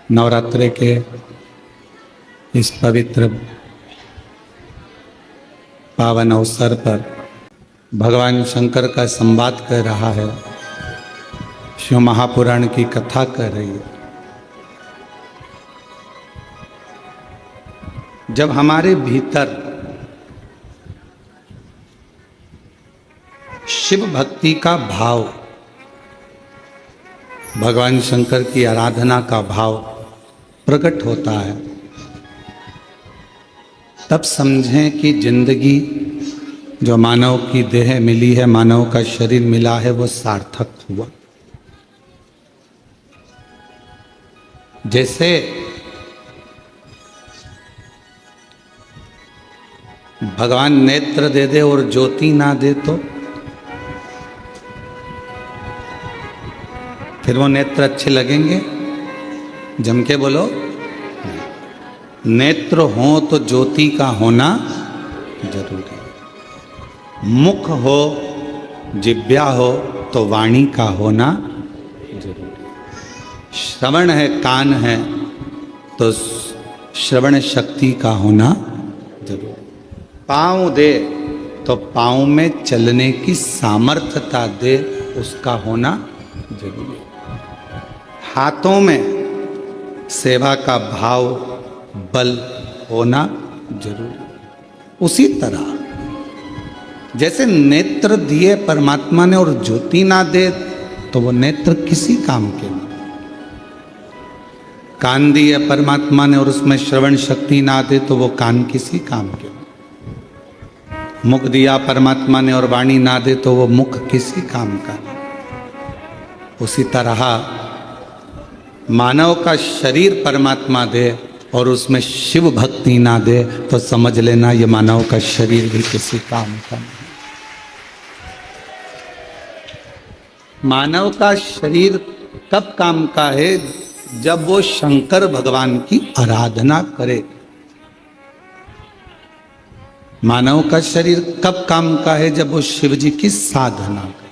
नवरात्रि के इस पवित्र पावन अवसर पर भगवान शंकर का संवाद कर रहा है, शिव महापुराण की कथा कर रही है। जब हमारे भीतर शिव भक्ति का भाव, भगवान शंकर की आराधना का भाव प्रकट होता है, तब समझें कि जिंदगी जो मानव की देह मिली है, मानव का शरीर मिला है, वो सार्थक हुआ। जैसे भगवान नेत्र दे दे और ज्योति ना दे तो फिर वो नेत्र अच्छे लगेंगे? जम के बोलो। नेत्र हो तो ज्योति का होना जरूरी है। मुख हो, जिह्वा हो तो वाणी का होना जरूरी है। श्रवण है, कान है तो श्रवण शक्ति का होना जरूरी है। पाँव दे तो पाँव में चलने की सामर्थ्यता दे, उसका होना जरूरी है। हाथों में सेवा का भाव, बल होना जरूरी। उसी तरह जैसे नेत्र दिए परमात्मा ने और ज्योति ना दे तो वो नेत्र किसी काम के नहीं। कान दिए परमात्मा ने और उसमें श्रवण शक्ति ना दे तो वो कान किसी काम के नहीं। मुख दिया परमात्मा ने और वाणी ना दे तो वो मुख किसी काम का नहीं। उसी तरह मानव का शरीर परमात्मा दे और उसमें शिव भक्ति ना दे तो समझ लेना ये मानव का शरीर भी किसी काम का नहीं। मानव का शरीर कब काम का है? जब वो शंकर भगवान की आराधना करे। मानव का शरीर कब काम का है? जब वो शिव जी की साधना करे।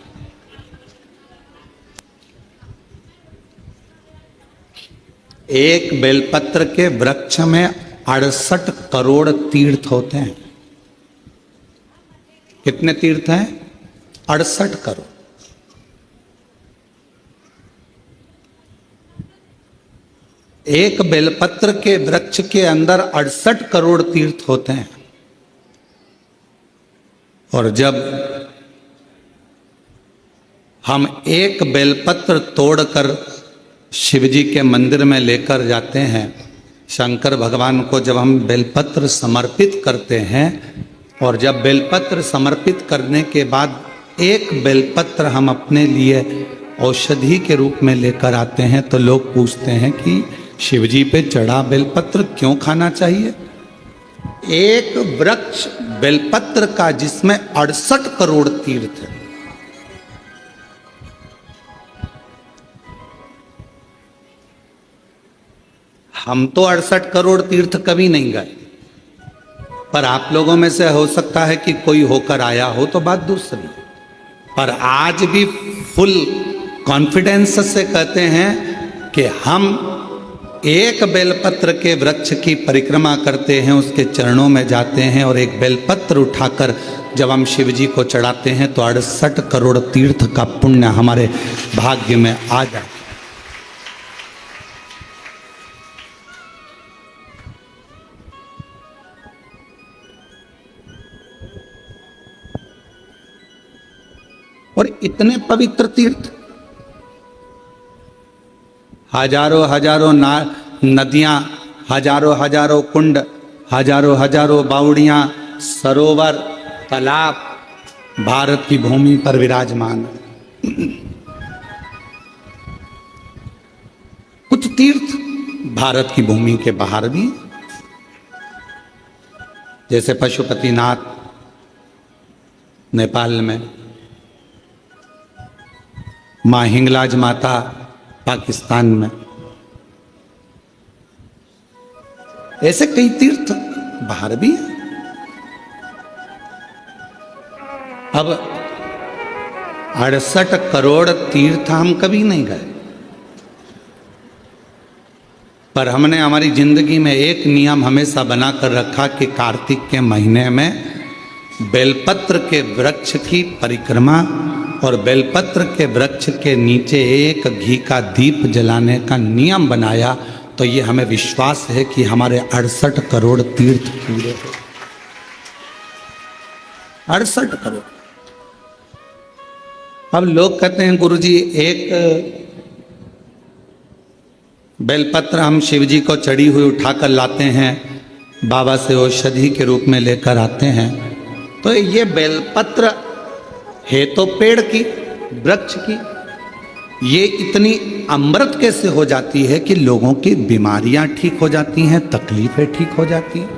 एक बेलपत्र के वृक्ष में 68 करोड़ तीर्थ होते हैं। कितने तीर्थ हैं? 68 करोड़। एक बेलपत्र के वृक्ष के अंदर 68 करोड़ तीर्थ होते हैं। और जब हम एक बेलपत्र तोड़कर शिव जी के मंदिर में लेकर जाते हैं, शंकर भगवान को जब हम बेलपत्र समर्पित करते हैं, और जब बेलपत्र समर्पित करने के बाद एक बेलपत्र हम अपने लिए औषधि के रूप में लेकर आते हैं, तो लोग पूछते हैं कि शिव जी पे चढ़ा बेलपत्र क्यों खाना चाहिए? एक वृक्ष बेलपत्र का जिसमें 68 करोड़ तीर्थ है। हम तो 68 करोड़ तीर्थ कभी नहीं गए, पर आप लोगों में से हो सकता है कि कोई होकर आया हो तो बात दूसरी। पर आज भी फुल कॉन्फिडेंस से कहते हैं कि हम एक बेलपत्र के वृक्ष की परिक्रमा करते हैं, उसके चरणों में जाते हैं और एक बेलपत्र उठाकर जब हम शिव जी को चढ़ाते हैं तो 68 करोड़ तीर्थ का पुण्य हमारे भाग्य में आ जाए। और इतने पवित्र तीर्थ, हजारों हजारों नदियां, हजारों हजारों कुंड, हजारों हजारों बावड़ियां, सरोवर, तालाब भारत की भूमि पर विराजमान है। कुछ तीर्थ भारत की भूमि के बाहर भी, जैसे पशुपतिनाथ नेपाल में, मां हिंगलाज माता पाकिस्तान में, ऐसे कई तीर्थ बाहर भी हैं। अब 68 करोड़ तीर्थ हम कभी नहीं गए। पर हमने हमारी जिंदगी में एक नियम हमेशा बना कर रखा कि कार्तिक के महीने में बेलपत्र के वृक्ष की परिक्रमा और बेलपत्र के वृक्ष के नीचे एक घी का दीप जलाने का नियम बनाया। तो ये हमें विश्वास है कि हमारे 68 करोड़ तीर्थ पूरे हो। 68 करोड़। अब लोग कहते हैं गुरुजी एक बेलपत्र हम शिव जी को चढ़ी हुई उठाकर लाते हैं, बाबा से औषधि के रूप में लेकर आते हैं। तो ये बेलपत्र है तो पेड़ की, वृक्ष की, ये इतनी अमृत कैसे हो जाती है कि लोगों की बीमारियां ठीक हो जाती हैं, तकलीफें ठीक हो जाती हैं,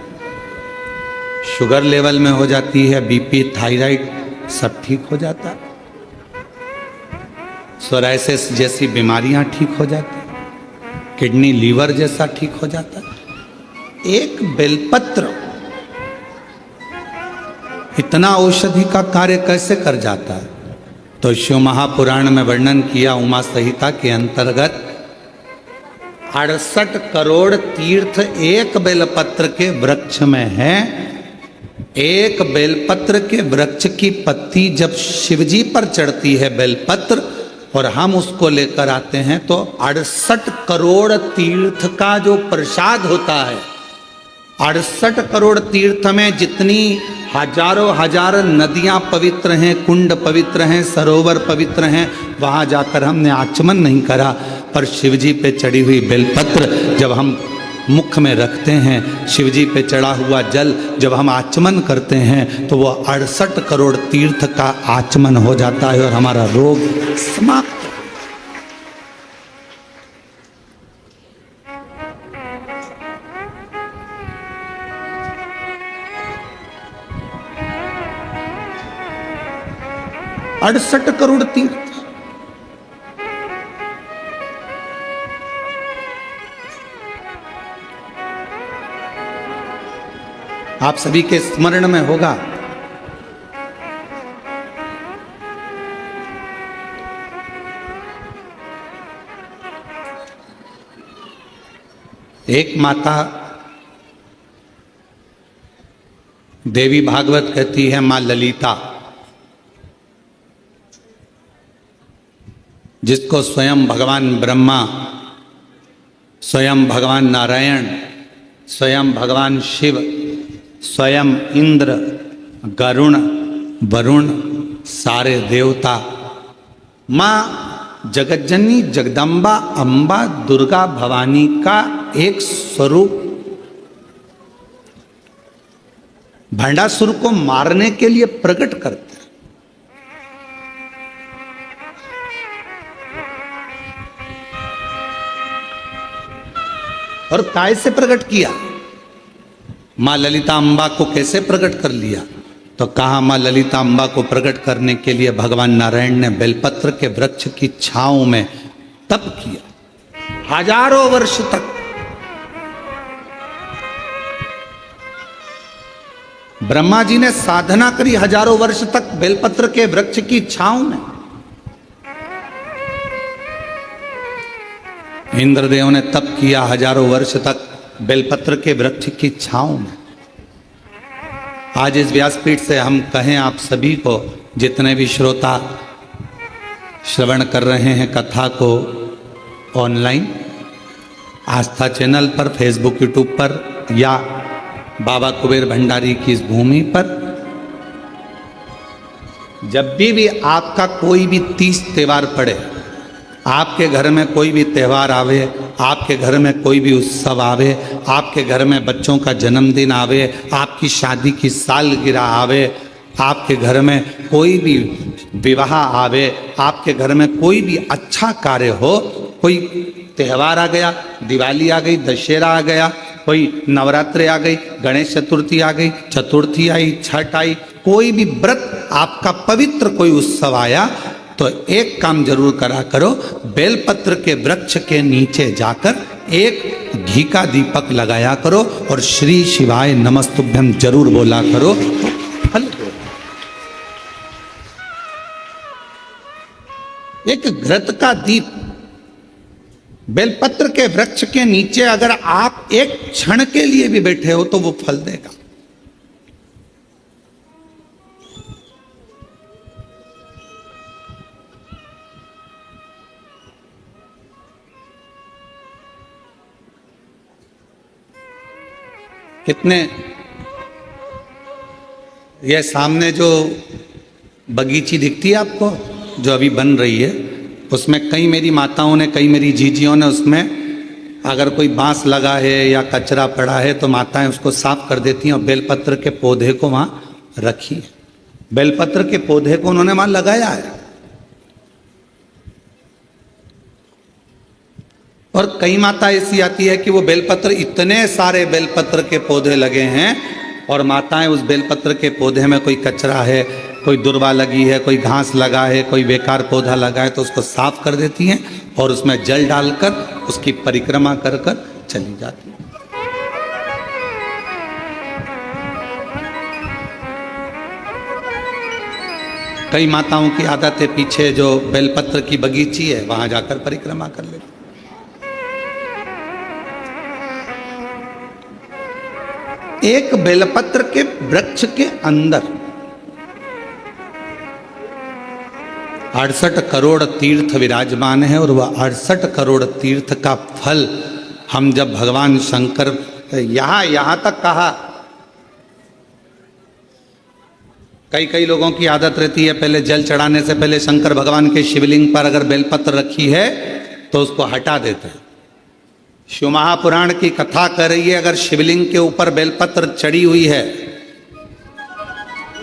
शुगर लेवल में हो जाती है, बीपी, थायराइड सब ठीक हो जाता है, सोराइसिस जैसी बीमारियां ठीक हो जाती हैं, किडनी लीवर जैसा ठीक हो जाता है। एक बेलपत्र इतना औषधि का कार्य कैसे कर जाता है? तो शिव महापुराण में वर्णन किया, उमा संहिता के अंतर्गत 68 करोड़ तीर्थ एक बेलपत्र के वृक्ष में है। एक बेलपत्र के वृक्ष की पत्ती जब शिवजी पर चढ़ती है बेलपत्र और हम उसको लेकर आते हैं तो 68 करोड़ तीर्थ का जो प्रसाद होता है, 68 करोड़ तीर्थ में जितनी हजारों हजार नदियां पवित्र हैं, कुंड पवित्र हैं, सरोवर पवित्र हैं, वहां जाकर हमने आचमन नहीं करा, पर शिवजी पे चढ़ी हुई बेलपत्र जब हम मुख में रखते हैं, शिवजी पे चढ़ा हुआ जल जब हम आचमन करते हैं तो वो 68 करोड़ तीर्थ का आचमन हो जाता है और हमारा रोग समाप्त। अड़सठ करोड़ तीर्थ। आप सभी के स्मरण में होगा एक माता देवी भागवत कहती है, मां ललिता, जिसको स्वयं भगवान ब्रह्मा, स्वयं भगवान नारायण, स्वयं भगवान शिव, स्वयं इंद्र, गरुण, वरुण, सारे देवता, मां जगज्जननी जगदम्बा अम्बा दुर्गा भवानी का एक स्वरूप भंडासुर को मारने के लिए प्रकट करते हैं। और काय से प्रकट किया? मां ललिता अम्बा को कैसे प्रकट कर लिया? तो कहा मां ललिता अम्बा को प्रकट करने के लिए भगवान नारायण ने बेलपत्र के वृक्ष की छांव में तप किया हजारों वर्ष तक। ब्रह्मा जी ने साधना करी हजारों वर्ष तक बेलपत्र के वृक्ष की छांव में। इंद्रदेव ने तप किया हजारों वर्ष तक बेलपत्र के वृक्ष की छांव में। आज इस व्यासपीठ से हम कहें आप सभी को, जितने भी श्रोता श्रवण कर रहे हैं कथा को ऑनलाइन, आस्था चैनल पर, फेसबुक, यूट्यूब पर या बाबा कुबेर भंडारी की इस भूमि पर, जब भी आपका कोई भी तीज त्योहार पड़े, आपके घर में कोई भी त्यौहार आवे, आपके घर में कोई भी उत्सव आवे, आपके घर में बच्चों का जन्मदिन आवे, आपकी शादी की सालगिरह आवे, आपके घर में कोई भी विवाह आवे, आपके घर में कोई भी अच्छा कार्य हो, कोई त्यौहार आ गया, दिवाली आ गई, दशहरा आ गया, कोई नवरात्रि आ गई, गणेश चतुर्थी आ गई, चतुर्थी आई, छठ आई, कोई भी व्रत आपका पवित्र कोई उत्सव आया, तो एक काम जरूर करा करो, बेलपत्र के वृक्ष के नीचे जाकर एक घी का दीपक लगाया करो और श्री शिवाय नमस्तुभ्यम जरूर बोला करो, फल दो। एक घृत का दीप बेलपत्र के वृक्ष के नीचे अगर आप एक क्षण के लिए भी बैठे हो तो वो फल देगा। कितने ये सामने जो बगीची दिखती है आपको, जो अभी बन रही है, उसमें कई मेरी माताओं ने, कई मेरी जीजियों ने उसमें अगर कोई बांस लगा है या कचरा पड़ा है तो माताएं उसको साफ कर देती हैं और बेलपत्र के पौधे को वहां रखी है। बेलपत्र के पौधे को उन्होंने वहां लगाया है। और कई माता ऐसी आती है कि वो बेलपत्र, इतने सारे बेलपत्र के पौधे लगे हैं और माताएं उस बेलपत्र के पौधे में कोई कचरा है, कोई दुर्वा लगी है, कोई घास लगा है, कोई बेकार पौधा लगा है तो उसको साफ कर देती हैं और उसमें जल डालकर उसकी परिक्रमा कर कर चली जाती हैं। कई माताओं की आदत है, पीछे जो बेलपत्र की बगीची है वहां जाकर परिक्रमा कर लेती। एक बेलपत्र के वृक्ष के अंदर 68 करोड़ तीर्थ विराजमान है और वह 68 करोड़ तीर्थ का फल हम जब भगवान शंकर यहां तक कहा, कई लोगों की आदत रहती है पहले जल चढ़ाने से पहले शंकर भगवान के शिवलिंग पर अगर बेलपत्र रखी है तो उसको हटा देते हैं। शिव महापुराण की कथा कर रही है, अगर शिवलिंग के ऊपर बेलपत्र चढ़ी हुई है,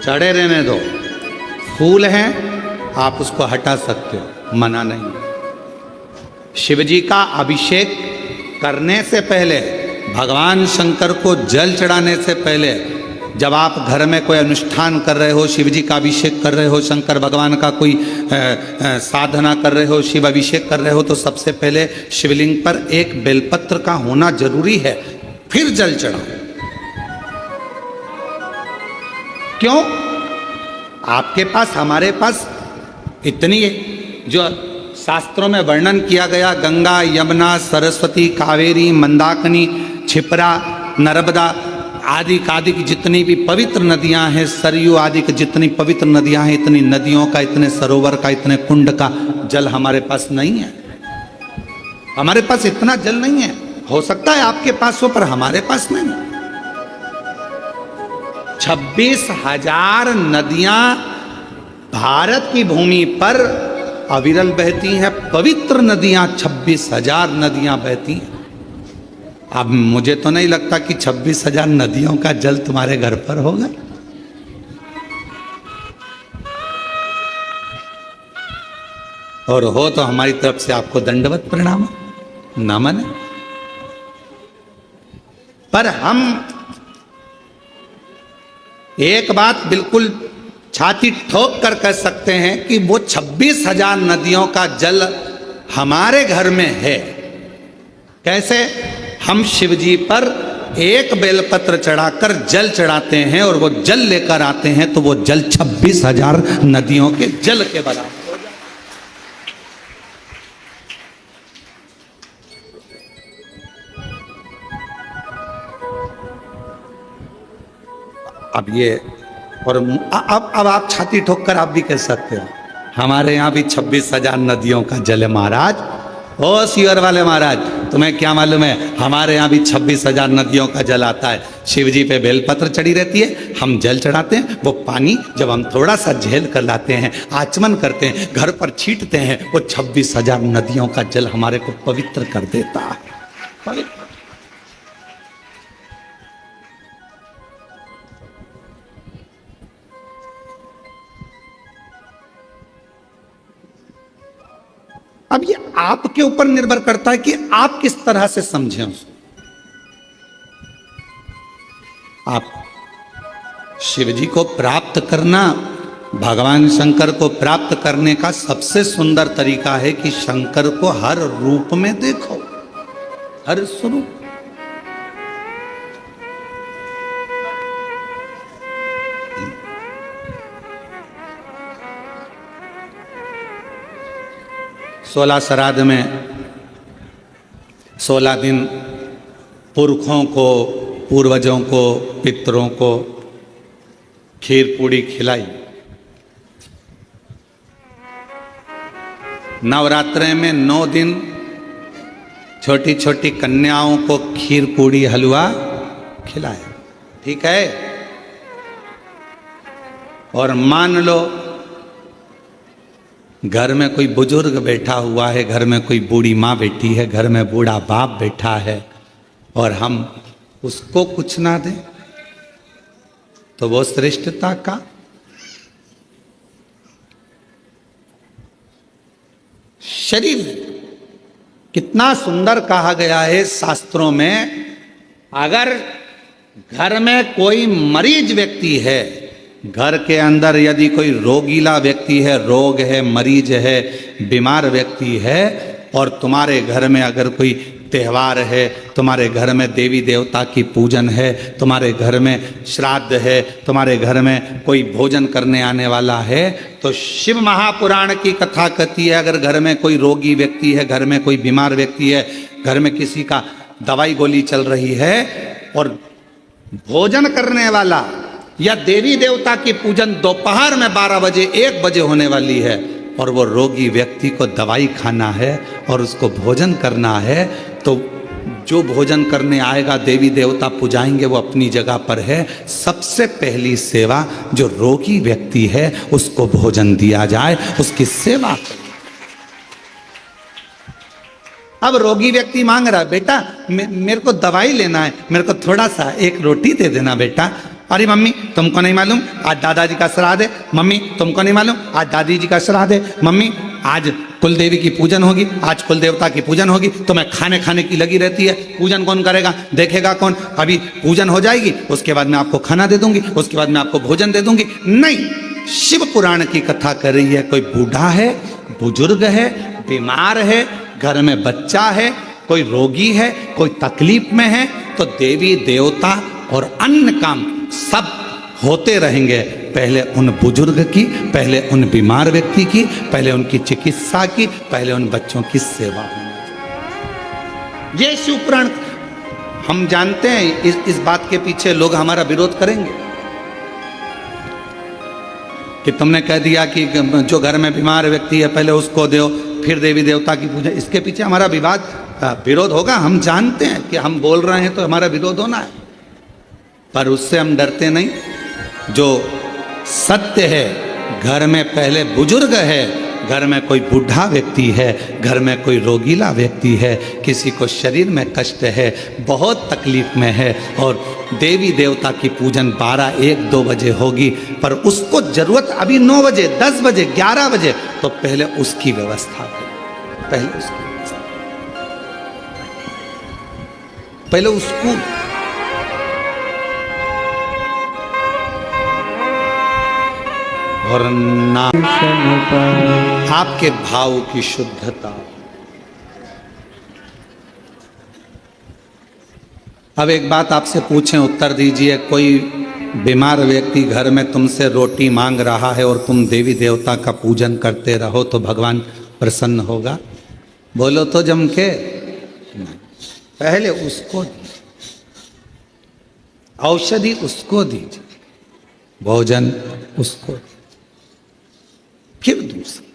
चढ़े रहने दो, फूल हैं, आप उसको हटा सकते हो, मना नहीं। शिवजी का अभिषेक करने से पहले, भगवान शंकर को जल चढ़ाने से पहले, जब आप घर में कोई अनुष्ठान कर रहे हो, शिवजी का अभिषेक कर रहे हो, शंकर भगवान का कोई साधना कर रहे हो, शिव अभिषेक कर रहे हो, तो सबसे पहले शिवलिंग पर एक बेलपत्र का होना जरूरी है, फिर जल चढ़ाओ। क्यों? आपके पास, हमारे पास इतनी जो शास्त्रों में वर्णन किया गया, गंगा, यमुना, सरस्वती, कावेरी, मंदाकिनी, क्षिप्रा, नर्मदा आदि की जितनी भी पवित्र नदियां हैं, सरयू आदि की जितनी पवित्र नदियां हैं, इतनी नदियों का, इतने सरोवर का, इतने कुंड का जल हमारे पास नहीं है। हमारे पास इतना जल नहीं है। हो सकता है आपके पास हो, पर हमारे पास नहीं। 26,000 नदियां भारत की भूमि पर अविरल बहती हैं, पवित्र नदियां 26,000 नदियां बहती हैं। अब मुझे तो नहीं लगता कि 26,000 नदियों का जल तुम्हारे घर पर होगा। और हो तो हमारी तरफ से आपको दंडवत प्रणाम, नमन है। पर हम एक बात बिल्कुल छाती ठोक कर कह सकते हैं कि वो 26,000 नदियों का जल हमारे घर में है। कैसे? हम शिवजी पर एक बेलपत्र चढ़ाकर जल चढ़ाते हैं और वो जल लेकर आते हैं तो वो जल 26,000 नदियों के जल के बराबर हो जाए। अब ये, और अब आप छाती ठोक कर आप भी कह सकते हो हमारे यहां भी 26,000 नदियों का जल है महाराज। ओ सियर वाले महाराज, तुम्हें क्या मालूम है, हमारे यहाँ भी 26,000 नदियों का जल आता है। शिवजी पे बेलपत्र चढ़ी रहती है, हम जल चढ़ाते हैं, वो पानी जब हम थोड़ा सा झेल कर लाते हैं, आचमन करते हैं, घर पर छींटते हैं, वो 26,000 नदियों का जल हमारे को पवित्र कर देता है। पवित्र। अब ये आपके ऊपर निर्भर करता है कि आप किस तरह से समझें उसको। आप शिवजी को प्राप्त करना, भगवान शंकर को प्राप्त करने का सबसे सुंदर तरीका है कि शंकर को हर रूप में देखो, हर स्वरूप। 16 श्राद्ध में 16 दिन पुरखों को, पूर्वजों को, पितरों को खीर पूड़ी खिलाई। नवरात्रे में 9 दिन छोटी छोटी कन्याओं को खीर पूड़ी हलवा खिलाया, ठीक है। और मान लो घर में कोई बुजुर्ग बैठा हुआ है, घर में कोई बूढ़ी माँ बैठी है, घर में बूढ़ा बाप बैठा है, और हम उसको कुछ ना दें तो वो श्रेष्ठता का। शरीर कितना सुंदर कहा गया है शास्त्रों में, अगर घर में कोई मरीज व्यक्ति है, घर के अंदर यदि कोई रोगीला व्यक्ति है, रोग है, मरीज है, बीमार व्यक्ति है, और तुम्हारे घर में अगर कोई त्यौहार है, तुम्हारे घर में देवी देवता की पूजन है, तुम्हारे घर में श्राद्ध है, तुम्हारे घर में कोई भोजन करने आने वाला है, तो शिव महापुराण की कथा कहती है, अगर घर में कोई रोगी व्यक्ति है, घर में कोई बीमार व्यक्ति है, घर में किसी का दवाई गोली चल रही है, और भोजन करने वाला या देवी देवता की पूजन दोपहर में 12 बजे 1 बजे होने वाली है, और वो रोगी व्यक्ति को दवाई खाना है और उसको भोजन करना है, तो जो भोजन करने आएगा देवी देवता पुजाएंगे, वो अपनी जगह पर है। सबसे पहली सेवा जो रोगी व्यक्ति है उसको भोजन दिया जाए, उसकी सेवा। अब रोगी व्यक्ति मांग रहा है, बेटा मेरे को दवाई लेना है, मेरे को थोड़ा सा एक रोटी दे देना बेटा। अरे मम्मी तुमको नहीं मालूम आज दादाजी का श्राद्ध है, मम्मी तुमको नहीं मालूम आज दादी जी का श्राद्ध है, मम्मी आज कुल देवी की पूजन होगी, आज कुल देवता की पूजन होगी, तो मैं खाने की लगी रहती है, पूजन कौन करेगा, देखेगा कौन, अभी पूजन हो जाएगी उसके बाद मैं आपको खाना दे दूंगी, उसके बाद मैं आपको भोजन दे दूंगी। नहीं, शिव पुराण की कथा कर रही है, कोई बूढ़ा है, बुजुर्ग है, बीमार है, घर में बच्चा है, कोई रोगी है, कोई तकलीफ में है, तो देवी देवता और अन्य काम सब होते रहेंगे। पहले उन बुजुर्ग की, पहले उन बीमार व्यक्ति की, पहले उनकी चिकित्सा की, पहले उन बच्चों की सेवा होनी। ये शिवपुराण हम जानते हैं। इस बात के पीछे लोग हमारा विरोध करेंगे कि तुमने कह दिया कि जो घर में बीमार व्यक्ति है पहले उसको दो, फिर देवी देवता की पूजा। इसके पीछे हमारा विरोध होगा, हम जानते हैं कि हम बोल रहे हैं तो हमारा विरोध होना है, पर उससे हम डरते नहीं। जो सत्य है, घर में पहले बुजुर्ग है, घर में कोई बूढ़ा व्यक्ति है, घर में कोई रोगीला व्यक्ति है, किसी को शरीर में कष्ट है, बहुत तकलीफ में है, और देवी देवता की पूजन 12, 1, 2 बजे होगी, पर उसको जरूरत अभी 9 बजे, 10 बजे, 11 बजे, तो पहले उसकी व्यवस्था करें, पहले उसकी व्यवस्था, पहले उसको। और नाम आपके भाव की शुद्धता। अब एक बात आपसे पूछें, उत्तर दीजिए। कोई बीमार व्यक्ति घर में तुमसे रोटी मांग रहा है और तुम देवी देवता का पूजन करते रहो तो भगवान प्रसन्न होगा? बोलो तो जम के। पहले उसको औषधि उसको दीजिए, भोजन उसको, फिर दूसरा।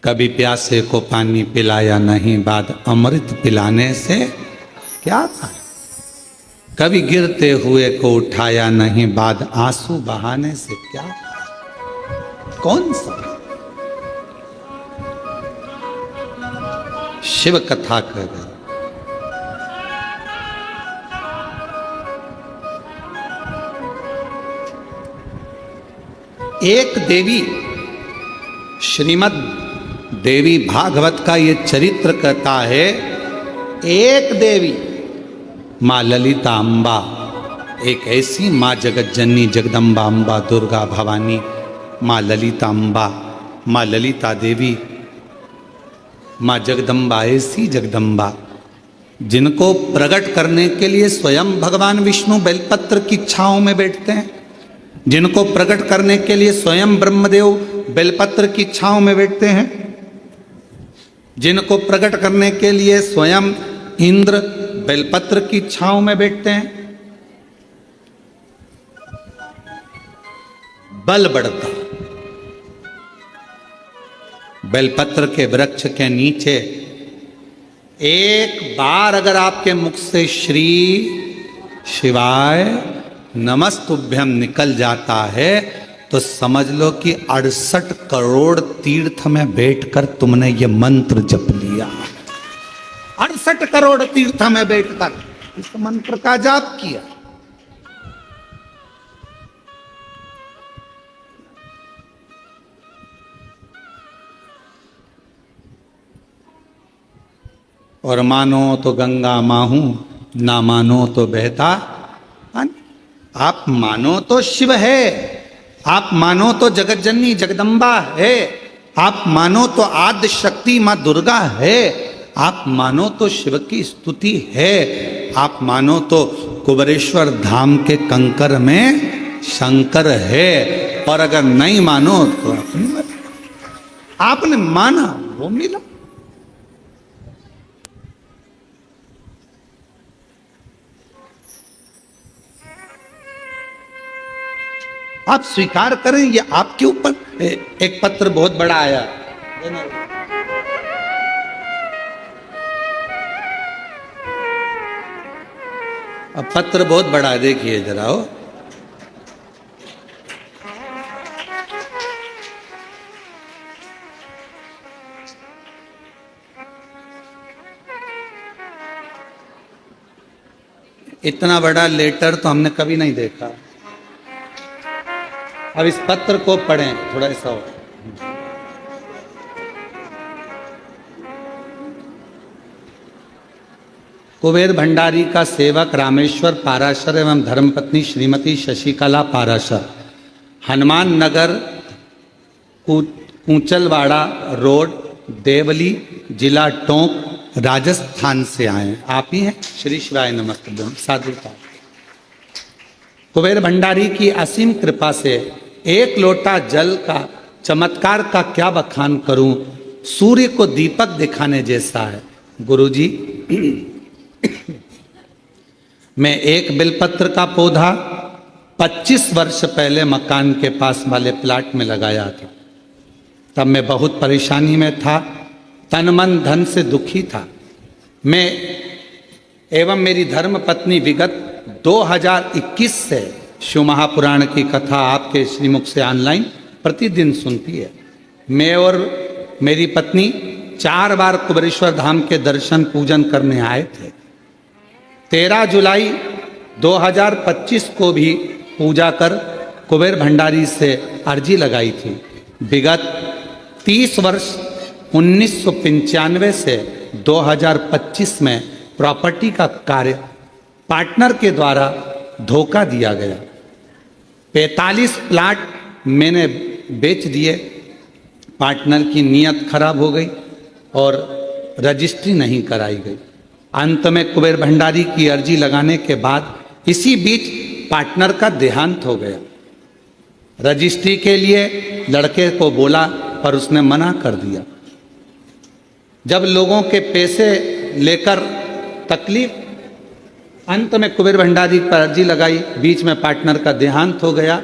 कभी प्यासे को पानी पिलाया नहीं, बाद अमृत पिलाने से क्या था? कभी गिरते हुए को उठाया नहीं, बाद आंसू बहाने से क्या? कौन सा? शिव कथा कर रहे। एक देवी, श्रीमद् देवी भागवत का ये चरित्र कहता है, एक देवी माँ ललिता अम्बा, एक ऐसी माँ जगत जननी जगदम्बा अम्बा दुर्गा भवानी, माँ ललिता अम्बा, माँ ललिता देवी, माँ जगदम्बा, ऐसी जगदम्बा जिनको प्रकट करने के लिए स्वयं भगवान विष्णु बेलपत्र की छांव में बैठते हैं, जिनको प्रकट करने के लिए स्वयं ब्रह्मदेव बेलपत्र की छांव में बैठते हैं, जिनको प्रकट करने के लिए स्वयं इंद्र बेलपत्र की छांव में बैठते हैं, बल बढ़ता। बेलपत्र के वृक्ष के नीचे एक बार अगर आपके मुख से श्री शिवाय नमस्तुभ्यम निकल जाता है तो समझ लो कि 68 करोड़ तीर्थ में बैठकर तुमने ये मंत्र जप लिया। 68 करोड़ तीर्थ में बैठकर इस मंत्र का जाप किया। और मानो तो गंगा माहू, ना मानो तो बहता। आप मानो तो शिव है, आप मानो तो जगत जननी जगदम्बा है, आप मानो तो आद्य शक्ति मां दुर्गा है, आप मानो तो शिव की स्तुति है, आप मानो तो कुबेरेश्वर धाम के कंकर में शंकर है। और अगर नहीं मानो तो आपने माना वो मिला। आप स्वीकार करें, ये आपके ऊपर। एक पत्र बहुत बड़ा आया, अब पत्र बहुत बड़ा है, देखिए जरा हो। इतना बड़ा लेटर तो हमने कभी नहीं देखा। अब इस पत्र को पढ़ें थोड़ा सा हो। कुबेर भंडारी का सेवक रामेश्वर पाराशर एवं धर्मपत्नी श्रीमती शशिकला पाराशर हनुमान नगर कूचलवाड़ा रोड देवली जिला टोंक राजस्थान से आए। आप ही हैं? श्री शिवाय नमस्ते। साधु का कुबेर भंडारी की असीम कृपा से एक लोटा जल का चमत्कार का क्या बखान करूं, सूर्य को दीपक दिखाने जैसा है। गुरुजी, मैं एक बिलपत्र का पौधा 25 वर्ष पहले मकान के पास वाले प्लाट में लगाया था। तब मैं बहुत परेशानी में था, तन मन धन से दुखी था। मैं एवं मेरी धर्म पत्नी विगत 2021 से शिव महापुराण की कथा आपके श्रीमुख से ऑनलाइन प्रतिदिन सुनती है। मैं और मेरी पत्नी 4 बार कुबेरेश्वर धाम के दर्शन पूजन करने आए थे। 13 जुलाई 2025 को भी पूजा कर कुबेर भंडारी से अर्जी लगाई थी। विगत 30 वर्ष 1995 से 2025 में प्रॉपर्टी का कार्य पार्टनर के द्वारा धोखा दिया गया। 45 प्लाट मैंने बेच दिए। पार्टनर की नीयत खराब हो गई और रजिस्ट्री नहीं कराई गई। अंत में कुबेर भंडारी की अर्जी लगाने के बाद इसी बीच पार्टनर का देहांत हो गया। रजिस्ट्री के लिए लड़के को बोला पर उसने मना कर दिया। जब लोगों के पैसे लेकर तकलीफ, अंत में कुबेर भंडारी पर अर्जी लगाई, बीच में पार्टनर का देहांत हो गया।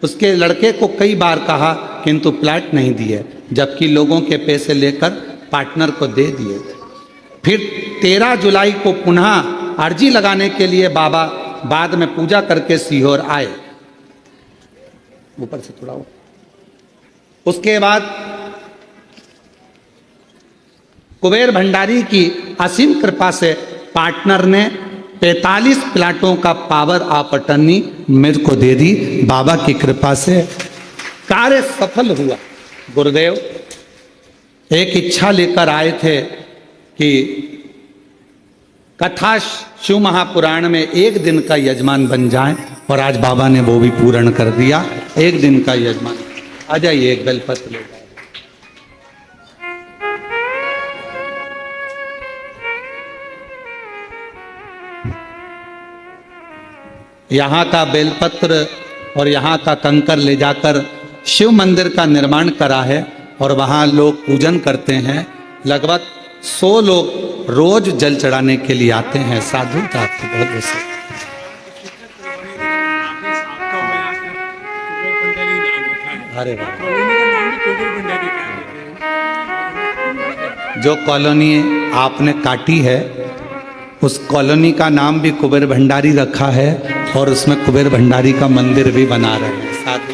उसके लड़के को कई बार कहा किंतु प्लाट नहीं दिए, जबकि लोगों के पैसे लेकर पार्टनर को दे दिए। फिर 13 जुलाई को पुनः अर्जी लगाने के लिए बाबा बाद में पूजा करके सीहोर आए। ऊपर से थोड़ा हो। उसके बाद कुबेर भंडारी की असीम कृपा से पार्टनर ने 45 प्लाटों का पावर ऑफ अटर्नी मेरे को दे दी। बाबा की कृपा से कार्य सफल हुआ। गुरुदेव एक इच्छा लेकर आए थे कि कथा शिव महापुराण में एक दिन का यजमान बन जाए, और आज बाबा ने वो भी पूर्ण कर दिया। एक दिन का यजमान। आ जाइए, एक बेलपत्र ले जाए। यहाँ का बेलपत्र और यहाँ का कंकर ले जाकर शिव मंदिर का निर्माण करा है और वहाँ लोग पूजन करते हैं। लगभग 100 लोग रोज जल चढ़ाने के लिए आते हैं। साधु था आपकी बहुत बहुत अरे जो कॉलोनी आपने काटी है उस कॉलोनी का नाम भी कुबेर भंडारी रखा है और उसमें कुबेर भंडारी का मंदिर भी बना रहे हैं। साधु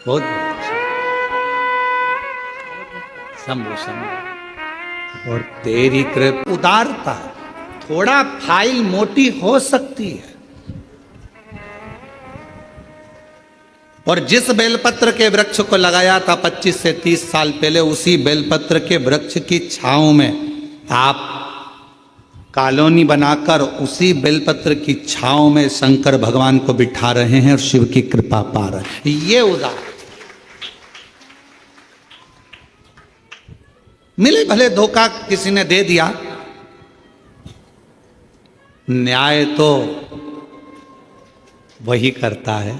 बहुत शंभु शंभु। और तेरी कृपा उदारता, थोड़ा फाइल मोटी हो सकती है, और जिस बेलपत्र के वृक्ष को लगाया था 25 से 30 साल पहले, उसी बेलपत्र के वृक्ष की छांव में आप कॉलोनी बनाकर उसी बेलपत्र की छांव में शंकर भगवान को बिठा रहे हैं और शिव की कृपा पा रहे हैं। ये उदार मिले भले धोखा किसी ने दे दिया, न्याय तो वही करता है,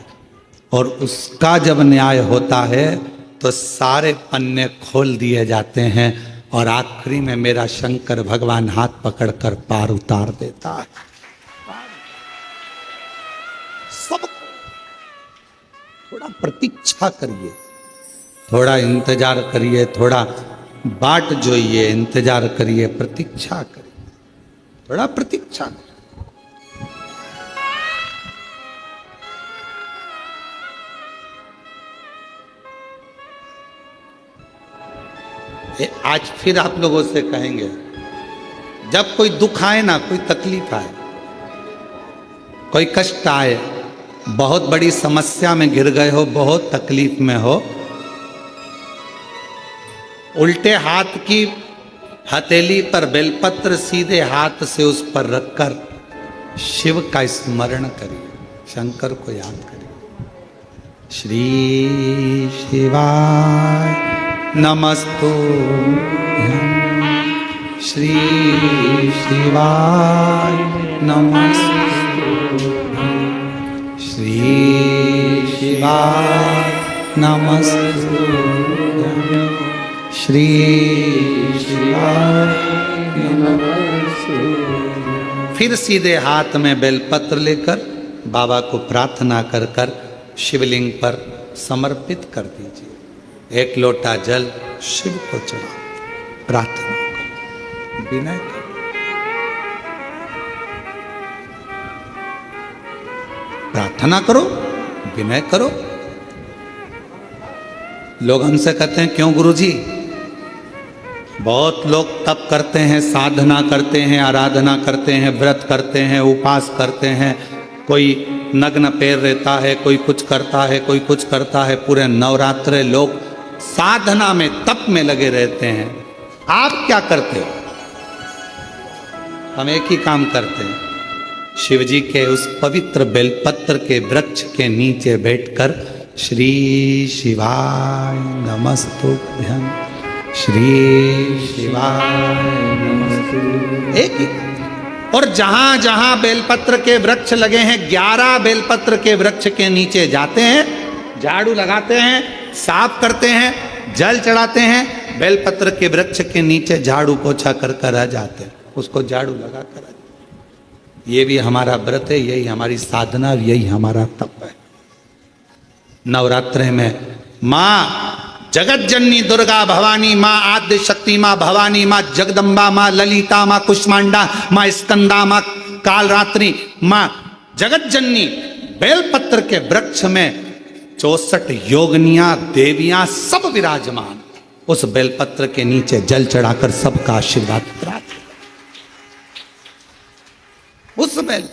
और उसका जब न्याय होता है तो सारे पन्ने खोल दिए जाते हैं और आखिरी में मेरा शंकर भगवान हाथ पकड़कर पार उतार देता है। सब थोड़ा प्रतीक्षा करिए, थोड़ा इंतजार करिए, थोड़ा बाट जोइए, इंतजार करिए, प्रतीक्षा करिए, थोड़ा प्रतीक्षा करिए। आज फिर आप लोगों से कहेंगे, जब कोई दुख आए ना, कोई तकलीफ आए, कोई कष्ट आए, बहुत बड़ी समस्या में घिर गए हो, बहुत तकलीफ में हो, उल्टे हाथ की हथेली पर बेलपत्र सीधे हाथ से उस पर रखकर शिव का स्मरण करिए, शंकर को याद करिए। श्री शिवाय नमस्तुभ्यं, श्री शिवाय नमस्तुभ्यं, श्री शिवाय नमस्तुभ्यं, श्री शिवाय नमस्तुभ्यं। फिर सीधे हाथ में बेलपत्र लेकर बाबा को प्रार्थना कर कर शिवलिंग पर समर्पित कर दीजिए। एक लोटा जल शिव को चढ़ाओ, प्रार्थना करो, विनय करो। प्रार्थना करो, विनय करो। लोग हमसे कहते हैं, क्यों गुरुजी? बहुत लोग तप करते हैं, साधना करते हैं, आराधना करते हैं, व्रत करते हैं, उपवास करते हैं, कोई नग्न पैर रहता है, कोई कुछ करता है, कोई कुछ करता है, पूरे नवरात्रे लोग साधना में, तप में लगे रहते हैं। आप क्या करते हो? हम एक ही काम करते हैं, शिव जी के उस पवित्र बेलपत्र के वृक्ष के नीचे बैठकर श्री शिवाय नमस्तुभ्यं, श्री शिवाय नमस्तुभ्यं, एक ही। और जहां जहां बेलपत्र के वृक्ष लगे हैं, 11 बेलपत्र के वृक्ष के नीचे जाते हैं, झाड़ू लगाते हैं, साफ करते हैं, जल चढ़ाते हैं, बेलपत्र के वृक्ष के नीचे झाड़ू पोछा कर कर आ जाते हैं, उसको झाड़ू लगा कर आ जाते हैं। ये भी हमारा व्रत है, यही हमारी साधना, यही हमारा तप है। नवरात्रे में माँ जगत जननी दुर्गा भवानी, माँ आद्य शक्ति, माँ भवानी, माँ जगदम्बा, माँ ललिता, माँ कुष्मांडा, माँ स्कंदा, माँ कालरात्रि, माँ जगत जननी बेलपत्र के वृक्ष में 64 योगनियां, देवियां सब विराजमान, उस बेलपत्र के नीचे जल चढ़ाकर सबका आशीर्वाद प्राप्त। उस बेल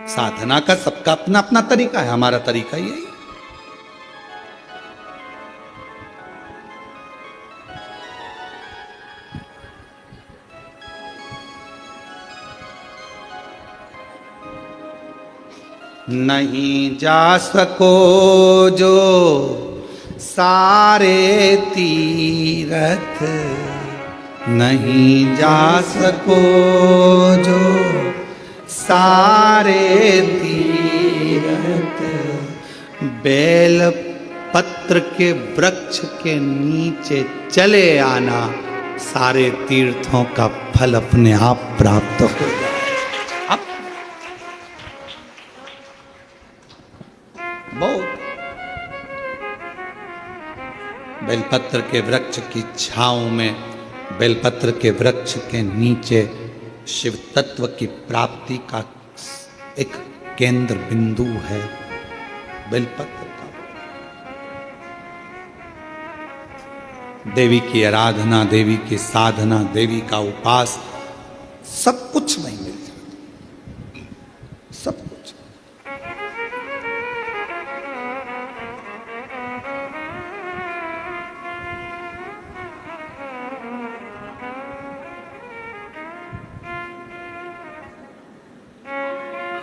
साधना का सबका अपना अपना तरीका है, हमारा तरीका यही है। नहीं जा सको जो सारे तीरथ, नहीं जा सको जो सारे तीर्थ, बेल पत्र के वृक्ष के नीचे चले आना, सारे तीर्थों का फल अपने आप प्राप्त हो जाए। अब बहुत बेलपत्र के वृक्ष की छांव में, बेलपत्र के वृक्ष के नीचे शिव तत्व की प्राप्ति का एक केंद्र बिंदु है बेलपत्र का। देवी की आराधना, देवी की साधना, देवी का उपास, सब कुछ वहीं मिल जाता, सब कुछ।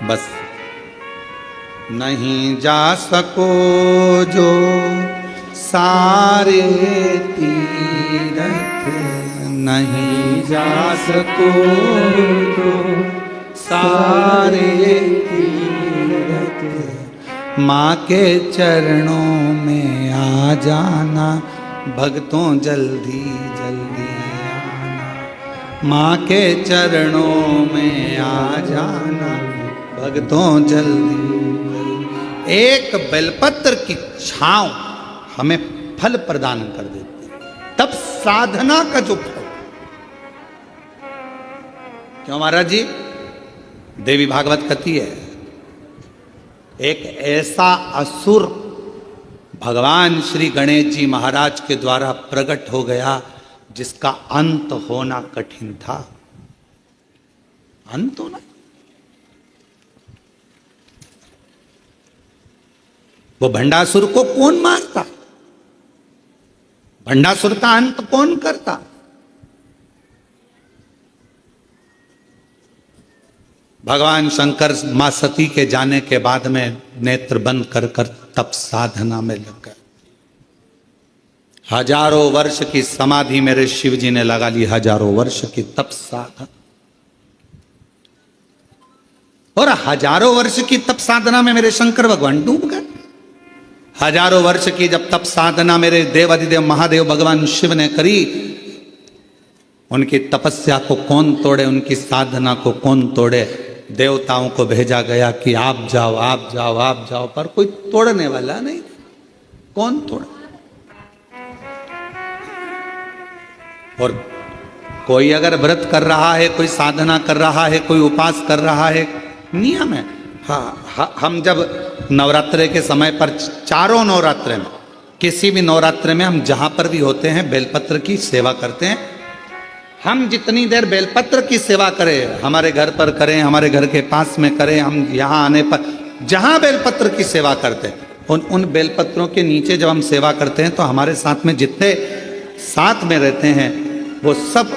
बस नहीं जा सको जो सारे तीरथ, नहीं जा सको जो सारे तीरथ, माँ के चरणों में आ जाना, भक्तों जल्दी जल्दी आना, माँ के चरणों में आ जाना, भक्तों जल्दी। एक बेलपत्र की छांव हमें फल प्रदान कर देती है, तब साधना का जो फल। क्यों महाराज जी? देवी भागवत कहती है, एक ऐसा असुर भगवान श्री गणेश जी महाराज के द्वारा प्रकट हो गया जिसका अंत होना कठिन था। अंत होना, वो भंडासुर को कौन मारता? भंडासुर का अंत कौन करता? भगवान शंकर मां सती के जाने के बाद में नेत्र बंद कर कर तप साधना में लग गए। हजारों वर्ष की समाधि मेरे शिव जी ने लगा ली, हजारों वर्ष की तप साधना, और हजारों वर्ष की तप साधना में मेरे शंकर भगवान डूब गए। हजारों वर्ष की जब तप साधना मेरे देवाधिदेव महादेव भगवान शिव ने करी, उनकी तपस्या को कौन तोड़े, उनकी साधना को कौन तोड़े? देवताओं को भेजा गया कि आप जाओ आप जाओ आप जाओ, पर कोई तोड़ने वाला नहीं। कौन तोड़े? और कोई अगर व्रत कर रहा है, कोई साधना कर रहा है, कोई उपास कर रहा है, नियम है। हाँ, हम जब नवरात्रे के समय पर, चारों नवरात्रे में, किसी भी नवरात्रे में हम जहां पर भी होते हैं बेलपत्र की सेवा करते हैं। हम जितनी देर बेलपत्र की सेवा करें, हमारे घर पर करें, हमारे घर के पास में करें, हम यहाँ आने पर जहां बेलपत्र की सेवा करते हैं, उन बेलपत्रों के नीचे जब हम सेवा करते हैं तो हमारे साथ में जितने साथ में रहते हैं वो सब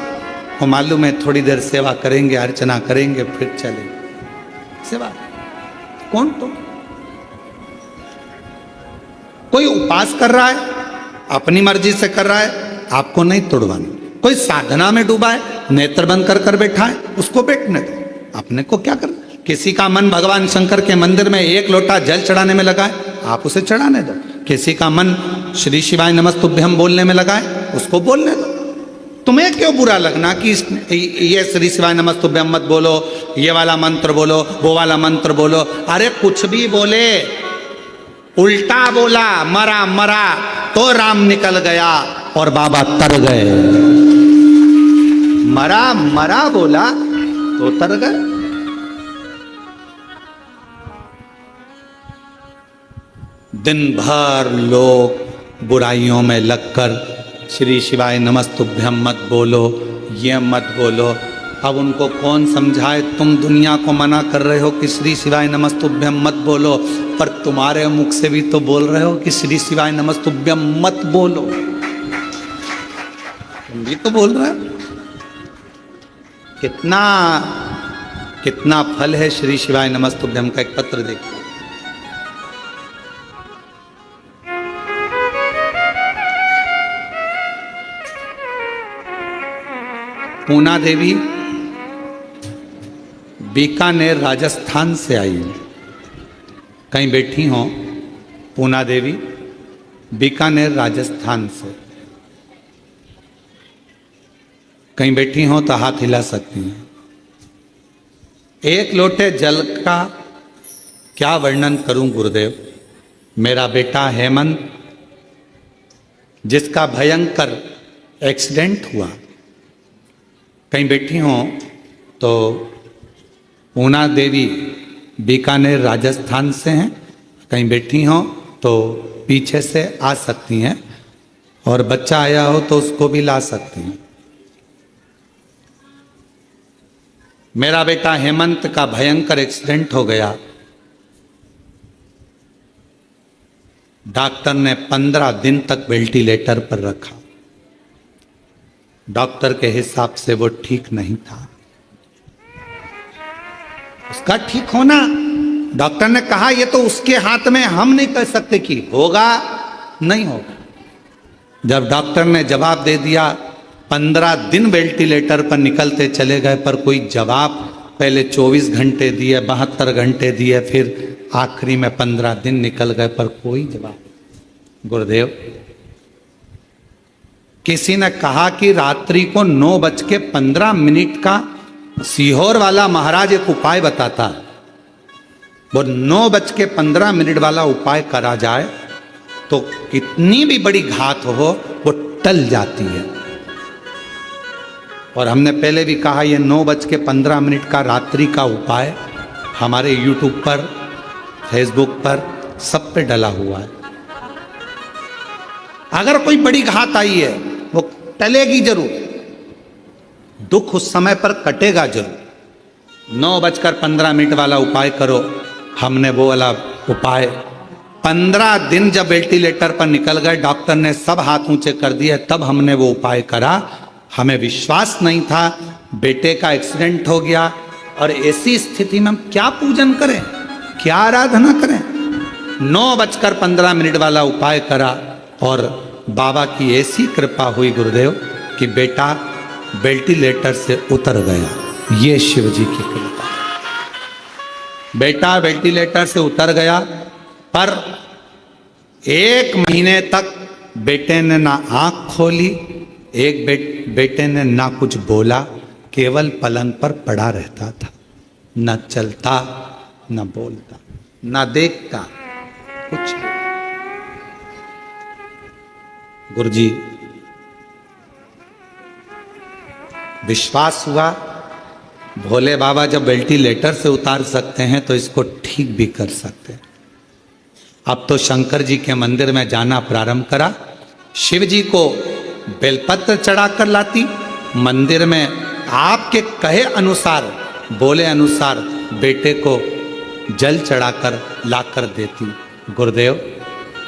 को मालूम है, थोड़ी देर सेवा करेंगे, अर्चना करेंगे, फिर चलेंगे सेवा। कौन? तो कोई उपास कर रहा है, अपनी मर्जी से कर रहा है, आपको नहीं तोड़वाना। कोई साधना में डूबा है, नेत्र बंद कर कर बैठा है, उसको बैठने दो, अपने को क्या करना। किसी का मन भगवान शंकर के मंदिर में एक लोटा जल चढ़ाने में लगा है, आप उसे चढ़ाने दो। किसी का मन श्री शिवाय नमस्तुभ्यम बोलने में लगा है, उसको बोलने दो। तुम्हें क्यों बुरा लगना कि ये श्री शिवाय नमस्तुभ्यम मत बोलो, ये वाला मंत्र बोलो, वो वाला मंत्र बोलो। अरे कुछ भी बोले, उल्टा बोला, मरा मरा तो राम निकल गया और बाबा तर गए। मरा मरा बोला तो तर गए। दिन भर लोग बुराइयों में लगकर श्री शिवाय नमस्तुभ्यम मत बोलो, ये मत बोलो। अब उनको कौन समझाए? तुम दुनिया को मना कर रहे हो कि श्री शिवाय नमस्तुभ्यम मत बोलो, पर तुम्हारे मुख से भी तो बोल रहे हो कि श्री शिवाय नमस्तुभ्यम मत बोलो। तुम भी तो बोल रहे हो। कितना कितना फल है श्री शिवाय नमस्तुभ्यम का। एक पत्र देखो, पूना देवी बीकानेर राजस्थान से आई हूँ। कहीं बैठी हो पूना देवी, बीकानेर राजस्थान से कहीं बैठी हो तो हाथ हिला सकती हैं। एक लोटे जल का क्या वर्णन करूं गुरुदेव। मेरा बेटा हेमंत, जिसका भयंकर एक्सीडेंट हुआ, कहीं बैठी हो तो पूना देवी बीकानेर राजस्थान से हैं, कहीं बैठी हो तो पीछे से आ सकती हैं, और बच्चा आया हो तो उसको भी ला सकती हैं। मेरा बेटा हेमंत का भयंकर एक्सीडेंट हो गया। डॉक्टर ने 15 दिन तक वेंटिलेटर पर रखा। डॉक्टर के हिसाब से वो ठीक नहीं था। उसका ठीक होना, डॉक्टर ने कहा ये तो उसके हाथ में, हम नहीं कह सकते कि होगा नहीं होगा। जब डॉक्टर ने जवाब दे दिया, 15 दिन वेंटिलेटर पर निकलते चले गए, पर कोई जवाब, पहले 24 घंटे दिए, 72 घंटे दिए, फिर आखिरी में 15 दिन निकल गए, पर कोई जवाब। गुरुदेव, किसी ने कहा कि रात्रि को 9:15 का सीहोर वाला महाराज एक उपाय बताता है, वो 9:15 वाला उपाय करा जाए तो कितनी भी बड़ी घात हो वो टल जाती है। और हमने पहले भी कहा ये 9:15 का रात्रि का उपाय हमारे YouTube पर, Facebook पर, सब पे डला हुआ है। अगर कोई बड़ी घात आई है वो टलेगी जरूर, दुख उस समय पर कटेगा जरूर। 9:15 वाला उपाय करो। हमने वो वाला उपाय 15 दिन जब वेंटिलेटर पर निकल गए, डॉक्टर ने सब हाथ ऊंचे कर दिए, तब हमने वो उपाय करा। हमें विश्वास नहीं था, बेटे का एक्सीडेंट हो गया, और ऐसी स्थिति में हम क्या पूजन करें, क्या आराधना करें। 9:15 वाला उपाय करा, और बाबा की ऐसी कृपा हुई गुरुदेव कि बेटा वेंटिलेटर से उतर गया। ये शिव जी की कृपा। बेटा वेंटिलेटर से उतर गया, पर 1 महीने तक बेटे ने ना आंख खोली, बेटे ने ना कुछ बोला, केवल पलंग पर पड़ा रहता था, न चलता, न बोलता, न देखता, कुछ। गुरुजी, विश्वास हुआ भोले बाबा जब वेंटिलेटर से उतार सकते हैं तो इसको ठीक भी कर सकते हैं। अब तो शंकर जी के मंदिर में जाना प्रारंभ करा। शिव जी को बेलपत्र चढ़ाकर लाती, मंदिर में आपके कहे अनुसार, बोले अनुसार बेटे को जल चढ़ाकर लाकर देती। गुरुदेव,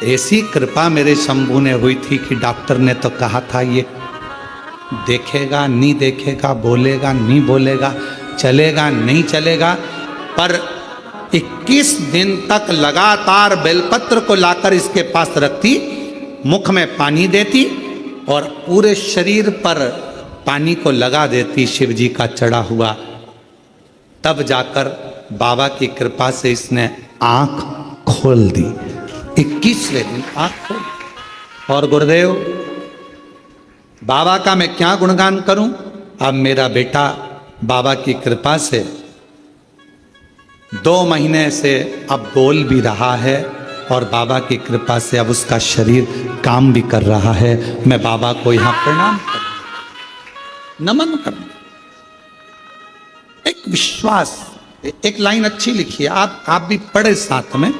ऐसी कृपा मेरे शंभू ने हुई थी कि डॉक्टर ने तो कहा था ये देखेगा नहीं देखेगा, बोलेगा नहीं बोलेगा, चलेगा नहीं चलेगा, पर 21 दिन तक लगातार बेलपत्र को लाकर इसके पास रखती, मुख में पानी देती और पूरे शरीर पर पानी को लगा देती शिव जी का चढ़ा हुआ। तब जाकर बाबा की कृपा से इसने आंख खोल दी। 21वें दिन आंख खोल। और गुरुदेव, बाबा का मैं क्या गुणगान करूं। अब मेरा बेटा बाबा की कृपा से 2 महीने से अब बोल भी रहा है, और बाबा की कृपा से अब उसका शरीर काम भी कर रहा है। मैं बाबा को यहाँ प्रणाम करूं, नमन करूं। एक विश्वास, एक लाइन अच्छी लिखी है, आप भी पढ़े साथ में,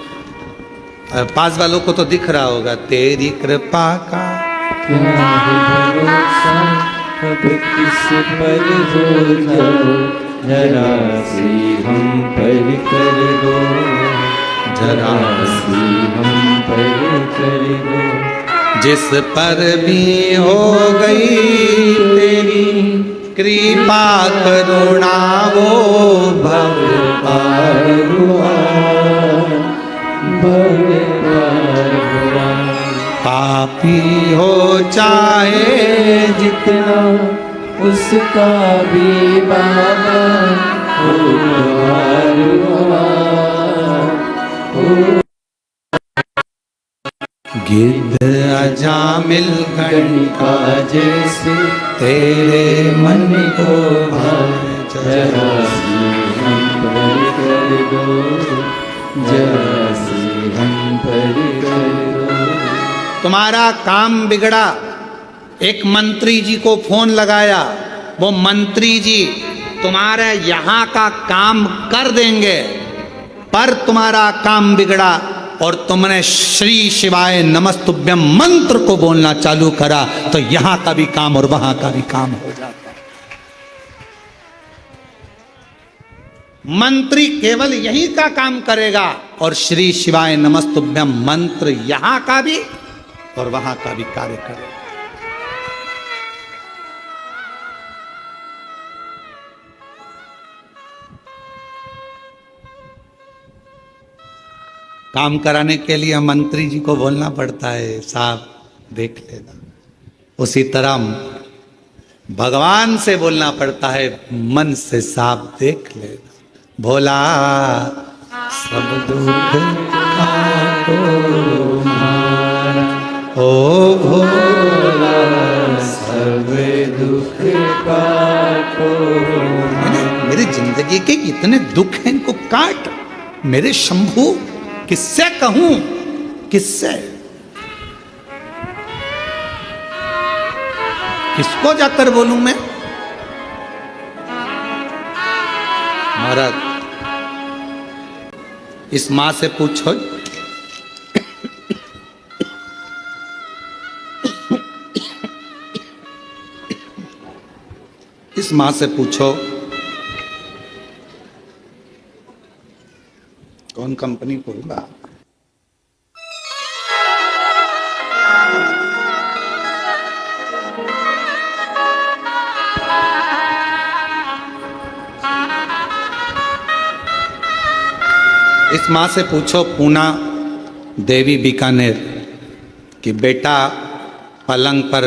पास वालों को तो दिख रहा होगा। तेरी कृपा का क्या है भरोसा, अब किस पर हो जाओ, जरा सी हम पर कर दो, जरा सी हम पर कर दो। जिस पर भी हो गई तेरी कृपा करुणा, वो भव पार हुआ, भव पार हुआ। पापी हो चाहे जितना उसका भी बाबा उपहार हुआ। गिद्ध अजामिल गणिका जैसे तेरे मन मन को को भाए जरा सी हम पर कर दो, जरा सी हम पर कर दो। तुम्हारा काम बिगड़ा, एक मंत्री जी को फोन लगाया, वो मंत्री जी तुम्हारे यहाँ का काम कर देंगे, पर तुम्हारा काम बिगड़ा और तुमने श्री शिवाय नमस्तुभ्यम मंत्र को बोलना चालू करा तो यहाँ का भी काम और वहां का भी काम हो जाता। मंत्री केवल यही का काम करेगा और श्री शिवाय नमस्तुभ्यम मंत्र यहां का भी और वहां का भी कार्य करेगा। काम कराने के लिए मंत्री जी को बोलना पड़ता है, साहब देख लेना। उसी तरह भगवान से बोलना पड़ता है, मन से साहब देख लेना। भोला सब दुख आपको मारा, ओ भोला सब दुख काटो। मेरी जिंदगी के इतने दुख हैं, इनको काट मेरे शंभू। किससे कहूं, किससे, किसको जाकर बोलूं मैं। महाराज इस मां से पूछो, इस मां से पूछो कौन कंपनी खोलूंगा। इस मां से पूछो पूना देवी बीकानेर कि बेटा पलंग पर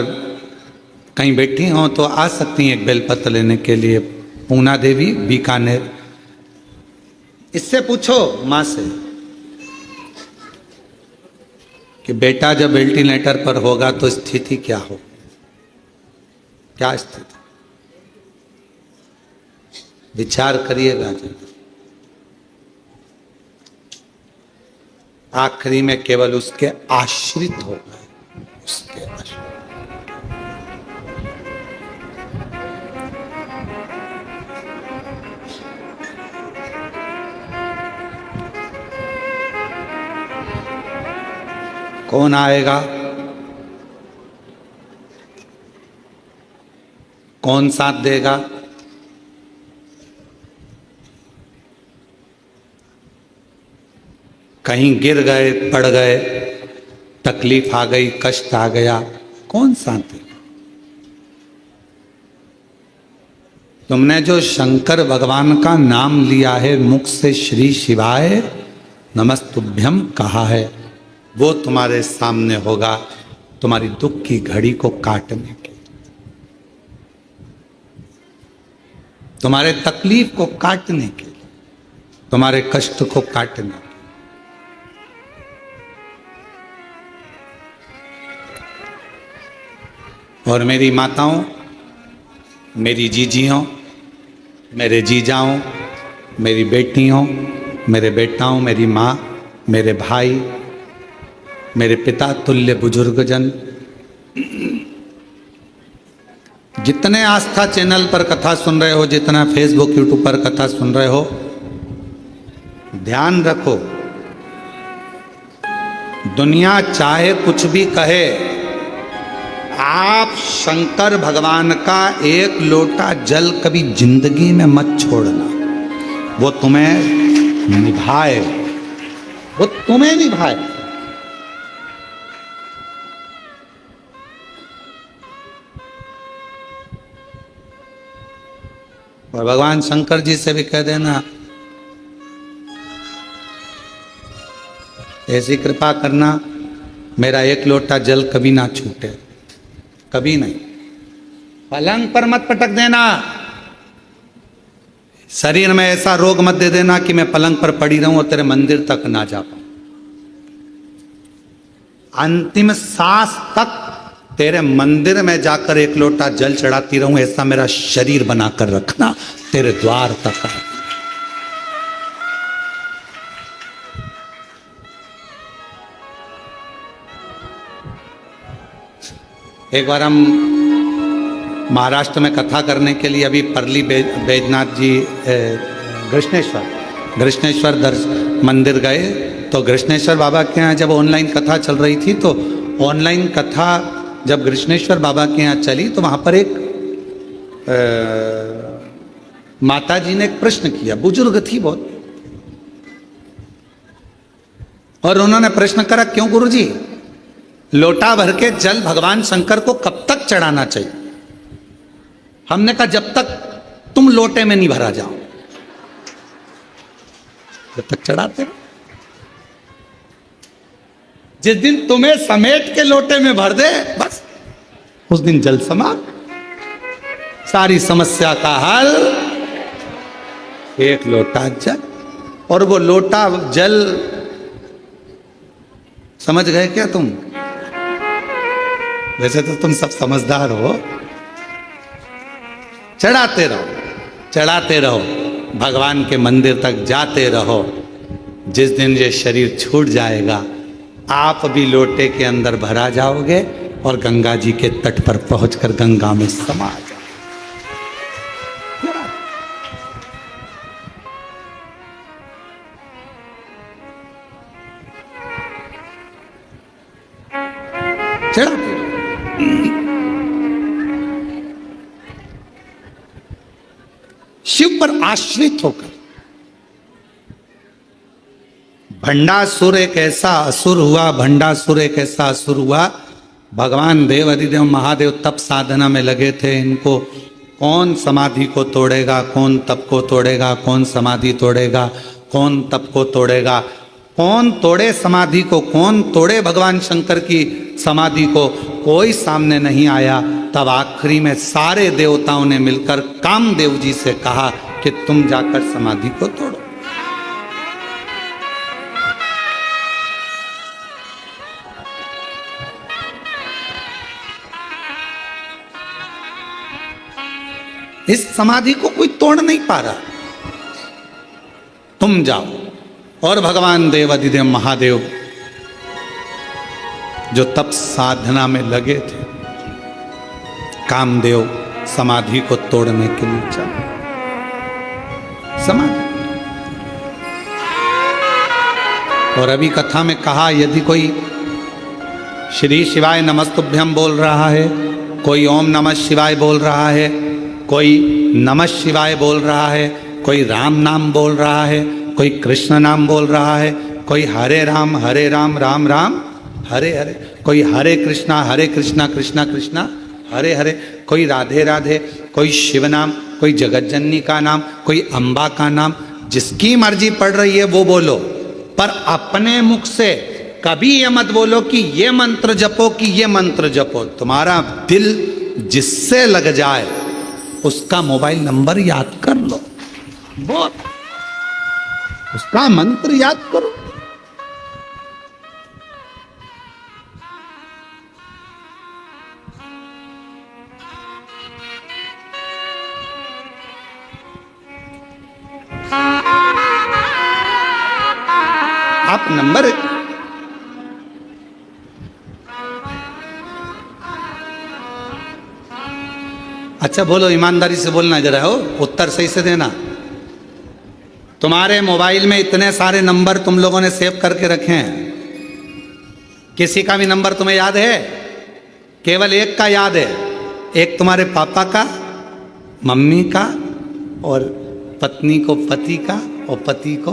कहीं बैठी हो तो आ सकती हैं एक बेलपत्र लेने के लिए। पूना देवी बीकानेर, इससे पूछो मां से कि बेटा जब वेंटिलेटर पर होगा तो स्थिति क्या हो, क्या स्थिति, विचार करिएगा जी। आखिरी में केवल उसके आश्रित होगा, उसके आश्रित। कौन आएगा, कौन साथ देगा, कहीं गिर गए, पड़ गए, तकलीफ आ गई, कष्ट आ गया, कौन साथ देगा। तुमने जो शंकर भगवान का नाम लिया है, मुख से श्री शिवाय नमस्तुभ्यम कहा है, वो तुम्हारे सामने होगा तुम्हारी दुख की घड़ी को काटने के, तुम्हारे तकलीफ को काटने के, तुम्हारे कष्ट को काटने के। और मेरी माताओं, मेरी जीजियों, मेरे जीजाओं, मेरी बेटियों, मेरे बेटाओं, मेरी माँ, मेरे भाई, मेरे पिता तुल्य बुजुर्गजन, जितने आस्था चैनल पर कथा सुन रहे हो, जितना फेसबुक यूट्यूब पर कथा सुन रहे हो, ध्यान रखो, दुनिया चाहे कुछ भी कहे, आप शंकर भगवान का एक लोटा जल कभी जिंदगी में मत छोड़ना। वो तुम्हें निभाए, वो तुम्हें निभाए। और भगवान शंकर जी से भी कह देना, ऐसी कृपा करना मेरा एक लोटा जल कभी ना छूटे, कभी नहीं। पलंग पर मत पटक देना, शरीर में ऐसा रोग मत दे देना कि मैं पलंग पर पड़ी रहूं और तेरे मंदिर तक ना जा पाऊं। अंतिम सांस तक तेरे मंदिर में जाकर एक लोटा जल चढ़ाती रहूं, ऐसा मेरा शरीर बनाकर रखना, तेरे द्वार तक आ। एक बार हम महाराष्ट्र में कथा करने के लिए अभी परली बैजनाथ जी कृष्णेश्वर मंदिर गए। तो कृष्णेश्वर बाबा के यहाँ जब ऑनलाइन कथा चल रही थी, तो ऑनलाइन कथा जब कृष्णेश्वर बाबा के यहाँ चली तो वहाँ पर एक माता जी ने एक प्रश्न किया, बुजुर्ग थी बहुत, और उन्होंने प्रश्न करा, क्यों गुरुजी लोटा भर के जल भगवान शंकर को कब तक चढ़ाना चाहिए? हमने कहा जब तक तुम लोटे में नहीं भरा जाओ, जब तक चढ़ाते रहो। जिस दिन तुम्हें समेट के लोटे में भर दे, बस उस दिन जल समाप्त, सारी समस्या का हल एक लोटा जल। और वो लोटा जल समझ गए क्या तुम? वैसे तो तुम सब समझदार हो। चढ़ाते रहो, चढ़ाते रहो, भगवान के मंदिर तक जाते रहो। जिस दिन ये शरीर छूट जाएगा, आप भी लोटे के अंदर भरा जाओगे और गंगा जी के तट पर पहुंचकर गंगा में समा जाओगे। चढ़ाते रहो। शिव पर आश्रित होकर। भंडासुर एक ऐसा असुर हुआ, भंडासुर एक ऐसा असुर हुआ। भगवान देव अधिदेव महादेव तप साधना में लगे थे। इनको कौन समाधि को तोड़ेगा, कौन तप को तोड़ेगा, कौन समाधि तोड़ेगा, कौन तप को तोड़ेगा, कौन तोड़े समाधि को, कौन तोड़े भगवान शंकर की समाधि को, कोई सामने नहीं आया। तब आखिरी में सारे देवताओं ने मिलकर कामदेव जी से कहा कि तुम जाकर समाधि को तोड़ो। इस समाधि को कोई तोड़ नहीं पा रहा, तुम जाओ। और भगवान देव अधिदेव महादेव जो तप साधना में लगे थे, कामदेव समाधि को तोड़ने के लिए चले। समाधि। और अभी कथा में कहा, यदि कोई श्री शिवाय नमस्तुभ्यम बोल रहा है, कोई ओम नमः शिवाय बोल रहा है, कोई नमः शिवाय बोल रहा है, कोई राम नाम बोल रहा है, कोई कृष्ण नाम बोल रहा है, कोई हरे राम राम राम हरे हरे, कोई हरे कृष्णा कृष्णा कृष्णा हरे हरे, कोई राधे राधे, कोई शिव नाम, कोई जगतजननी का नाम, कोई अम्बा का नाम, जिसकी मर्जी पड़ रही है वो बोलो। पर अपने मुख से कभी ये मत बोलो कि ये मंत्र जपो, कि ये मंत्र जपो। तुम्हारा दिल जिससे लग जाए उसका मोबाइल नंबर याद कर लो, वो उसका मंत्र याद करो। आप नंबर अच्छा बोलो, ईमानदारी से बोलना जरा, हो उत्तर सही से देना। तुम्हारे मोबाइल में इतने सारे नंबर तुम लोगों ने सेव करके रखे हैं, किसी का भी नंबर तुम्हें याद है? केवल एक का याद है, एक तुम्हारे पापा का, मम्मी का, और पत्नी को पति का, और पति को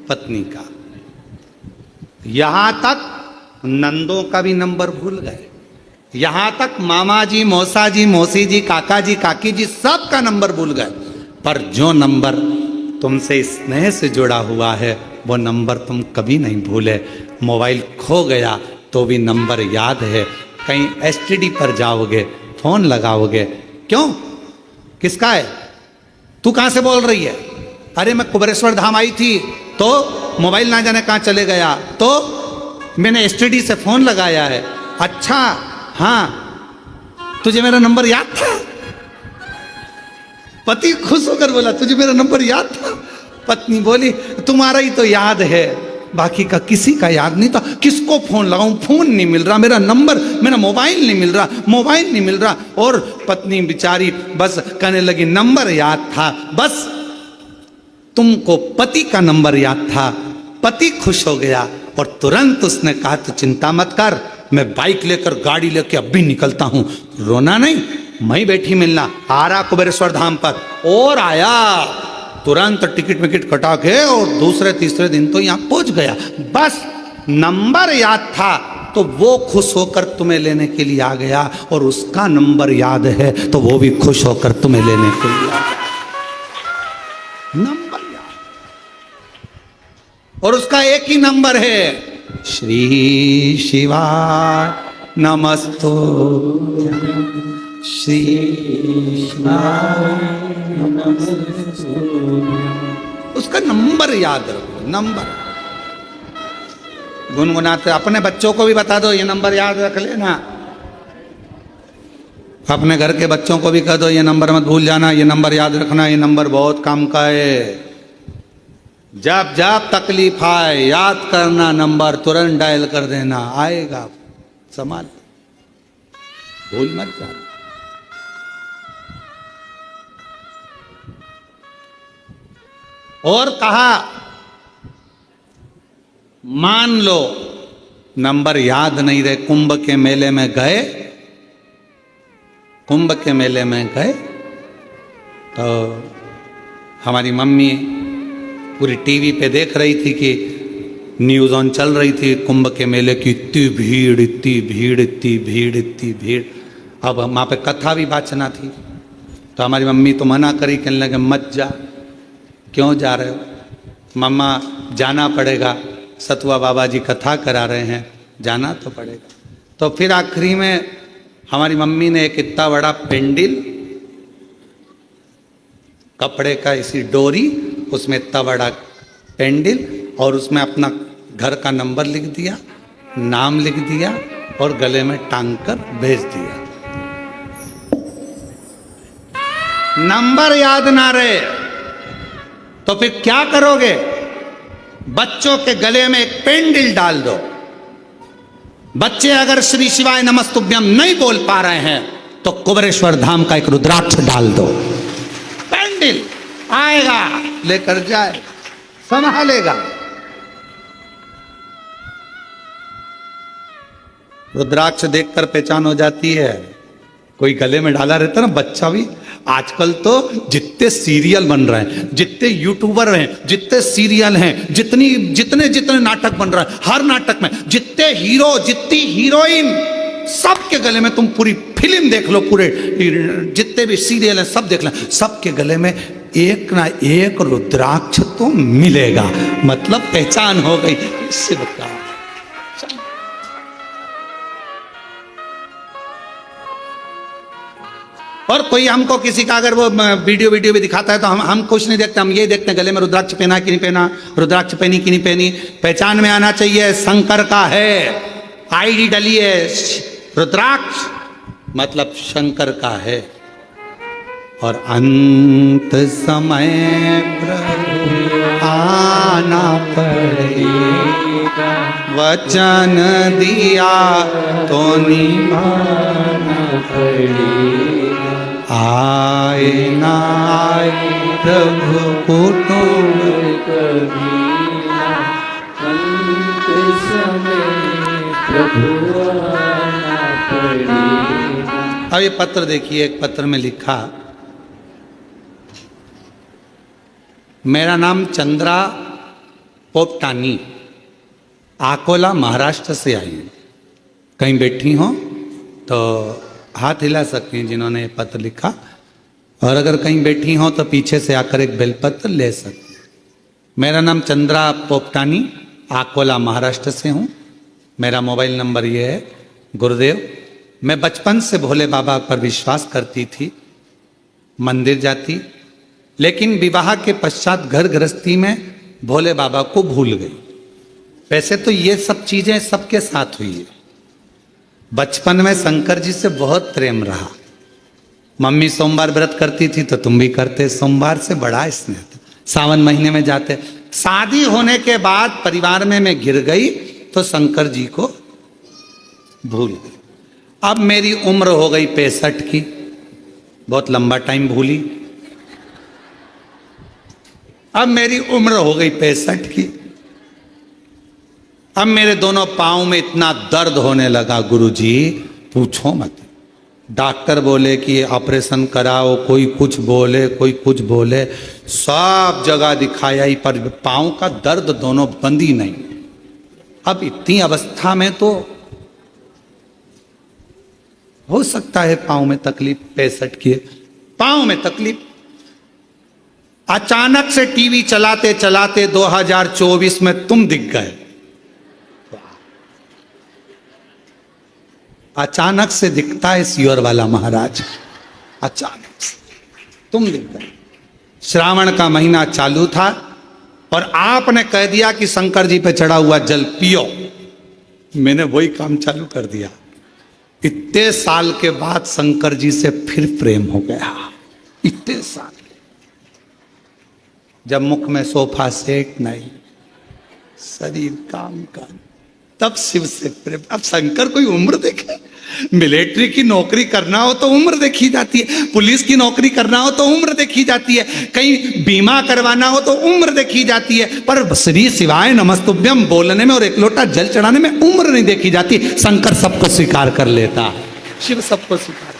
पत्नी का। यहां तक नंदों का भी नंबर भूल गए, यहां तक मामा जी, मौसा जी, मौसी जी, काका जी, काकी जी, सब का नंबर भूल गए। पर जो नंबर तुमसे स्नेह से जुड़ा हुआ है वो नंबर तुम कभी नहीं भूले। मोबाइल खो गया तो भी नंबर याद है। कहीं एसटीडी पर जाओगे, फोन लगाओगे, क्यों, किसका है? तू कहां से बोल रही है? अरे मैं कुबेरेश्वर धाम आई थी तो मोबाइल ना जाने कहां चले गया, तो मैंने एसटीडी से फोन लगाया है। अच्छा हाँ, तुझे मेरा नंबर याद था? पति खुश होकर बोला तुझे मेरा नंबर याद था? पत्नी बोली तुम्हारा ही तो याद है, बाकी का किसी का याद नहीं था। किसको फोन लगाऊं, फोन नहीं मिल रहा, मेरा नंबर, मेरा मोबाइल नहीं मिल रहा, मोबाइल नहीं मिल रहा। और पत्नी बेचारी बस कहने लगी नंबर याद था, बस तुमको पति का नंबर याद था। पति खुश हो गया और तुरंत उसने कहा तो चिंता मत कर, मैं बाइक लेकर गाड़ी लेकर अभी निकलता हूं। रोना नहीं, मैं ही बैठी मिलना। आ रहा कुबेरेश्वर धाम पर और आया, तुरंत टिकट विकट कटा के और दूसरे तीसरे दिन तो यहां पहुंच गया। बस नंबर याद था तो वो खुश होकर तुम्हें लेने के लिए आ गया, और उसका नंबर याद है तो वो भी खुश होकर तुम्हें लेने के लिए आ गया। नंबर याद, और उसका एक ही नंबर है, श्री शिवाय नमस्तु, श्री उसका नंबर याद रखो। नंबर गुनगुनाते अपने बच्चों को भी बता दो ये नंबर याद रख लेना। अपने घर के बच्चों को भी कह दो ये नंबर मत भूल जाना, ये नंबर याद रखना, ये नंबर बहुत काम का है। जब जब तकलीफ आए याद करना नंबर, तुरंत डायल कर देना, आएगा संभाल, भूल मत जाना। और कहा मान लो नंबर याद नहीं रहे, कुंभ के मेले में गए, कुंभ के मेले में गए तो हमारी मम्मी पूरी टीवी पे देख रही थी कि न्यूज़ ऑन चल रही थी कुंभ के मेले की, इतनी भीड़ इतनी भीड़ इतनी भीड़ इतनी भीड़। अब वहाँ पे कथा भी वाचना थी तो हमारी मम्मी तो मना करी, कहने लगे मत जा। क्यों जा रहे हो? मम्मा जाना पड़ेगा, सतुआ बाबा जी कथा करा रहे हैं, जाना तो पड़ेगा। तो फिर आखिरी में हमारी मम्मी ने एक इतना बड़ा पेंडिल, कपड़े का इसी डोरी, उसमें इतना बड़ा पेंडिल और उसमें अपना घर का नंबर लिख दिया, नाम लिख दिया और गले में टांग कर भेज दिया। नंबर याद ना रहे तो फिर क्या करोगे? बच्चों के गले में एक पेंडिल डाल दो। बच्चे अगर श्री शिवाय नमस्तुभ्यम नहीं बोल पा रहे हैं तो कुबेरेश्वर धाम का एक रुद्राक्ष डाल दो, पेंडिल आएगा लेकर जाए, संभालेगा। रुद्राक्ष देखकर पहचान हो जाती है। कोई गले में डाला रहता ना बच्चा भी। आजकल तो जितने सीरियल बन रहे हैं, जितने यूट्यूबर हैं, जितने सीरियल हैं, जितने नाटक बन रहे हैं, हर नाटक में जितने हीरो जितनी हीरोइन, सबके गले में तुम पूरी फिल्म देख लो, पूरे जितने भी सीरियल हैं सब देख लें, सबके गले में एक ना एक रुद्राक्ष तो मिलेगा। मतलब पहचान हो गई शिव का। और कोई हमको किसी का अगर वो वीडियो भी दिखाता है तो हम कुछ नहीं देखते, हम ये देखते हैं गले में रुद्राक्ष पहना कि नहीं पहना, रुद्राक्ष पहनी कि नहीं पहनी। पहचान में आना चाहिए शंकर का है, आईडी डली है रुद्राक्ष, मतलब शंकर का है। और अंत समय प्रभु आना पड़ेगा, वचन दिया तो निभाना पड़ेगा। आए ना आए प्रभु कुटुंब कभी, अंत समय प्रभु आना पड़ेगा। अब ये पत्र देखिए, एक पत्र में लिखा, मेरा नाम चंद्रा पोपटानी, आकोला महाराष्ट्र से आई हैं। कहीं बैठी हो तो हाथ हिला सकती हैं जिन्होंने ये पत्र लिखा, और अगर कहीं बैठी हो तो पीछे से आकर एक बेलपत्र ले सकती हैं। मेरा नाम चंद्रा पोपटानी, आकोला महाराष्ट्र से हूँ। मेरा मोबाइल नंबर ये है। गुरुदेव, मैं बचपन से भोले बाबा पर विश्वास करती थी, मंदिर जाती, लेकिन विवाह के पश्चात घर गृहस्थी में भोले बाबा को भूल गई। वैसे तो ये सब चीजें सबके साथ हुई है। बचपन में शंकर जी से बहुत प्रेम रहा। मम्मी सोमवार व्रत करती थी तो तुम भी करते, सोमवार से बड़ा स्नेह था। सावन महीने में जाते। शादी होने के बाद परिवार में मैं गिर गई तो शंकर जी को भूल गई। अब मेरी उम्र हो गई 65 की, बहुत लंबा टाइम भूली। अब मेरी उम्र हो गई 65 की। अब मेरे दोनों पांव में इतना दर्द होने लगा गुरुजी, पूछो मत। डॉक्टर बोले कि ऑपरेशन कराओ, कोई कुछ बोले, कोई कुछ बोले, सब जगह दिखाया ही, पर पांव का दर्द दोनों बंद ही नहीं। अब इतनी अवस्था में तो हो सकता है पांव में तकलीफ, 65 की पांव में तकलीफ। अचानक से टीवी चलाते चलाते 2024 में तुम दिख गए। अचानक से दिखता है सियोर वाला महाराज, अचानक से तुम दिख गए। श्रावण का महीना चालू था और आपने कह दिया कि शंकर जी पे चढ़ा हुआ जल पियो। मैंने वही काम चालू कर दिया। इतने साल के बाद शंकर जी से फिर प्रेम हो गया। इतने साल, जब मुख में सोफा सेट नहीं, शरीर काम का, तब शिव से प्रेम। अब शंकर कोई उम्र देखे? मिलिट्री की नौकरी करना हो तो उम्र देखी जाती है, पुलिस की नौकरी करना हो तो उम्र देखी जाती है, कहीं बीमा करवाना हो तो उम्र देखी जाती है, पर श्री शिवाय नमस्तुभ्यम बोलने में और एक लोटा जल चढ़ाने में उम्र नहीं देखी जाती। शंकर सबको स्वीकार कर लेता है, शिव सबको स्वीकार।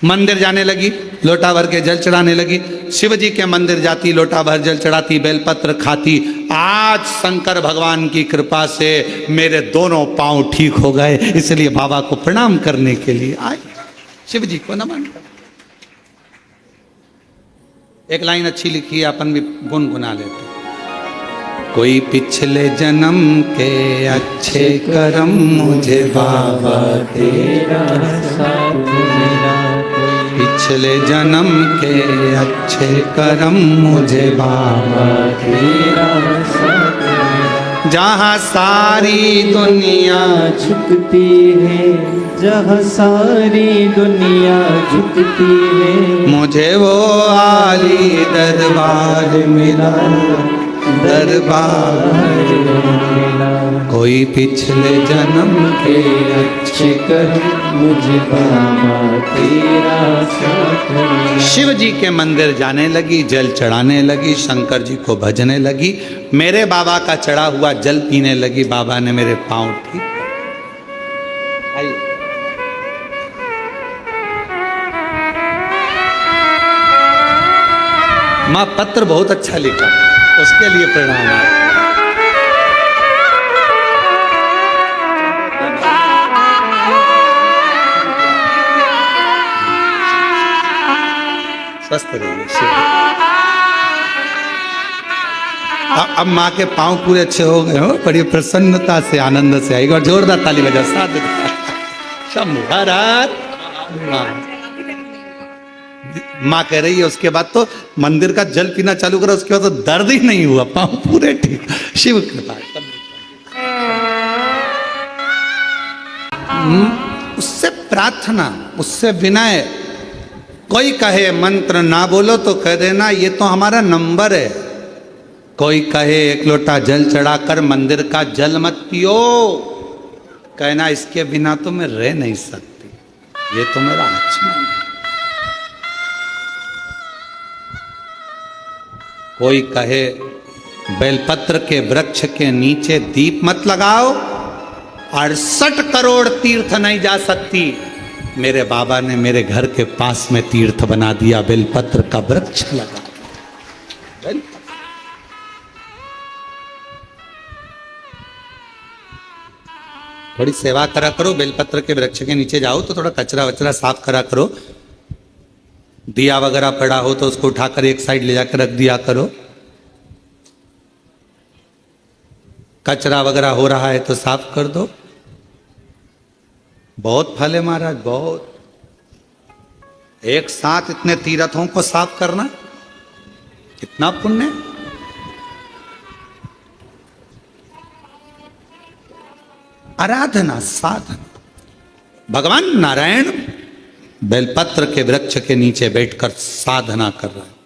मंदिर जाने लगी, लोटा भर के जल चढ़ाने लगी। शिव जी के मंदिर जाती, लोटा भर जल चढ़ाती, बेलपत्र खाती। आज शंकर भगवान की कृपा से मेरे दोनों पांव ठीक हो गए, इसलिए बाबा को प्रणाम करने के लिए आए, शिव जी को नमन कर। एक लाइन अच्छी लिखी है, अपन भी गुनगुना लेते। कोई पिछले जन्म के अच्छे कर्म मुझे बाबा तेरा साथ मिला। पिछले जन्म के अच्छे कर्म मुझे बाबा तेरा साथ मिला। जहाँ सारी दुनिया झुकती है, जहाँ सारी दुनिया झुकती है, मुझे वो आली दरबार मिला, दरबार मिला। कोई पिछले जन्म के अच्छे कर्म मुझे बाबा तेरा साथ मिला। शिव जी के मंदिर जाने लगी, जल चढ़ाने लगी, शंकर जी को भजने लगी, मेरे बाबा का चढ़ा हुआ जल पीने लगी। बाबा ने मेरे पांव ठीक। आइए, माँ पत्र बहुत अच्छा लिखा, उसके लिए प्रणाम। स्वस्थ रहिए। अब माँ के पांव पूरे अच्छे हो गए हो, बड़ी प्रसन्नता से आनंद से आएगी। और जोरदार ताली बजाओ, साथ शंभु माँ कह रही है। उसके बाद तो मंदिर का जल पीना चालू करा, उसके बाद तो दर्द ही नहीं हुआ, पांव पूरे ठीक। शिव कृपा। उससे प्रार्थना, उससे विनय। कोई कहे मंत्र ना बोलो तो कह देना ये तो हमारा नंबर है। कोई कहे एक लोटा जल चढ़ाकर मंदिर का जल मत पियो, कहना इसके बिना तो मैं रह नहीं सकती, ये तो मेरा आचमन है। कोई कहे बेलपत्र के वृक्ष के नीचे दीप मत लगाओ, 68 करोड़ तीर्थ नहीं जा सकती। मेरे बाबा ने मेरे घर के पास में तीर्थ बना दिया, बेलपत्र का वृक्ष लगा। थोड़ी सेवा करा करो, बेलपत्र के वृक्ष के नीचे जाओ तो थोड़ा कचरा वचरा साफ करा करो। दिया वगैरह पड़ा हो तो उसको उठाकर एक साइड ले जाकर रख दिया करो। कचरा वगैरह हो रहा है तो साफ कर दो। बहुत फल है महाराज, बहुत। एक साथ इतने तीर्थों को साफ करना कितना पुण्य। आराधना साधना। भगवान नारायण बेलपत्र के वृक्ष के नीचे बैठकर साधना कर रहे हैं।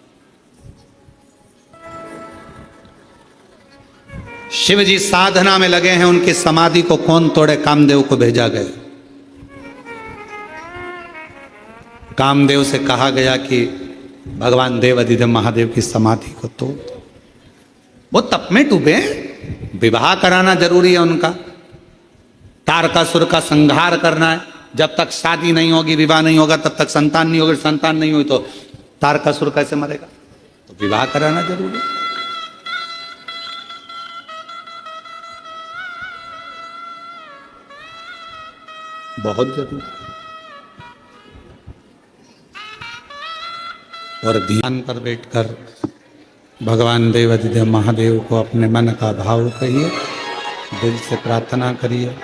शिव जी साधना में लगे हैं। उनकी समाधि को कौन तोड़े? कामदेव को भेजा गया। कामदेव से कहा गया कि भगवान देव अधिदेव महादेव की समाधि को तोड़। वो तप में डूबे। विवाह कराना जरूरी है उनका। तारकासुर का संहार करना है। जब तक शादी नहीं होगी, विवाह नहीं होगा, तब तक संतान नहीं होगी। संतान नहीं हुई तो तारकासुर कैसे मरेगा? तो विवाह कराना जरूरी है। बहुत जरूरी। और ध्यान पर बैठकर भगवान देव अधिदेव महादेव को अपने मन का भाव कहिए, दिल से प्रार्थना करिए,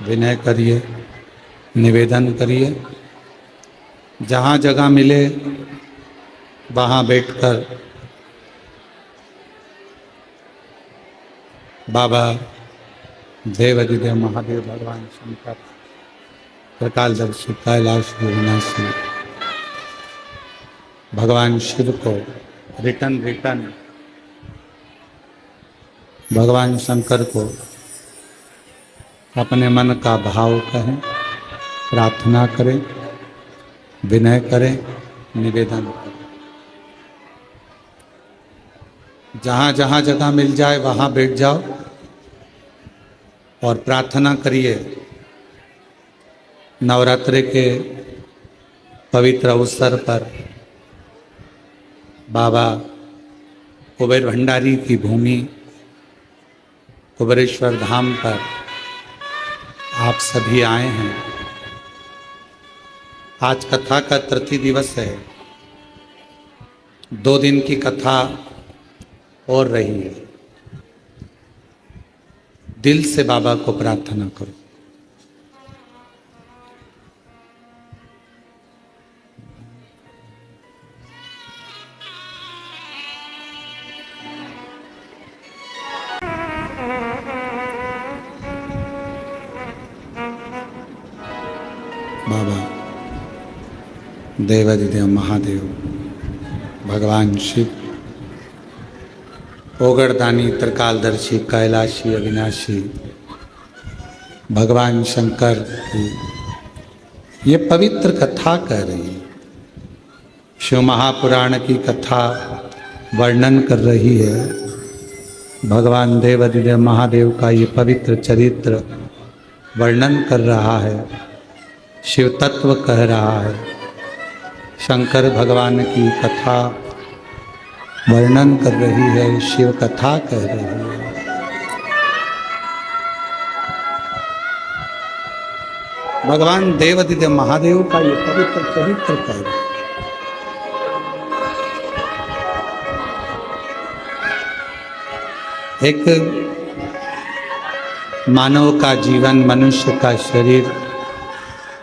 विनय करिए, निवेदन करिए। जहाँ जगह मिले वहाँ बैठकर बाबा देव अधिदेव महादेव, भगवान शंकर, त्रिकालदर्शी, कैलाशी, अविनाशी, भगवान शिव को रिटर्न भगवान शंकर को अपने मन का भाव कहें, प्रार्थना करें, विनय करें, निवेदन करें। जहाँ जहाँ जगह मिल जाए वहाँ बैठ जाओ और प्रार्थना करिए। नवरात्रि के पवित्र अवसर पर बाबा कुबेर भंडारी की भूमि कुबेरेश्वर धाम पर आप सभी आए हैं। आज कथा का तृतीय दिवस है। 2 दिन की कथा और रही है। दिल से बाबा को प्रार्थना करो। बाबा देवाधिदेव महादेव, भगवान शिव, ओगरदानी, त्रिकालदर्शी, कैलाशी, अविनाशी, भगवान शंकर की ये पवित्र कथा कह रही है। शिव महापुराण की कथा वर्णन कर रही है। भगवान देवाधिदेव महादेव का ये पवित्र चरित्र वर्णन कर रहा है। शिव तत्व कह रहा है। शंकर भगवान की कथा वर्णन कर रही है। शिव कथा कह रही है। भगवान देवाधिदेव महादेव का ये पवित्र चरित्र कह रहा है। एक मानव का जीवन, मनुष्य का शरीर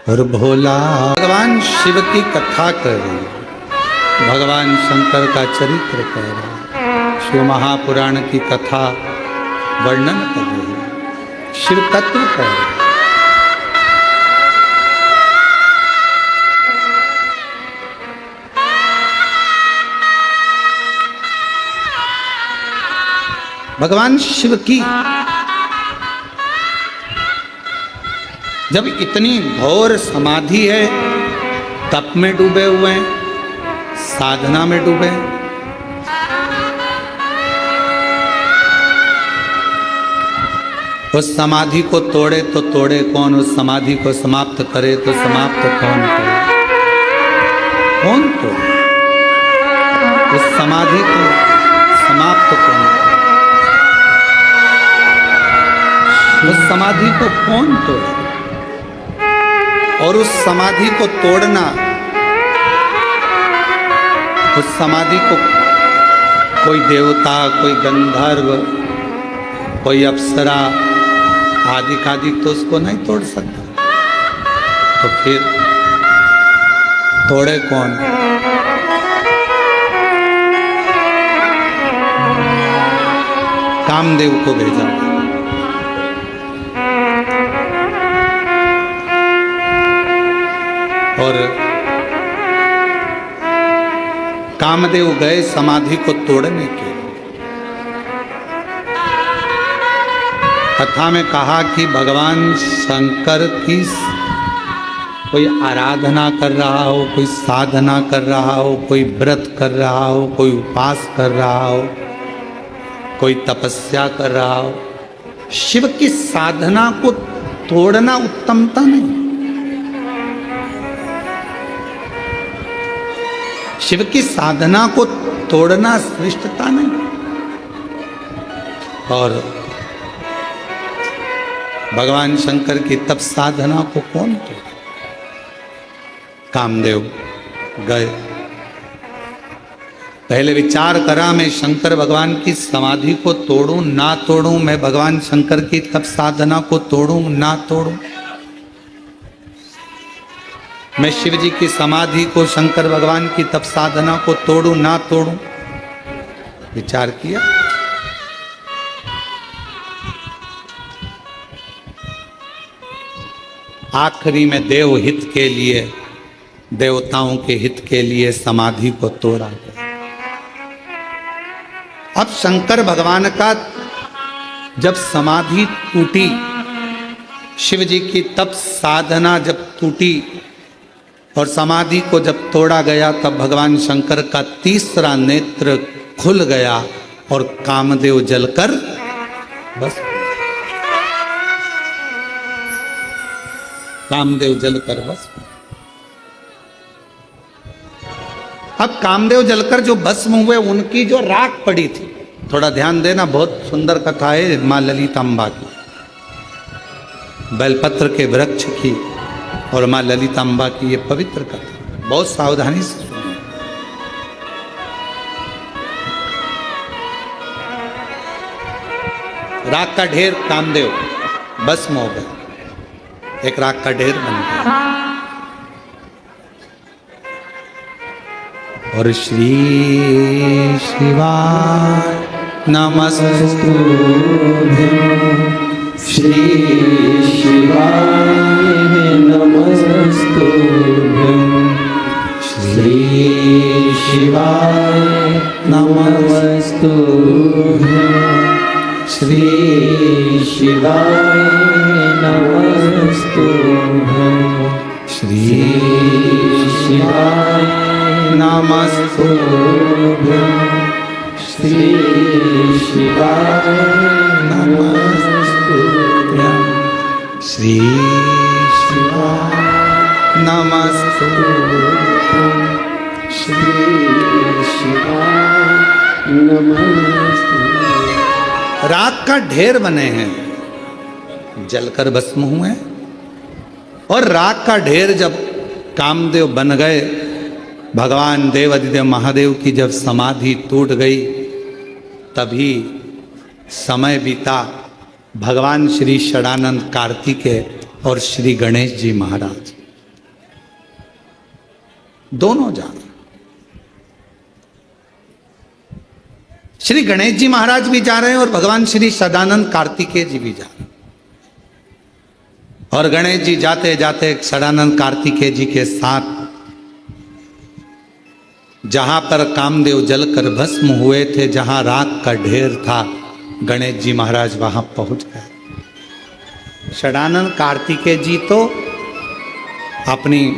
और भोला भगवान शिव की कथा कर रही है। भगवान शंकर का चरित्र कह रहा है। शिव महापुराण की कथा वर्णन कर रही है। शिव तत्व कह रहा है। भगवान शिव की जब इतनी घोर समाधि है, तप में डूबे हुए हैं, साधना में डूबे, उस समाधि को तोड़े तो तोड़े कौन? उस समाधि को समाप्त करे तो समाप्त कौन करे? कौन तोड़े? उस समाधि को समाप्त कौन करे? उस समाधि को कौन तोड़े? और उस समाधि को तोड़ना, उस समाधि को कोई देवता, कोई गंधर्व, कोई अप्सरा आदि कादिक तो उसको नहीं तोड़ सकता। तो फिर तोड़े कौन? कामदेव को भेजा। और कामदेव गए समाधि को तोड़ने के। कथा में कहा कि भगवान शंकर की कोई आराधना कर रहा हो, कोई साधना कर रहा हो, कोई व्रत कर रहा हो, कोई उपवास कर रहा हो, कोई तपस्या कर रहा हो, शिव की साधना को तोड़ना उत्तमता नहीं। शिव की साधना को तोड़ना श्रेष्ठता नहीं। और भगवान शंकर की तप साधना को कौन तोड़े? कामदेव गए। पहले विचार करा, मैं शंकर भगवान की समाधि को तोड़ूं ना तोड़ूं, मैं भगवान शंकर की तप साधना को तोड़ूं ना तोड़ूं, मैं शिव जी की समाधि को, शंकर भगवान की तप साधना को तोड़ूं ना तोड़ूं। विचार किया। आखिरी में देव हित के लिए, देवताओं के हित के लिए समाधि को तोड़ा गया। अब शंकर भगवान का जब समाधि टूटी, शिव जी की तप साधना जब टूटी और समाधि को जब तोड़ा गया, तब भगवान शंकर का तीसरा नेत्र खुल गया और कामदेव जलकर बस, कामदेव जलकर बस। अब कामदेव जलकर जो भस्म हुए, उनकी जो राख पड़ी थी, थोड़ा ध्यान देना, बहुत सुंदर कथा है मां ललितांबा की, बेलपत्र के वृक्ष की और मां ललितांबा की ये पवित्र कथा, बहुत सावधानी से सुनो। राख का ढेर, कामदेव भस्म हो गए, एक राख का ढेर बन गया। और श्री शिवाय नमस्तुभ्यं, श्री शिवाय नमस्तुभ्यं, श्री शिवाय नमस्तुभ्यं, श्री शिवाय नमस्तुभ्यं, श्री शिवाय नमस्तुभ्यं, श्री शिवाय नमस्तुभ्यं, श्री शिवाय नमस्तुभ्यं, श्री शिवाय नमस्तुभ्यं। राख का ढेर बने हैं, जलकर भस्म हुए। और राख का ढेर जब कामदेव बन गए, भगवान देवाधिदेव महादेव की जब समाधि टूट गई, तभी समय बीता। भगवान श्री षडानंद कार्तिकेय और श्री गणेश जी महाराज दोनों जाने। श्री गणेश जी महाराज भी जा रहे हैं और भगवान श्री सदानंद कार्तिकेय जी भी जा रहे हैं। और गणेश जी जाते जाते सदानंद कार्तिकेय जी के साथ जहां पर कामदेव जलकर भस्म हुए थे, जहां राख का ढेर था, गणेश जी महाराज वहां पहुंच गए। सदानंद कार्तिकेय जी तो अपनी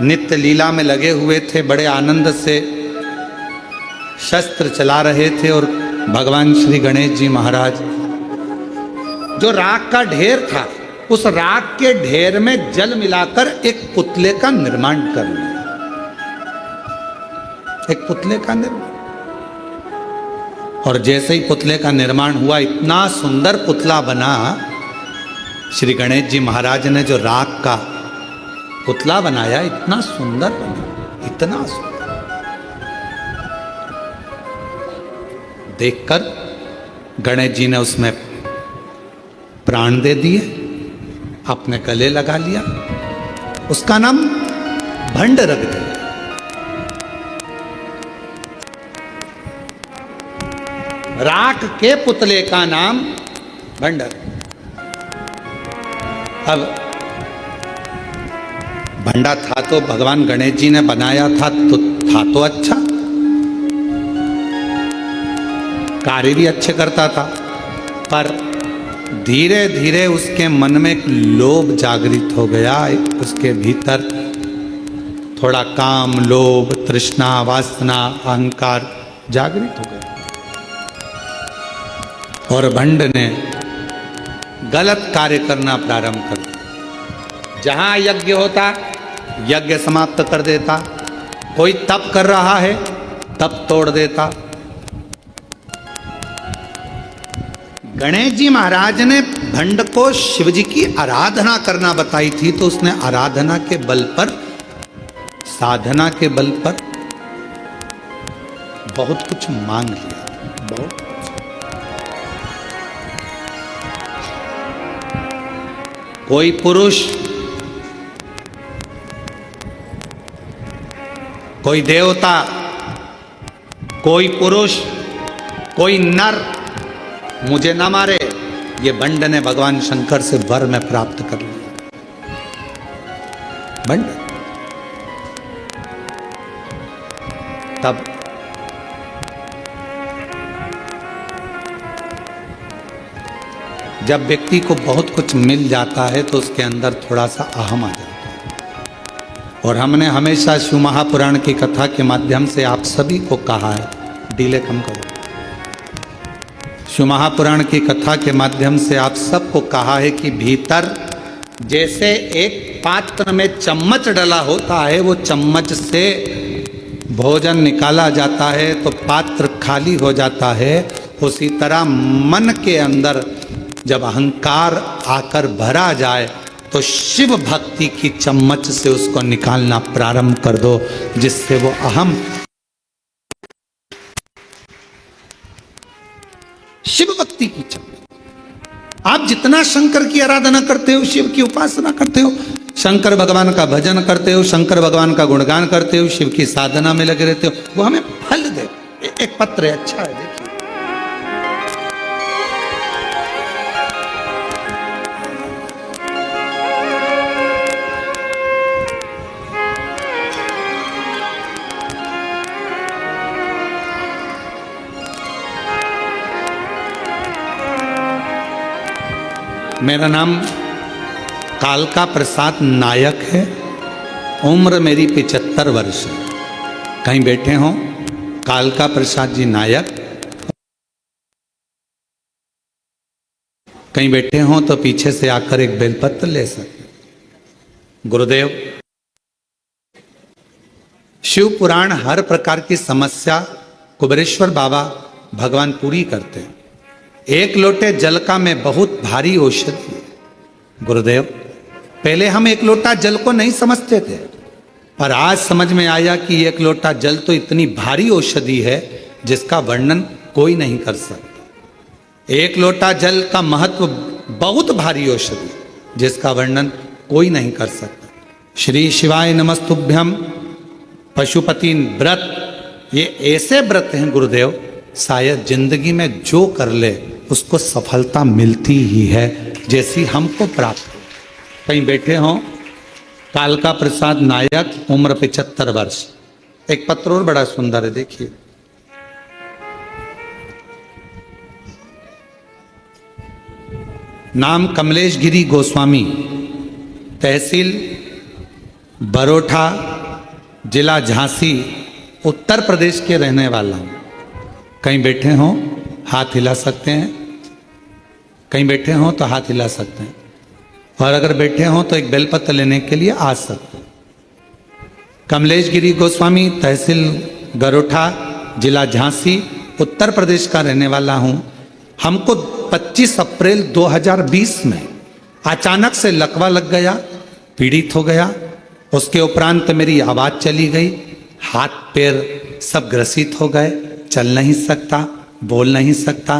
नित्य लीला में लगे हुए थे, बड़े आनंद से शस्त्र चला रहे थे। और भगवान श्री गणेश जी महाराज जो राख का ढेर था, उस राख के ढेर में जल मिलाकर एक पुतले का निर्माण कर लिया। एक पुतले का निर्माण, और जैसे ही पुतले का निर्माण हुआ, इतना सुंदर पुतला बना। श्री गणेश जी महाराज ने जो राख का पुतला बनाया, इतना सुंदर बना, इतना सुंदर। देखकर गणेश जी ने उसमें प्राण दे दिए, अपने गले लगा लिया, उसका नाम भंड रख दिया। राख के पुतले का नाम भंडर। अब भंडा था तो भगवान गणेश जी ने बनाया था तो अच्छा, कार्य भी अच्छे करता था, पर धीरे धीरे उसके मन में एक लोभ जागृत हो गया। उसके भीतर थोड़ा काम, लोभ, तृष्णा, वासना, अहंकार जागृत हो गया और भंड ने गलत कार्य करना प्रारंभ कर दिया। जहां यज्ञ होता यज्ञ समाप्त कर देता, कोई तप कर रहा है तप तोड़ देता। गणेश जी महाराज ने भंड को शिव जी की आराधना करना बताई थी, तो उसने आराधना के बल पर, साधना के बल पर बहुत कुछ मांग लिया, बहुत कुछ। कोई पुरुष, कोई देवता, कोई पुरुष, कोई नर मुझे ना मारे, ये भंड ने भगवान शंकर से वर में प्राप्त कर लिया। भंड तब जब व्यक्ति को बहुत कुछ मिल जाता है तो उसके अंदर थोड़ा सा अहम आ जाता है। और हमने हमेशा शिव महापुराण की कथा के माध्यम से आप सभी को कहा है, डीले कम करो। शिव महापुराण की कथा के माध्यम से आप सबको कहा है कि भीतर जैसे एक पात्र में चम्मच डला होता है, वो चम्मच से भोजन निकाला जाता है तो पात्र खाली हो जाता है। उसी तरह मन के अंदर जब अहंकार आकर भरा जाए तो शिव भक्ति की चम्मच से उसको निकालना प्रारंभ कर दो, जिससे वो अहम शिव भक्ति की चम्मच। आप जितना शंकर की आराधना करते हो, शिव की उपासना करते हो, शंकर भगवान का भजन करते हो, शंकर भगवान का गुणगान करते हो, शिव की साधना में लगे रहते हो, वो हमें फल दे। एक पत्र है, अच्छा है, देखिए। मेरा नाम कालका प्रसाद नायक है, उम्र मेरी 75 वर्ष है। कहीं बैठे हों कालका प्रसाद जी नायक, कहीं बैठे हों तो पीछे से आकर एक बेलपत्र ले सकते। गुरुदेव, शिव पुराण हर प्रकार की समस्या कुबेरेश्वर बाबा भगवान पूरी करते हैं। एक लोटे जल का में बहुत भारी औषधि है। गुरुदेव, पहले हम एक लोटा जल को नहीं समझते थे, पर आज समझ में आया कि एक लोटा जल तो इतनी भारी औषधि है जिसका वर्णन कोई नहीं कर सकता। एक लोटा जल का महत्व बहुत भारी औषधि जिसका वर्णन कोई नहीं कर सकता। श्री शिवाय नमस्तुभ्यम पशुपति व्रत, ये ऐसे व्रत हैं गुरुदेव, शायद जिंदगी में जो कर ले उसको सफलता मिलती ही है, जैसी हमको प्राप्त हो। कहीं बैठे हों कालका प्रसाद नायक, उम्र 75 वर्ष। एक पत्र और बड़ा सुंदर है, देखिए। नाम कमलेश गिरी गोस्वामी, तहसील बरोठा, जिला झांसी, उत्तर प्रदेश के रहने वाला हूं। कहीं बैठे हों हाथ हिला सकते हैं, कहीं बैठे हों तो हाथ हिला सकते हैं, और अगर बैठे हों तो एक बेलपत्र लेने के लिए आ सकते हैं। कमलेश गिरी गोस्वामी, तहसील गरोठा, जिला झांसी, उत्तर प्रदेश का रहने वाला हूं। हमको 25 अप्रैल 2020 में अचानक से लकवा लग गया, पीड़ित हो गया। उसके उपरांत मेरी आवाज़ चली गई, हाथ पैर सब ग्रसित हो गए, चल नहीं सकता, बोल नहीं सकता।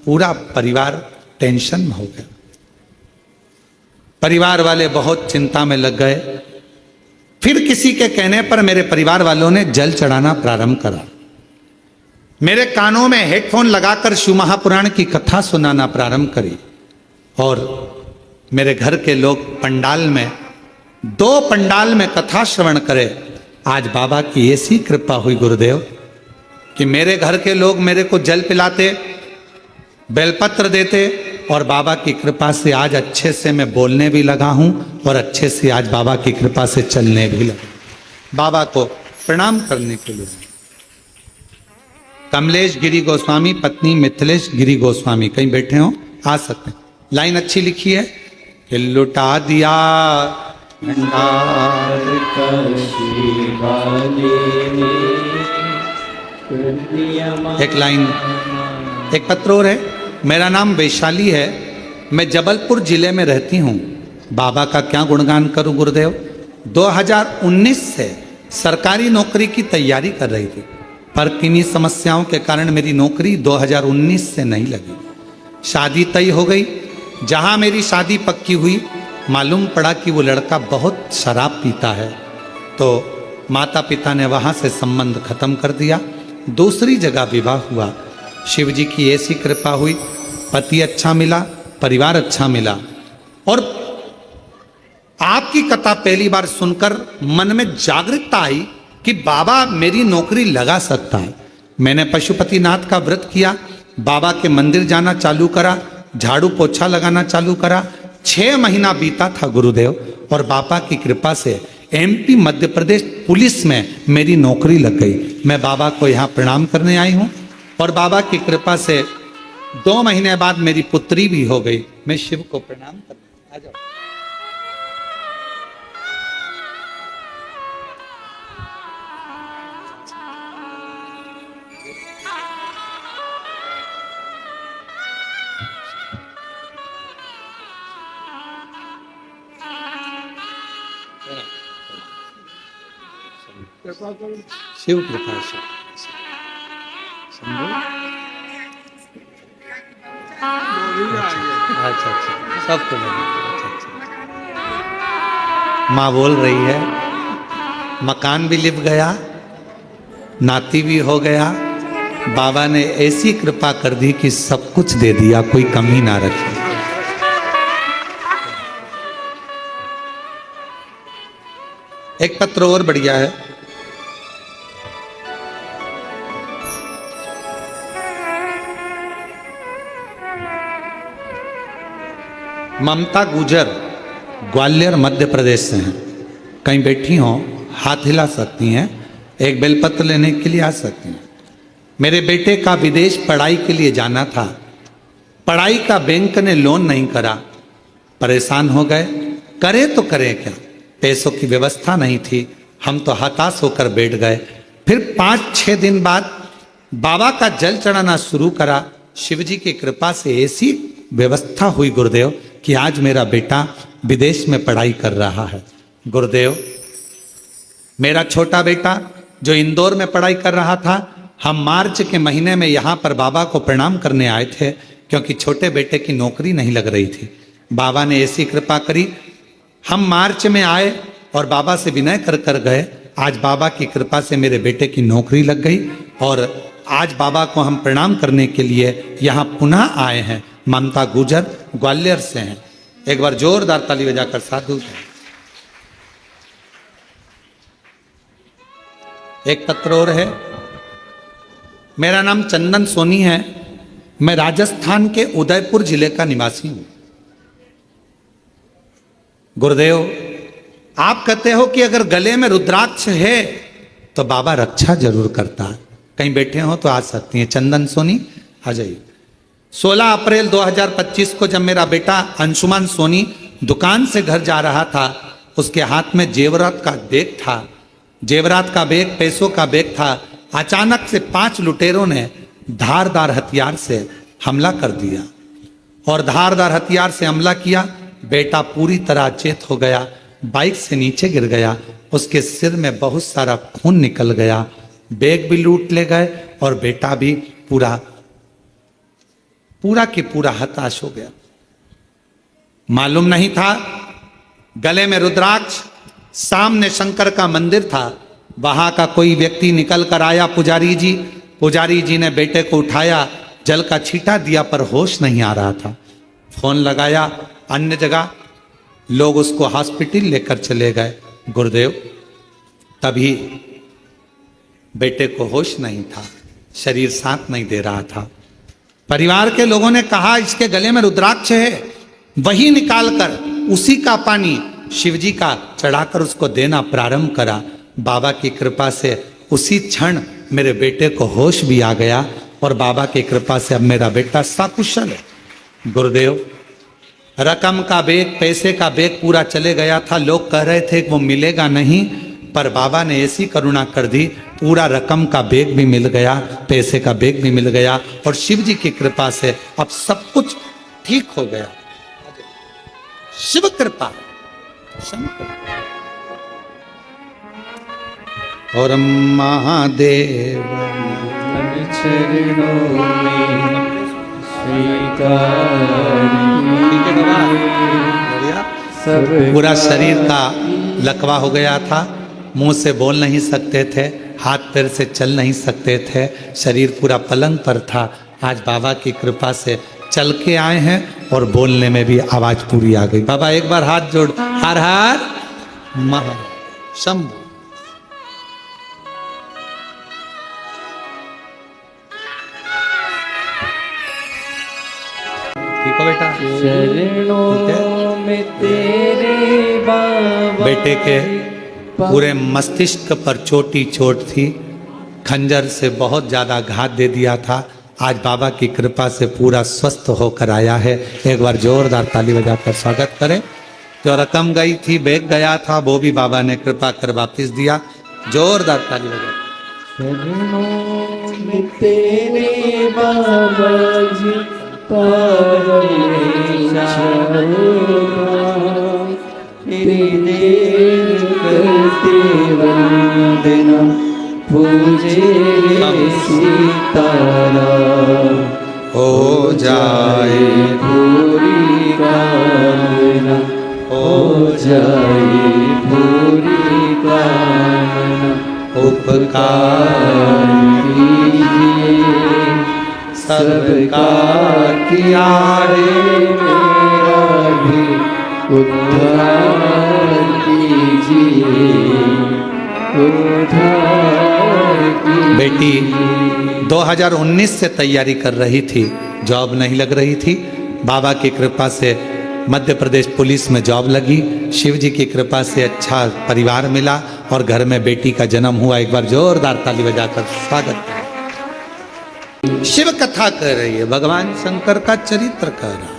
पूरा परिवार टेंशन में हो गया। परिवार वाले बहुत चिंता में लग गए। फिर किसी के कहने पर मेरे परिवार वालों ने जल चढ़ाना प्रारंभ करा। मेरे कानों में हेडफोन लगाकर शिव महापुराण की कथा सुनाना प्रारंभ करी और मेरे घर के लोग पंडाल में 2 पंडाल में कथा श्रवण करे। आज बाबा की ऐसी कृपा हुई गुरुदेव कि मेरे घर के लोग मेरे को जल पिलाते, बेलपत्र देते और बाबा की कृपा से आज अच्छे से मैं बोलने भी लगा हूं और अच्छे से आज बाबा की कृपा से चलने भी लगा। बाबा को प्रणाम करने के लिए कमलेश गिरी गोस्वामी, पत्नी मिथिलेश गिरी गोस्वामी कहीं बैठे हो, आ सकते हैं। लाइन अच्छी लिखी है कि लुटा दिया भंडार एक लाइन, एक पत्र और है। मेरा नाम वैशाली है, मैं जबलपुर जिले में रहती हूँ। बाबा का क्या गुणगान करूं गुरुदेव। 2019 से सरकारी नौकरी की तैयारी कर रही थी, पर किन्हीं समस्याओं के कारण मेरी नौकरी 2019 से नहीं लगी। शादी तय हो गई। जहां मेरी शादी पक्की हुई, मालूम पड़ा कि वो लड़का बहुत शराब पीता है, तो माता पिता ने वहां से संबंध खत्म कर दिया। दूसरी जगह विवाह हुआ। शिव जी की ऐसी कृपा हुई, पति अच्छा मिला, परिवार अच्छा मिला। और आपकी कथा पहली बार सुनकर मन में जागरूकता आई कि बाबा मेरी नौकरी लगा सकता है। मैंने पशुपतिनाथ का व्रत किया, बाबा के मंदिर जाना चालू करा, झाड़ू पोछा लगाना चालू करा। 6 महीना बीता था गुरुदेव, और बाबा की कृपा से MP मध्य प्रदेश पुलिस में मेरी नौकरी लग गई। मैं बाबा को यहाँ प्रणाम करने आई हूँ और बाबा की कृपा से 2 महीने बाद मेरी पुत्री भी हो गई। मैं शिव को प्रणाम करने आ जाओ। शिव कृपा से अच्छा सबको माँ बोल रही है, मकान भी लिप गया, नाती भी हो गया। बाबा ने ऐसी कृपा कर दी कि सब कुछ दे दिया, कोई कमी ना रखी। एक पत्र और बढ़िया है। ममता गुजर ग्वालियर मध्य प्रदेश से हैं। कहीं बैठी हो, हाथ हिला सकती हैं, एक बेलपत्र लेने के लिए आ सकती हैं। मेरे बेटे का विदेश पढ़ाई के लिए जाना था, पढ़ाई का बैंक ने लोन नहीं करा, परेशान हो गए। करे तो करें क्या, पैसों की व्यवस्था नहीं थी। हम तो हताश होकर बैठ गए। फिर 5-6 दिन बाद बाबा का जल चढ़ाना शुरू करा। शिव जी की कृपा से ऐसी व्यवस्था हुई गुरुदेव कि आज मेरा बेटा विदेश में पढ़ाई कर रहा है। गुरुदेव, मेरा छोटा बेटा जो इंदौर में पढ़ाई कर रहा था, हम मार्च के महीने में यहाँ पर बाबा को प्रणाम करने आए थे, क्योंकि छोटे बेटे की नौकरी नहीं लग रही थी। बाबा ने ऐसी कृपा करी, हम मार्च में आए और बाबा से विनय कर कर गए। आज बाबा की कृपा से मेरे बेटे की नौकरी लग गई और आज बाबा को हम प्रणाम करने के लिए यहाँ पुनः आए हैं। ममता गुजर ग्वालियर से हैं। एक बार जोरदार ताली बजाकर साधु हैं। एक पत्र और है। मेरा नाम चंदन सोनी है, मैं राजस्थान के उदयपुर जिले का निवासी हूं। गुरुदेव, आप कहते हो कि अगर गले में रुद्राक्ष है तो बाबा रक्षा जरूर करता है। कहीं बैठे हो तो आ सकती हैं। चंदन सोनी आ जाइए। 16 अप्रैल 2025 को जब मेरा बेटा अंशुमान सोनी दुकान से घर जा रहा था, उसके हाथ में जेवरात का बैग था। जेवरात का बैग पैसों का बैग था। अचानक से 5 लुटेरों ने धारदार हथियार से हमला कर दिया और धारदार हथियार से हमला किया। बेटा पूरी तरह चेत हो गया, बाइक से नीचे गिर गया। उसके सिर में बहुत सारा खून निकल गया। बैग भी लूट ले गए और बेटा भी पूरा की पूरा हताश हो गया। मालूम नहीं था, गले में रुद्राक्ष, सामने शंकर का मंदिर था। वहां का कोई व्यक्ति निकल कर आया, पुजारी जी पुजारी जी ने बेटे को उठाया, जल का छींटा दिया पर होश नहीं आ रहा था। फोन लगाया अन्य जगह, लोग उसको हॉस्पिटल लेकर चले गए। गुरुदेव तभी बेटे को होश नहीं था, शरीर साथ नहीं दे रहा था। परिवार के लोगों ने कहा इसके गले में रुद्राक्ष है, वही निकालकर उसी का पानी शिवजी का चढ़ाकर उसको देना प्रारंभ करा। बाबा की कृपा से उसी क्षण मेरे बेटे को होश भी आ गया और बाबा की कृपा से अब मेरा बेटा सकुशल है। गुरुदेव रकम का बेग, पैसे का बेग पूरा चले गया था। लोग कह रहे थे कि वो मिलेगा नहीं, पर बाबा ने ऐसी करुणा कर दी, पूरा रकम का बेग भी मिल गया, पैसे का बेग भी मिल गया और शिव जी की कृपा से अब सब कुछ ठीक हो गया। शिव कृपा, शंकर और महादेव चरणों में सब पूरा शरीर का लकवा हो गया था, मुंह से बोल नहीं सकते थे, हाथ पैर से चल नहीं सकते थे, शरीर पूरा पलंग पर था। आज बाबा की कृपा से चल के आए हैं और बोलने में भी आवाज पूरी आ गई। बाबा एक बार हाथ जोड़, हर हर शंभु। ठीक हो बेटा? चरणों में तेरे बाबा, बेटे के पूरे मस्तिष्क पर छोटी चोट थी, खंजर से बहुत ज़्यादा घात दे दिया था। आज बाबा की कृपा से पूरा स्वस्थ होकर आया है। एक बार जोरदार ताली बजाकर स्वागत करें। जो रकम गई थी, बैग गया था, वो भी बाबा ने कृपा कर वापस दिया। जोरदार ताली बजा। चरणों में तेरे बाबा जी वंदना पूजे सीतारा, हो जाए पूरी कामना, हो जाए पूरी कामना, उपकार कीजिए सबका किया रे, मेरा भी उद्धार कीजिए, उद्धार कीजिए। बेटी 2019 से तैयारी कर रही थी, जॉब नहीं लग रही थी। बाबा की कृपा से मध्य प्रदेश पुलिस में जॉब लगी, शिव जी की कृपा से अच्छा परिवार मिला और घर में बेटी का जन्म हुआ। एक बार जोरदार ताली बजाकर स्वागत। शिव कथा कह रही है, भगवान शंकर का चरित्र कह रहा।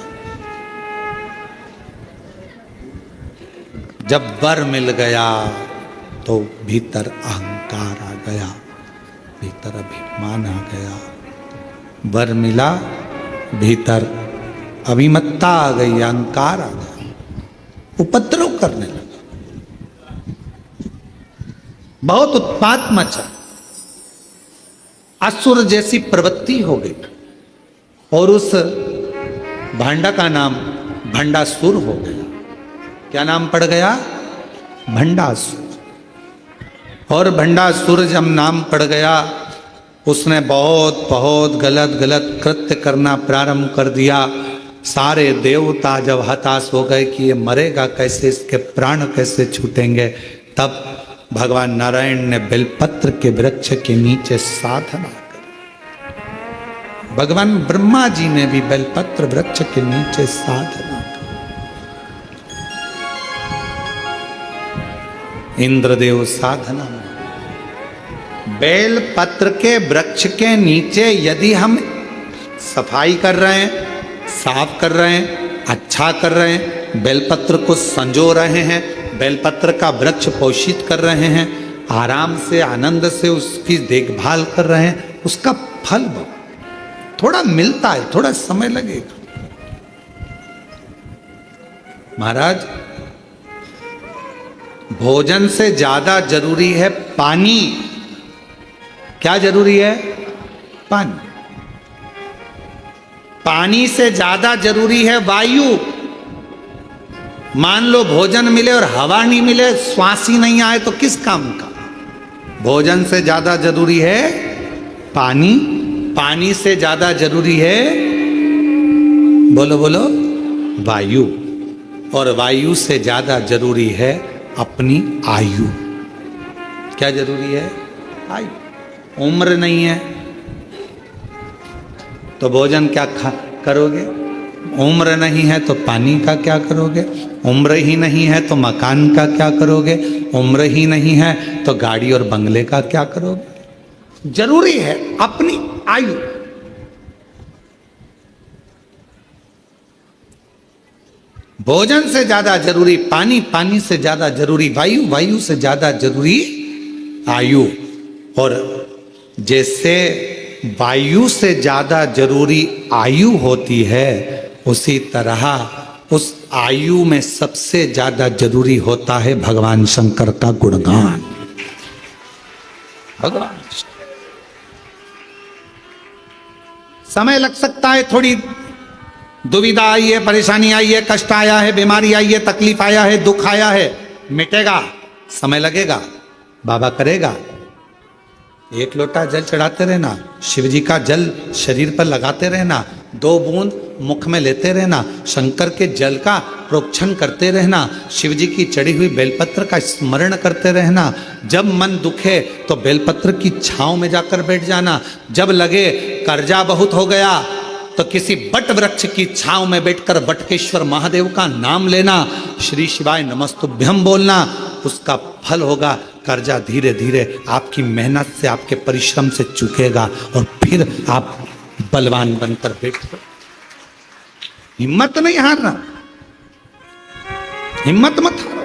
जब वर मिल गया तो भीतर अहंकार आ गया, भीतर अभिमान आ गया। वर मिला, भीतर अभिमत्ता आ गई, अहंकार आ गया, उपद्रव करने लगा, बहुत उत्पात मचा, असुर जैसी प्रवृत्ति हो गई और उस भांडा का नाम भंडासुर हो गया। क्या नाम पड़ गया? भंडासुर। और भंडासुर जब नाम पड़ गया, उसने बहुत बहुत गलत गलत कृत्य करना प्रारंभ कर दिया। सारे देवता जब हताश हो गए कि ये मरेगा कैसे, इसके प्राण कैसे छूटेंगे, तब भगवान नारायण ने बेलपत्र के वृक्ष के नीचे साधना करी। भगवान ब्रह्मा जी ने भी बेलपत्र वृक्ष के नीचे साधना करी। इंद्रदेव साधना में बेलपत्र के वृक्ष के नीचे यदि हम सफाई कर रहे हैं, साफ कर रहे हैं, अच्छा कर रहे हैं, बेलपत्र को संजो रहे हैं, बेलपत्र का वृक्ष पोषित कर रहे हैं, आराम से आनंद से उसकी देखभाल कर रहे हैं, उसका फल थोड़ा मिलता है, थोड़ा समय लगेगा। महाराज, भोजन से ज्यादा जरूरी है पानी। क्या जरूरी है? पानी। पानी से ज्यादा जरूरी है वायु। मान लो भोजन मिले और हवा नहीं मिले, श्वास ही नहीं आए तो किस काम का? भोजन से ज्यादा जरूरी है पानी, पानी से ज्यादा जरूरी है, बोलो बोलो, वायु, और वायु से ज्यादा जरूरी है अपनी आयु। क्या जरूरी है? आयु। उम्र नहीं है तो भोजन क्या करोगे? उम्र नहीं है तो पानी का क्या करोगे? उम्र ही नहीं है तो मकान का क्या करोगे? उम्र ही नहीं है तो गाड़ी और बंगले का क्या करोगे? जरूरी है अपनी आयु। भोजन से ज्यादा जरूरी पानी, पानी से ज्यादा जरूरी वायु, वायु से ज्यादा जरूरी आयु। और जैसे वायु से ज्यादा जरूरी आयु होती है, उसी तरह उस आयु में सबसे ज्यादा जरूरी होता है भगवान शंकर का गुणगान। भगवान समय लग सकता है, थोड़ी दुविधा आई है, परेशानी आई है, कष्ट आया है, बीमारी आई है, तकलीफ आया है, दुख आया है, मिटेगा, समय लगेगा, बाबा करेगा। एक लोटा जल चढ़ाते रहना, शिव जी का जल शरीर पर लगाते रहना, 2 बूंद मुख में लेते रहना, शंकर के जल का प्रोक्षण करते रहना, शिव जी की चढ़ी हुई बेलपत्र का स्मरण करते रहना। जब मन दुखे तो बेलपत्र की छांव में जाकर बैठ जाना। जब लगे कर्जा बहुत हो गया तो किसी बट वृक्ष की छांव में बैठकर बटकेश्वर महादेव का नाम लेना, श्री शिवाय नमस्तुभ्यम बोलना, उसका फल होगा। कर्जा धीरे धीरे आपकी मेहनत से, आपके परिश्रम से चुकेगा और फिर आप बलवान बनकर बैठो। हिम्मत नहीं हारना, हिम्मत मत हारो।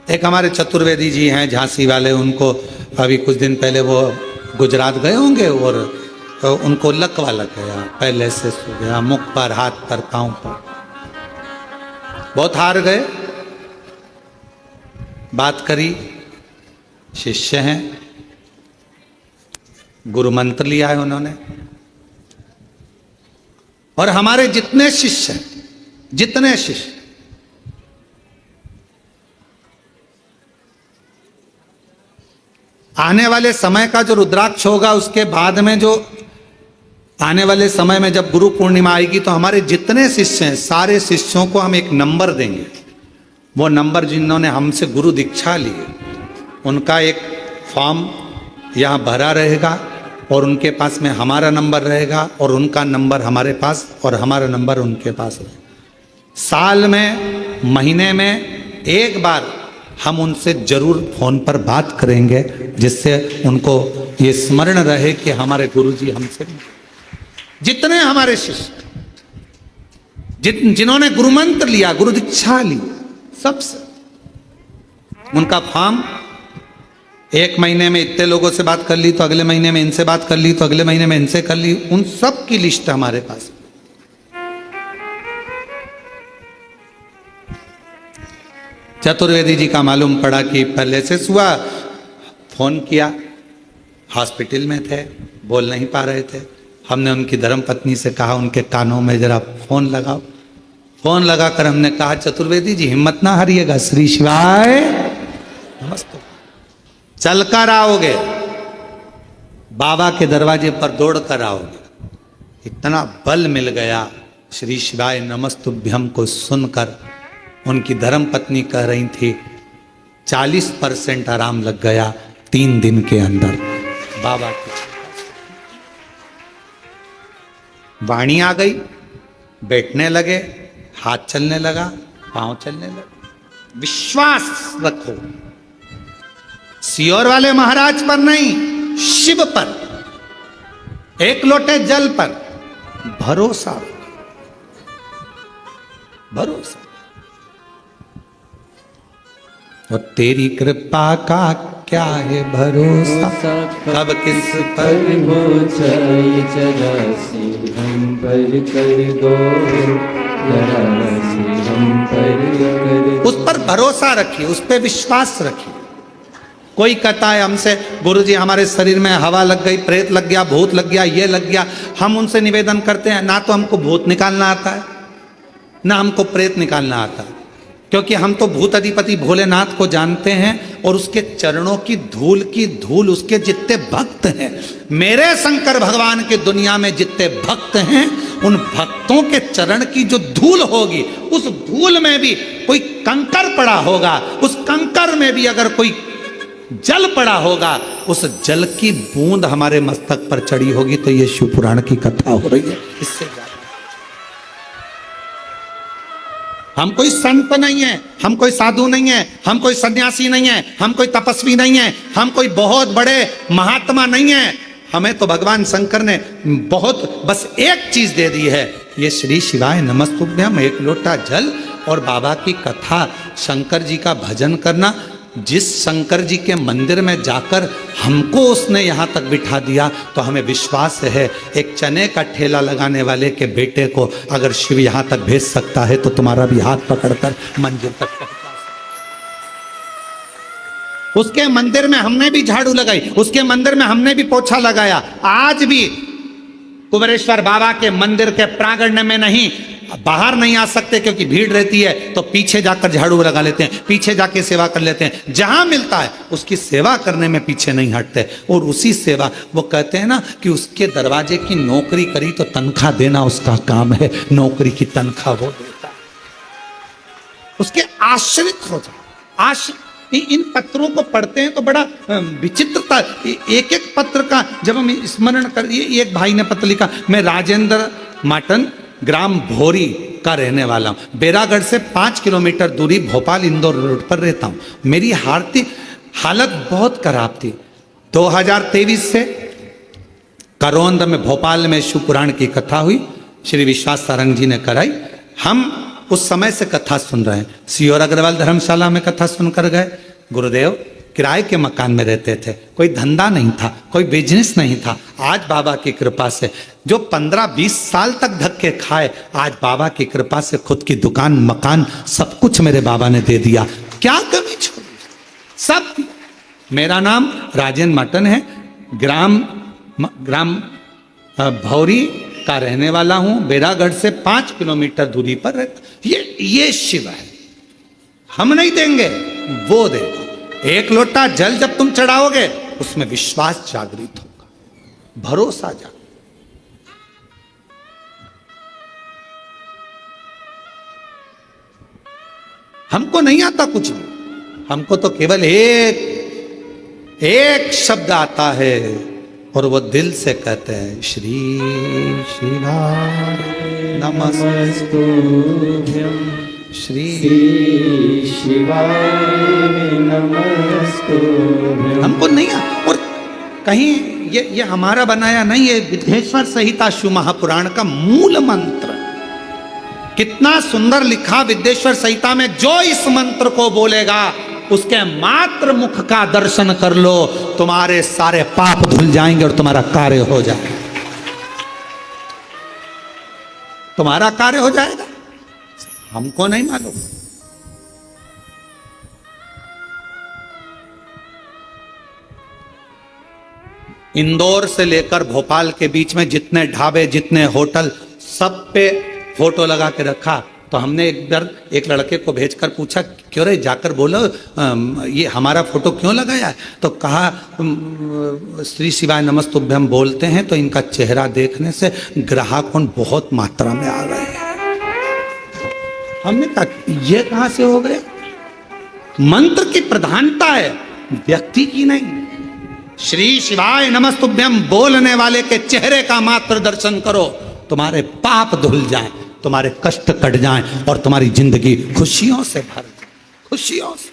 एक हमारे चतुर्वेदी जी हैं झांसी वाले, उनको अभी कुछ दिन पहले वो गुजरात गए होंगे और उनको लकवा लग गया, पहले से सो गया, मुख पर, हाथ पर, पांव पर, बहुत हार गए। बात करी, शिष्य हैं, गुरु मंत्र लिया है उन्होंने। और हमारे जितने शिष्य हैं, जितने शिष्य, आने वाले समय का जो रुद्राक्ष होगा, उसके बाद में जो आने वाले समय में जब गुरु पूर्णिमा आएगी तो हमारे जितने शिष्य हैं, सारे शिष्यों को हम एक नंबर देंगे। वो नंबर जिन्होंने हमसे गुरु दीक्षा ली, उनका एक फॉर्म यहाँ भरा रहेगा और उनके पास में हमारा नंबर रहेगा और उनका नंबर हमारे पास और हमारा नंबर उनके पास रहेगा। साल में, महीने में एक बार हम उनसे जरूर फोन पर बात करेंगे, जिससे उनको ये स्मरण रहे कि हमारे गुरुजी हमसे, जितने हमारे शिष्य, जिन्होंने गुरु मंत्र लिया, गुरु दीक्षा ली, सबसे उनका फॉर्म, एक महीने में इतने लोगों से बात कर ली तो अगले महीने में इनसे बात कर ली तो अगले महीने में इनसे कर ली, उन सब की लिस्ट हमारे पास। चतुर्वेदी जी का मालूम पड़ा कि पहले से हुआ, फोन किया, हॉस्पिटल में थे, बोल नहीं पा रहे थे। हमने उनकी धर्मपत्नी से कहा उनके कानों में जरा फोन लगाओ। फोन लगाकर हमने कहा, चतुर्वेदी जी हिम्मत ना हारिएगा, श्री शिवाय नमस्ते, चलकर आओगे, बाबा के दरवाजे पर दौड़ कर आओगे। इतना बल मिल गया श्री शिवाय नमस्तुभ्यम को सुनकर। उनकी धर्मपत्नी कह रही थी 40% आराम लग गया 3 दिन के अंदर। बाबा की वाणी आ गई, बैठने लगे, हाथ चलने लगा, पांव चलने लगे। विश्वास रखो, सियोर वाले महाराज पर नहीं, शिव पर, एक लोटे जल पर भरोसा, भरोसा। और तेरी कृपा का क्या है भरोसा, कब किस पर हो जाए, जरा सी हम पर कर दो, जरा सी हम पर कर दो। उस पर भरोसा रखिए, उस पर विश्वास रखिए। कोई कहता है हमसे, गुरुजी हमारे शरीर में हवा लग गई, प्रेत लग गया, भूत लग गया, ये लग गया। हम उनसे निवेदन करते हैं, ना तो हमको भूत निकालना आता है, ना हमको प्रेत निकालना आता, क्योंकि हम तो भूत अधिपति भोलेनाथ को जानते हैं और उसके चरणों की धूल उसके जितने भक्त हैं, मेरे शंकर भगवान के दुनिया में जितने भक्त हैं, उन भक्तों के चरण की जो धूल होगी, उस धूल में भी कोई कंकर पड़ा होगा, उस कंकर में भी अगर कोई जल पड़ा होगा, उस जल की बूंद हमारे मस्तक पर चढ़ी होगी, तो ये शिव पुराण की कथा हो रही है। इससे हम कोई संत नहीं है, हम कोई साधु नहीं है, हम कोई सन्यासी नहीं है, हम कोई तपस्वी नहीं है, हम कोई बहुत बड़े महात्मा नहीं है। हमें तो भगवान शंकर ने बहुत बस एक चीज दे दी है, ये श्री शिवाय नमस्तुभ्यम, एक लोटा जल और बाबा की कथा, शंकर जी का भजन करना। जिस शंकर जी के मंदिर में जाकर हमको उसने यहाँ तक बिठा दिया, तो हमें विश्वास है एक चने का ठेला लगाने वाले के बेटे को अगर शिव यहाँ तक भेज सकता है, तो तुम्हारा भी हाथ पकड़कर मंदिर तक पहुंचा। उसके मंदिर में हमने भी झाड़ू लगाई, उसके मंदिर में हमने भी पोछा लगाया। आज भी कुबेरेश्वर बाबा के मंदिर के प्रांगण में नहीं, बाहर नहीं आ सकते क्योंकि भीड़ रहती है, तो पीछे जाकर झाड़ू लगा लेते हैं, पीछे जाके सेवा कर लेते हैं। जहां मिलता है उसकी सेवा करने में पीछे नहीं हटते। और उसी सेवा, वो कहते हैं ना कि उसके दरवाजे की नौकरी करी तो तनख्वाह देना उसका काम है, नौकरी की तनख्वाह वो देता है। उसके आश्रित हो जाओ। इन पत्रों को पढ़ते हैं तो बड़ा विचित्रता, एक एक पत्र का जब हम स्मरण कर, एक भाई ने पत्र लिखा, मैं राजेंद्र माटन ग्राम भोरी का रहने वाला हूँ, बेरागढ़ से 5 किलोमीटर दूरी भोपाल इंदौर रोड पर रहता हूँ। मेरी हालत बहुत खराब थी। 2023 से करौंद में भोपाल में शिव पुराण की कथा हुई, श्री विश्वास सारंग जी ने कराई। हम उस समय से कथा सुन रहे हैं। सियोर अग्रवाल धर्मशाला में कथा सुनकर गए। गुरुदेव किराए के मकान में रहते थे, कोई धंधा नहीं था, कोई बिजनेस नहीं था। आज बाबा की कृपा से जो 15-20 साल तक धक्के खाए, आज बाबा की कृपा से खुद की दुकान, मकान, सब कुछ मेरे बाबा ने दे दिया। क्या कमी छोड़ी, सब। मेरा नाम राजेंद्र मटन है, ग्राम भौरी का रहने वाला हूं, बेरागढ़ से 5 किलोमीटर दूरी पर रहता। ये शिव है, हम नहीं देंगे, वो देगा। एक लोटा जल जब तुम चढ़ाओगे, उसमें विश्वास जागृत होगा, भरोसा जागृत। हमको नहीं आता कुछ भी, हमको तो केवल एक शब्द आता है, और वो दिल से कहते हैं श्री शिवाय नमस्तुभ्यम, श्री शिवाय नमस्तुभ्यम। हमको नहीं और कहीं ये हमारा बनाया नहीं है, विद्येश्वर संहिता शिव महापुराण का मूल मंत्र। कितना सुंदर लिखा विद्येश्वर संहिता में, जो इस मंत्र को बोलेगा उसके मात्र मुख का दर्शन कर लो, तुम्हारे सारे पाप धुल जाएंगे और तुम्हारा कार्य हो जाएगा, तुम्हारा कार्य हो जाएगा। हमको नहीं मालूम। इंदौर से लेकर भोपाल के बीच में जितने ढाबे, जितने होटल, सब पे फोटो लगा के रखा। तो हमने एक बार एक लड़के को भेजकर पूछा, क्यों रे, जाकर बोलो ये हमारा फोटो क्यों लगाया है? तो कहा श्री शिवाय नमस्तुभ्यम बोलते हैं तो इनका चेहरा देखने से ग्राहक बहुत मात्रा में आ गए। हमने कहा ये कहां से हो गए? मंत्र की प्रधानता है, व्यक्ति की नहीं। श्री शिवाय नमस्तुभ्यम बोलने वाले के चेहरे का मात्र दर्शन करो, तुम्हारे पाप धुल जाएं, तुम्हारे कष्ट कट जाएं और तुम्हारी जिंदगी खुशियों से भर जाए, खुशियों से।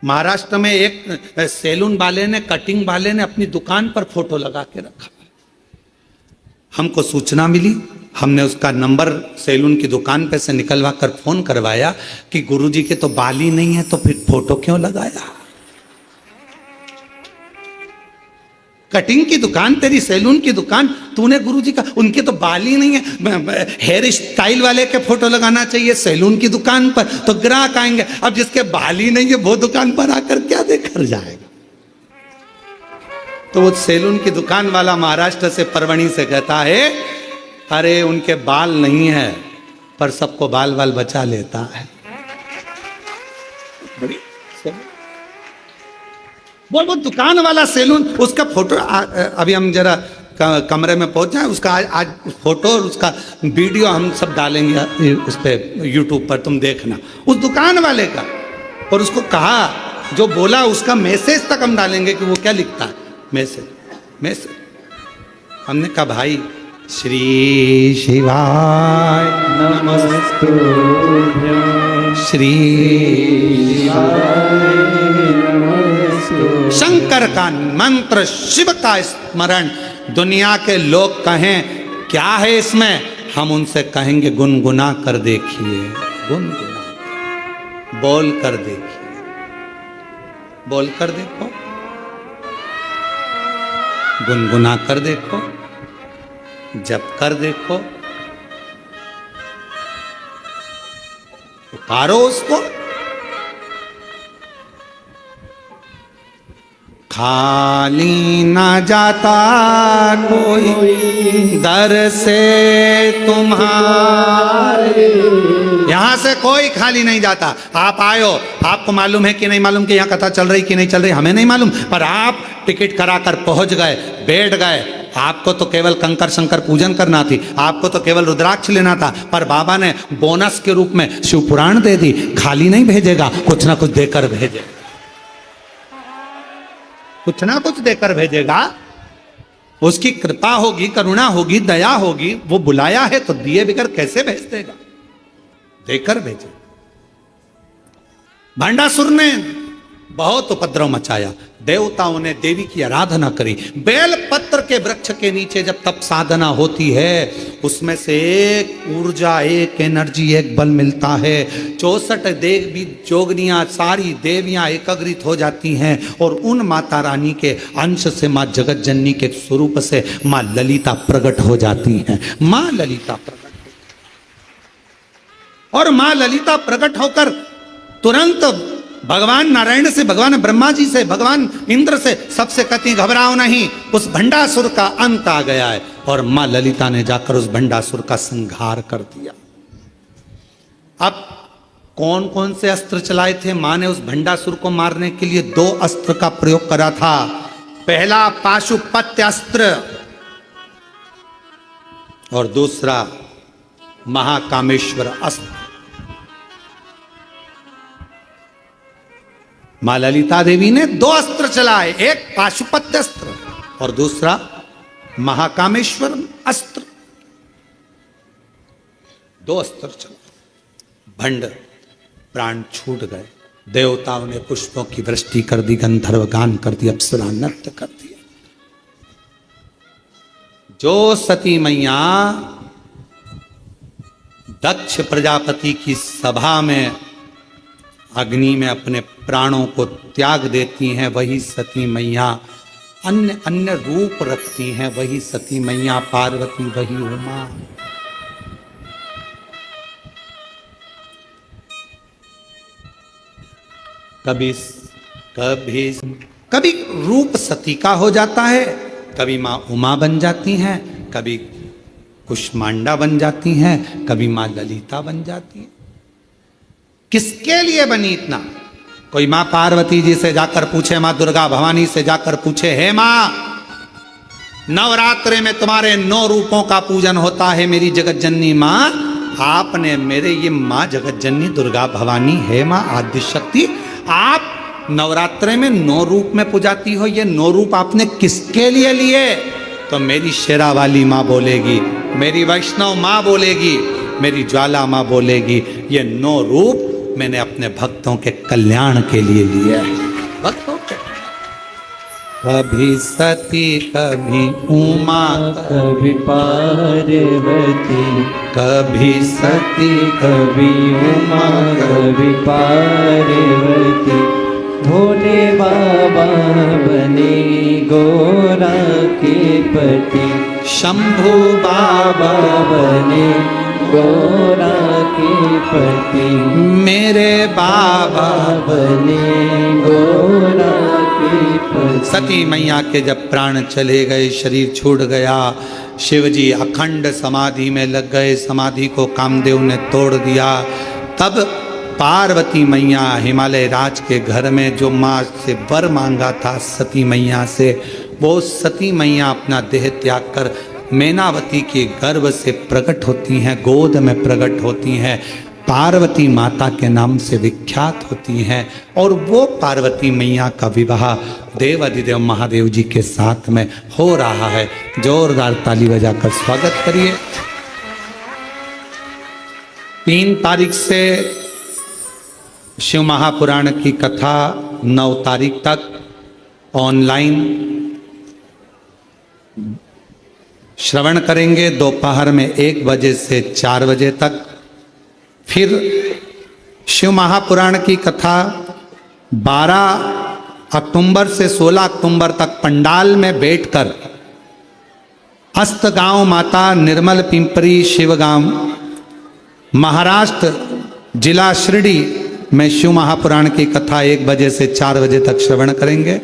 महाराष्ट्र में एक सैलून वाले ने, कटिंग वाले ने अपनी दुकान पर फोटो लगा के रखा। हमको सूचना मिली, हमने उसका नंबर सैलून की दुकान पे से निकलवा कर फोन करवाया कि गुरुजी के तो बाल ही नहीं है, तो फिर फोटो क्यों लगाया? कटिंग की दुकान तेरी, सैलून की दुकान, तूने गुरुजी का, उनके तो बाल ही नहीं है, हेयर स्टाइल वाले के फोटो लगाना चाहिए सैलून की दुकान पर, तो ग्राहक आएंगे। अब जिसके बाल ही नहीं है वो दुकान पर आकर क्या देखकर जाएगा? तो वो सैलून की दुकान वाला महाराष्ट्र से परवणी से कहता है, अरे उनके बाल नहीं है पर सबको बाल बाल बचा लेता है। बड़ी वो दुकान वाला सैलून, उसका फोटो अभी हम जरा कमरे में पहुंच जाए, उसका आज फोटो और उसका वीडियो हम सब डालेंगे उस पर यूट्यूब पर, तुम देखना उस दुकान वाले का। और उसको कहा, जो बोला उसका मैसेज तक हम डालेंगे कि वो क्या लिखता है। मैसेज हमने कहा भाई श्री शिवाय नमस्तुभ्यं श्री शंकर का मंत्र, शिव का स्मरण। दुनिया के लोग कहें क्या है इसमें, हम उनसे कहेंगे गुनगुना कर देखिए, गुनगुना बोल कर देखिए, बोल कर देखो, गुनगुना कर देखो, जप कर देखो, पुकारो उसको। खाली ना जाता कोई दर से तुम्हारे, यहां से कोई खाली नहीं जाता। आप आए हो, आपको मालूम है कि नहीं मालूम कि यहाँ कथा चल रही कि नहीं चल रही, हमें नहीं मालूम, पर आप टिकट कराकर पहुंच गए, बैठ गए। आपको तो केवल कंकर शंकर पूजन करना थी, आपको तो केवल रुद्राक्ष लेना था, पर बाबा ने बोनस के रूप में शिव पुराण दे दी। खाली नहीं भेजेगा, कुछ ना कुछ देकर भेजेगा, कुछ ना कुछ देकर भेजेगा। उसकी कृपा होगी, करुणा होगी, दया होगी। वो बुलाया है तो दिए बिगर कैसे भेज देगा, देकर भेजे। भंडासुर ने बहुत उपद्रव मचाया, देवताओं ने देवी की आराधना करी। बेल पत्र के वृक्ष के नीचे जब तप साधना होती है, उसमें से एक ऊर्जा, एक एनर्जी, एक बल मिलता है। 64 देवी जोगनियां, सारी देवियां एकत्रित हो जाती हैं और उन माता रानी के अंश से मां जगत जननी के स्वरूप से मां ललिता प्रकट हो जाती हैं। मां ललिता प्रकट, और मां ललिता प्रकट होकर तुरंत भगवान नारायण से, भगवान ब्रह्मा जी से, भगवान इंद्र से, सबसे कहती घबराओ नहीं, उस भंडासुर का अंत आ गया है। और मां ललिता ने जाकर उस भंडासुर का संहार कर दिया। अब कौन कौन से अस्त्र चलाए थे मां ने उस भंडासुर को मारने के लिए? 2 अस्त्र का प्रयोग करा था। पहला पाशुपत्य अस्त्र और दूसरा महाकामेश्वर अस्त्र। मां ललिता देवी ने 2 अस्त्र चलाए, एक पाशुपत्य अस्त्र और दूसरा महाकामेश्वर अस्त्र। 2 अस्त्र चलाए, भंड प्राण छूट गए। देवताओं ने पुष्पों की वृष्टि कर दी, गंधर्व गान कर दी, अप्सरा नृत्य कर दिया। जो सती मैया दक्ष प्रजापति की सभा में अग्नि में अपने प्राणों को त्याग देती हैं, वही सती मैया अन्य अन्य रूप रखती हैं। वही सती मैया पार्वती, वही उमा। कभी रूप सती का हो जाता है, कभी मां उमा बन जाती हैं, कभी कुष्मांडा बन जाती हैं, कभी मां ललिता बन जाती हैं। किसके लिए बनी इतना? कोई मां पार्वती जी से जाकर पूछे, मां दुर्गा भवानी से जाकर पूछे, हे मां, नवरात्रे में तुम्हारे 9 रूपों का पूजन होता है मेरी जगत जननी मां, आपने मेरे ये मां जगत जननी दुर्गा भवानी है मां आदिशक्ति, आप नवरात्रे में 9 रूप में पूजाती हो, ये 9 रूप आपने किसके लिए लिए? तो मेरी शेरा वाली मां बोलेगी, मेरी वैष्णव मां बोलेगी, मेरी ज्वाला मां बोलेगी, ये 9 रूप मैंने अपने भक्तों के कल्याण के लिए लिया है। भक्तों के कभी सती, कभी उमा, कभी पार्वती, कभी सती, कभी उमा, कभी पार्वती। भोले बाबा बने गोरा के पति, शंभू बाबा बने गोरा के पति। मेरे बाबा बने गोरा सती मैया के जब प्राण चले गए, शरीर छूट गया, शिव जी अखंड समाधि में लग गए, समाधि को कामदेव ने तोड़ दिया। तब पार्वती मैया हिमालय राज के घर में जो माँ से वर मांगा था सती मैया से, वो सती मैया अपना देह त्याग कर मैनावती के गर्भ से प्रकट होती हैं, गोद में प्रकट होती हैं, पार्वती माता के नाम से विख्यात होती हैं। और वो पार्वती मैया का विवाह देव अधिदेव महादेव जी के साथ में हो रहा है। जोरदार ताली बजाकर स्वागत करिए। 3 तारीख से शिव महापुराण की कथा 9 तारीख तक ऑनलाइन श्रवण करेंगे, दोपहर में 1 बजे से 4 बजे तक। फिर शिव महापुराण की कथा 12 अक्टूबर से 16 अक्टूबर तक पंडाल में बैठकर अस्तगांव माता निर्मल पिंपरी शिवगांव महाराष्ट्र जिला शिरडी में शिव महापुराण की कथा 1 बजे से 4 बजे तक श्रवण करेंगे।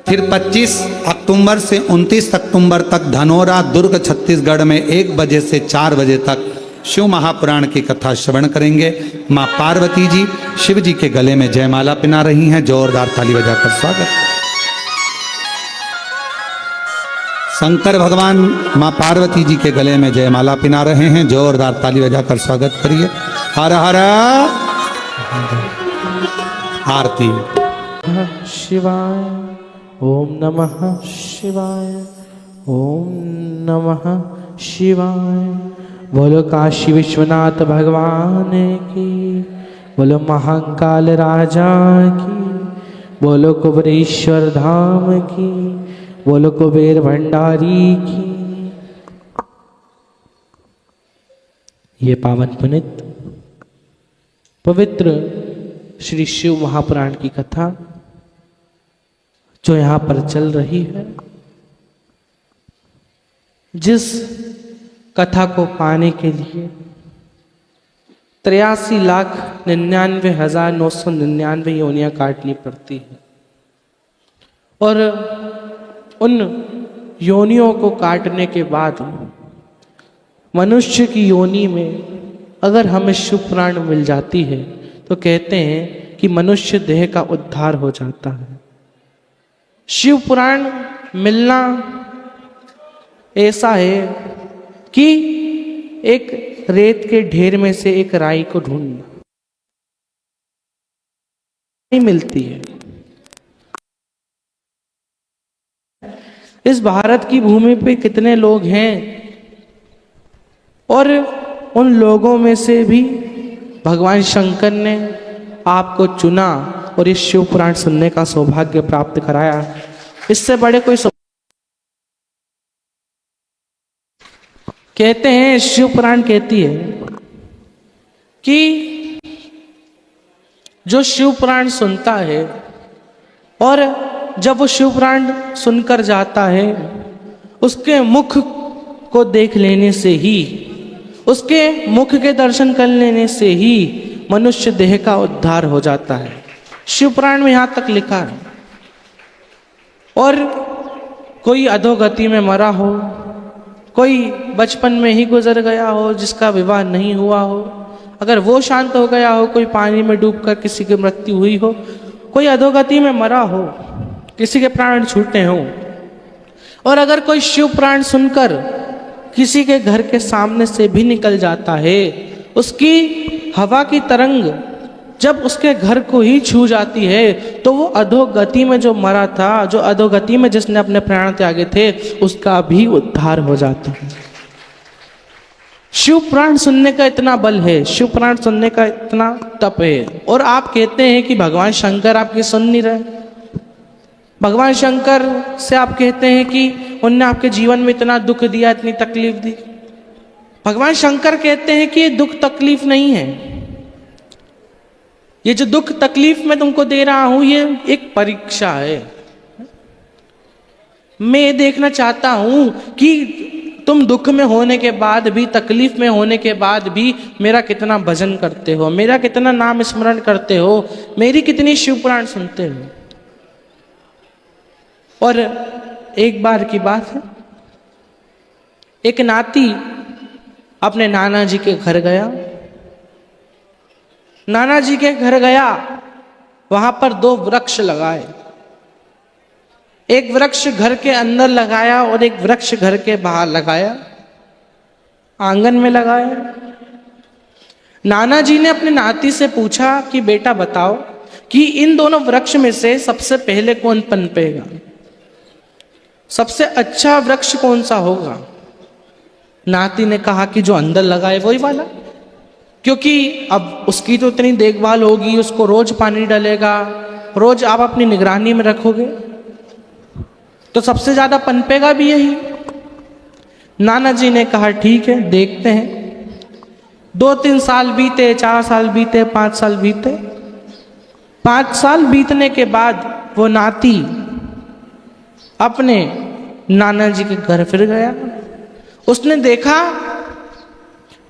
फिर 25 अक्टूबर से 29 अक्टूबर तक धनोरा दुर्ग छत्तीसगढ़ में 1 बजे से 4 बजे तक शिव महापुराण की कथा श्रवण करेंगे। माँ पार्वती जी शिव जी के गले में जयमाला पहना रही हैं। जोरदार ताली बजाकर स्वागत। शंकर भगवान माँ पार्वती जी के गले में जयमाला पहना रहे हैं। जोरदार ताली बजाकर स्वागत करिए। हर हर आरती। शिवाय ओम नमः शिवाय ओम नमः शिवाय। बोलो काशी विश्वनाथ भगवान की, बोलो महाकाल राजा की, बोलो कुबेरेश्वर धाम की, बोलो कुबेर भंडारी की। ये पावन पुनित पवित्र श्री शिव महापुराण की कथा जो यहाँ पर चल रही है, जिस कथा को पाने के लिए 83,99,999 योनियां काटनी पड़ती है। और उन योनियों को काटने के बाद मनुष्य की योनि में अगर हमें शिव पुराण मिल जाती है तो कहते हैं कि मनुष्य देह का उद्धार हो जाता है। शिव पुराण मिलना ऐसा है कि एक रेत के ढेर में से एक राई को ढूंढना नहीं मिलती है। इस भारत की भूमि पे कितने लोग हैं और उन लोगों में से भी भगवान शंकर ने आपको चुना और इस शिव पुराण सुनने का सौभाग्य प्राप्त कराया। इससे बड़े कोई कहते हैं, शिव पुराण कहती है कि जो शिव पुराण सुनता है और जब वो शिव पुराण सुनकर जाता है, उसके मुख को देख लेने से ही, उसके मुख के दर्शन कर लेने से ही मनुष्य देह का उद्धार हो जाता है। शिव पुराण में यहाँ तक लिखा है। और कोई अधोगति में मरा हो, कोई बचपन में ही गुजर गया हो, जिसका विवाह नहीं हुआ हो, अगर वो शांत हो गया हो, कोई पानी में डूबकर किसी की मृत्यु हुई हो, कोई अधोगति में मरा हो, किसी के प्राण छूटे हों, और अगर कोई शिव पुराण सुनकर किसी के घर के सामने से भी निकल जाता है, उसकी हवा की तरंग जब उसके घर को ही छू जाती है, तो वो अधोगति में जो मरा था, जो अधोगति में जिसने अपने प्राण त्यागे थे, उसका भी उद्धार हो जाता है। शिव पुराण सुनने का इतना बल है, शिव पुराण सुनने का इतना तप है। और आप कहते हैं कि भगवान शंकर आपकी सुन नहीं रहे। भगवान शंकर से आप कहते हैं कि उनने आपके जीवन में इतना दुख दिया, इतनी तकलीफ दी। भगवान शंकर कहते हैं कि ये दुख तकलीफ नहीं है, ये जो दुख तकलीफ मैं तुमको दे रहा हूं, ये एक परीक्षा है। मैं ये देखना चाहता हूं कि तुम दुख में होने के बाद भी, तकलीफ में होने के बाद भी मेरा कितना भजन करते हो, मेरा कितना नाम स्मरण करते हो, मेरी कितनी शिव पुराण सुनते हो। और एक बार की बात है, एक नाती अपने नाना जी के घर गया। नाना जी के घर गया, वहां पर 2 वृक्ष लगाए। एक वृक्ष घर के अंदर लगाया और एक वृक्ष घर के बाहर लगाया, आंगन में लगाया। नाना जी ने अपने नाती से पूछा कि बेटा बताओ कि इन दोनों वृक्ष में से सबसे पहले कौन पनपेगा, सबसे अच्छा वृक्ष कौन सा होगा। नाती ने कहा कि जो अंदर लगाए वही वाला, क्योंकि अब उसकी तो इतनी देखभाल होगी, उसको रोज पानी डालेगा, रोज आप अपनी निगरानी में रखोगे, तो सबसे ज्यादा पनपेगा भी यही। नाना जी ने कहा ठीक है, देखते हैं। 2-3 साल बीते, 4 साल बीते, 5 साल बीते। 5 साल बीतने के बाद वो नाती अपने नाना जी के घर फिर गया। उसने देखा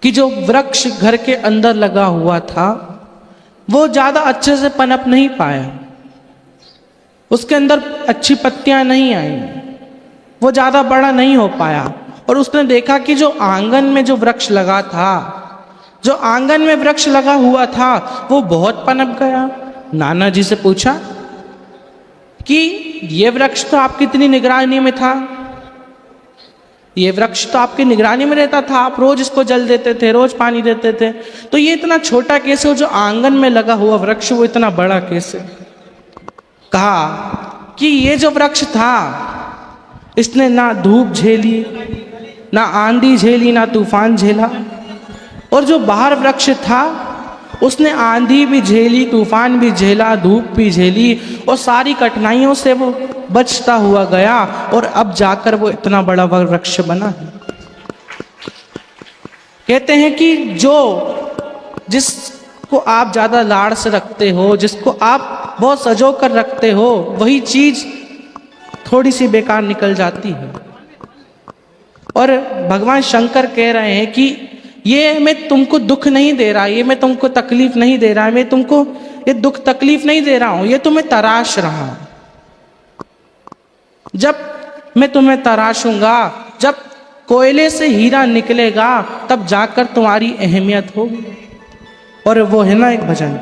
कि जो वृक्ष घर के अंदर लगा हुआ था वो ज्यादा अच्छे से पनप नहीं पाया, उसके अंदर अच्छी पत्तियां नहीं आई, वो ज्यादा बड़ा नहीं हो पाया। और उसने देखा कि जो आंगन में जो वृक्ष लगा था, जो आंगन में वृक्ष लगा हुआ था, वो बहुत पनप गया। नाना जी से पूछा कि ये वृक्ष तो आपकी इतनी निगरानी में था, ये वृक्ष तो आपकी निगरानी में रहता था, आप रोज इसको जल देते थे, रोज पानी देते थे, तो ये इतना छोटा कैसे हो, जो आंगन में लगा हुआ वृक्ष वो इतना बड़ा कैसे। कहा कि ये जो वृक्ष था इसने ना धूप झेली, ना आंधी झेली, ना तूफान झेला, और जो बाहर वृक्ष था उसने आंधी भी झेली, तूफान भी झेला, धूप भी झेली, और सारी कठिनाइयों से वो बचता हुआ गया, और अब जाकर वो इतना बड़ा वृक्ष बना है। कहते हैं कि जिसको आप ज्यादा लाड़ से रखते हो, जिसको आप बहुत सजो कर रखते हो, वही चीज थोड़ी सी बेकार निकल जाती है। और भगवान शंकर कह रहे हैं कि ये मैं तुमको दुख नहीं दे रहा, ये मैं तुमको तकलीफ नहीं दे रहा, मैं तुमको ये दुख तकलीफ नहीं दे रहा हूं, ये तुम्हें तराश रहा हूं। जब मैं तुम्हें तराशूंगा, जब कोयले से हीरा निकलेगा, तब जाकर तुम्हारी अहमियत होगी। और वो है ना एक भजन,